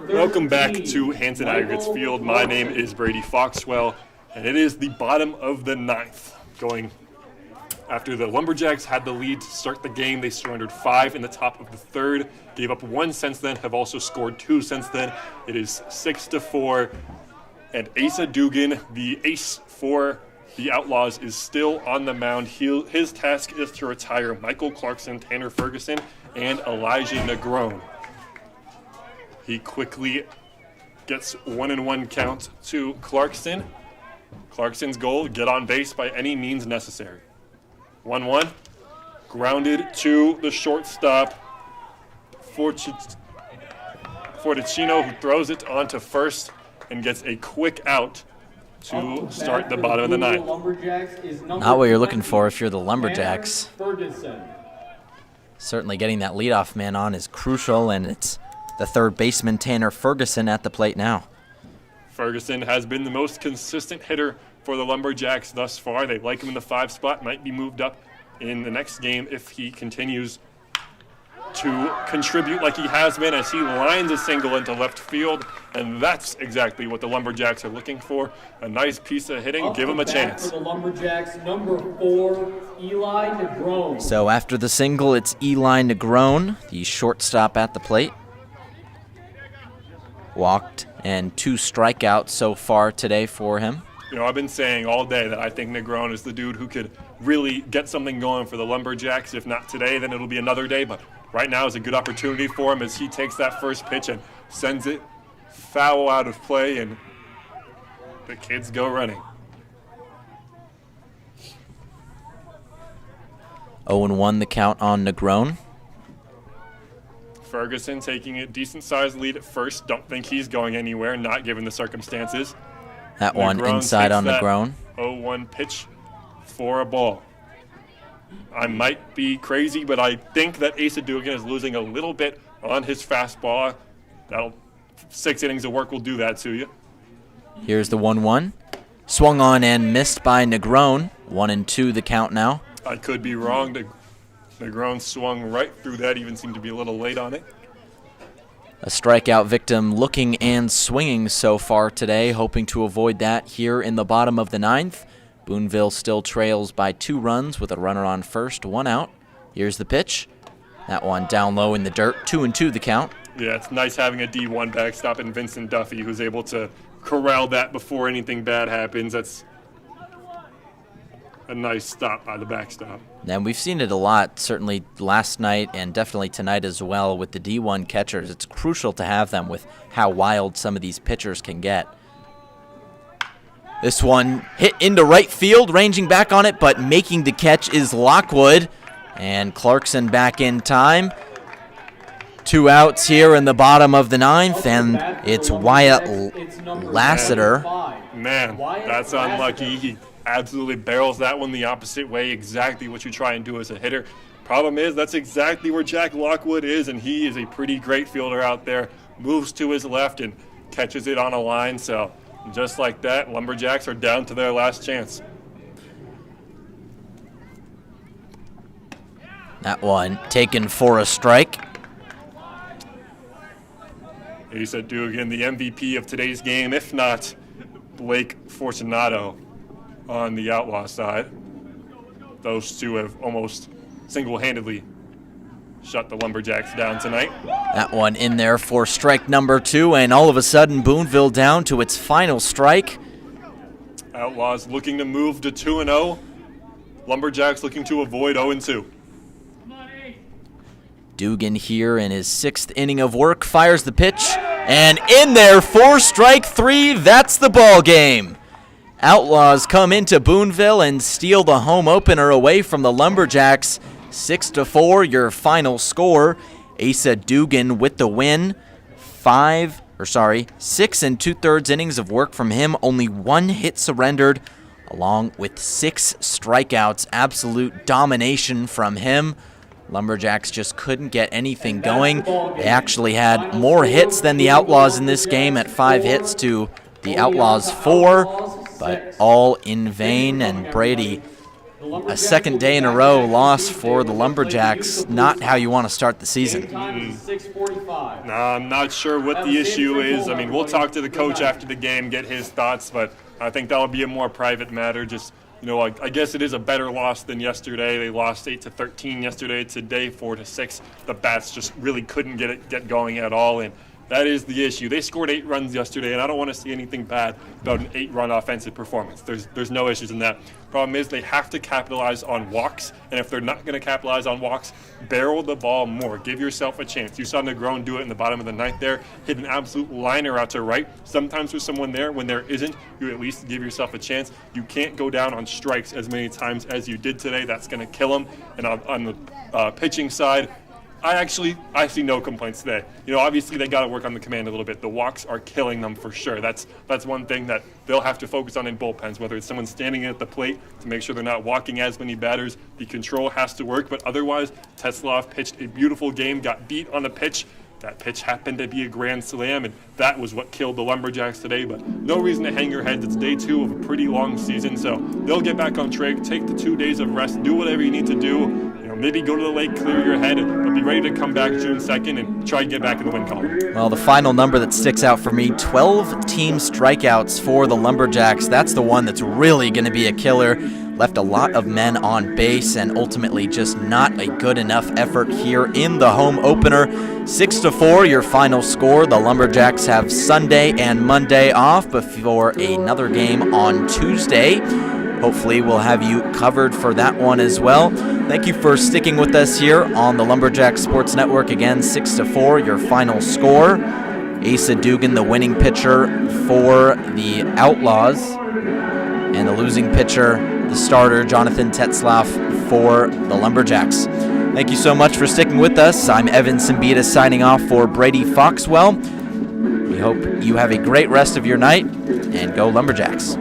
Welcome back to Hanson Aggregates Field. My name is Brady Foxwell, and it is the bottom of the 9th. Going after the Lumberjacks had the lead to start the game, they surrendered 5 in the top of the 3rd, gave up 1 since then, have also scored 2 since then. It is 6-4, and Asa Dugan, the ace for the Outlaws, is still on the mound. His task is to retire Michael Clarkson, Tanner Ferguson, and Elijah Negron. He quickly gets 1-1 count to Clarkson. Clarkson's goal, get on base by any means necessary. 1-1, grounded to the shortstop. Forticino, who throws it onto first and gets a quick out to start the bottom of the 9th. Not what you're looking for if you're the Lumberjacks. Certainly getting that leadoff man on is crucial, and it's the 3rd baseman, Tanner Ferguson, at the plate now. Ferguson has been the most consistent hitter for the Lumberjacks thus far. They like him in the 5 spot, might be moved up in the next game if he continues to contribute like he has been as he lines a single into left field, and that's exactly what the Lumberjacks are looking for. A nice piece of hitting, give him a chance. For the Lumberjacks, number 4, Eli Negron. So after the single, it's Eli Negron, the shortstop, at the plate. Walked and 2 strikeouts so far today for him. I've been saying all day that I think Negron is the dude who could really get something going for the Lumberjacks. If not today, then it'll be another day. But right now is a good opportunity for him as he takes that first pitch and sends it foul out of play, and the kids go running. 0-1 the count on Negron. Ferguson taking a decent-sized lead at first. Don't think he's going anywhere, not given the circumstances. That one inside on Negron. 0-1 pitch for a ball. I might be crazy, but I think that Asa Dugan is losing a little bit on his fastball. 6 innings of work will do that to you. Here's the 1-1. Swung on and missed by Negron. 1-2 the count now. I could be wrong. Negron swung right through that, even seemed to be a little late on it. A strikeout victim looking and swinging so far today, hoping to avoid that here in the bottom of the 9th. Boonville still trails by 2 runs with a runner on first, 1 out. Here's the pitch. That one down low in the dirt, 2-2 the count. Yeah, it's nice having a D1 backstop in Vincent Duffy who's able to corral that before anything bad happens. That's a nice stop by the backstop. And we've seen it a lot, certainly last night and definitely tonight as well with the D1 catchers. It's crucial to have them with how wild some of these pitchers can get. This one hit into right field, ranging back on it, but making the catch is Lockwood. And Clarkson back in time. 2 outs here in the bottom of the 9th, and it's Wyatt Lassiter. Man, that's unlucky. He absolutely barrels that one the opposite way, exactly what you try and do as a hitter. Problem is, that's exactly where Jack Lockwood is, and he is a pretty great fielder out there. Moves to his left and catches it on a line, so just like that, Lumberjacks are down to their last chance. That one taken for a strike. Asa Dugan, the MVP of today's game, if not Blake Fortunato on the Outlaw side. Those two have almost single-handedly shut the Lumberjacks down tonight. That one in there for strike number 2, and all of a sudden Boonville down to its final strike. Outlaws looking to move to 2-0. Lumberjacks looking to avoid 0-2. Dugan here in his 6th inning of work fires the pitch, and in there for strike 3. That's the ball game. Outlaws come into Boonville and steal the home opener away from the Lumberjacks. 6-4 your final score. Asa Dugan with the win. 6 2/3 innings of work from him. Only 1 hit surrendered, along with 6 strikeouts. Absolute domination from him. Lumberjacks just couldn't get anything going. They actually had more hits than the Outlaws in this game at 5 hits to the Outlaws 4, but all in vain. And Brady, a second day in a row loss for the Lumberjacks. Not how you want to start the season. No, I'm not sure what the issue is. I mean, we'll talk to the coach after the game, get his thoughts, but I think that'll be a more private matter. Just, you know, I guess it is a better loss than yesterday. They lost 8-13 yesterday. Today, 4-6. The Bats just really couldn't get going at all, and that is the issue. They scored 8 runs yesterday, and I don't want to see anything bad about an 8-run offensive performance. There's no issues in that. Problem is, they have to capitalize on walks, and if they're not going to capitalize on walks, barrel the ball more. Give yourself a chance. You saw Negron do it in the bottom of the 9th there, hit an absolute liner out to right. Sometimes with someone there, when there isn't, you at least give yourself a chance. You can't go down on strikes as many times as you did today. That's going to kill them. And on the pitching side, I see no complaints today. You know, obviously they got to work on the command a little bit. The walks are killing them for sure. That's one thing that they'll have to focus on in bullpens, whether it's someone standing at the plate to make sure they're not walking as many batters. The control has to work, but otherwise, Tetzlaff pitched a beautiful game, got beat on the pitch. That pitch happened to be a grand slam, and that was what killed the Lumberjacks today. But no reason to hang your heads. It's day 2 of a pretty long season, so they'll get back on track, take the 2 days of rest, do whatever you need to do. You know, maybe go to the lake, clear your head, but be ready to come back June 2nd and try and get back in the win column. Well, the final number that sticks out for me, 12 team strikeouts for the Lumberjacks. That's the one that's really going to be a killer. Left a lot of men on base, and ultimately just not a good enough effort here in the home opener. 6-4 your final score. The Lumberjacks have Sunday and Monday off before another game on Tuesday. Hopefully we'll have you covered for that one as well. Thank you for sticking with us here on the Lumberjack Sports Network. Again, 6-4 your final score. Asa Dugan, the winning pitcher for the Outlaws, and the losing pitcher, the starter, Jonathan Tetzlaff, for the Lumberjacks. Thank you so much for sticking with us. I'm Evan Simbita signing off for Brady Foxwell. We hope you have a great rest of your night, and go Lumberjacks.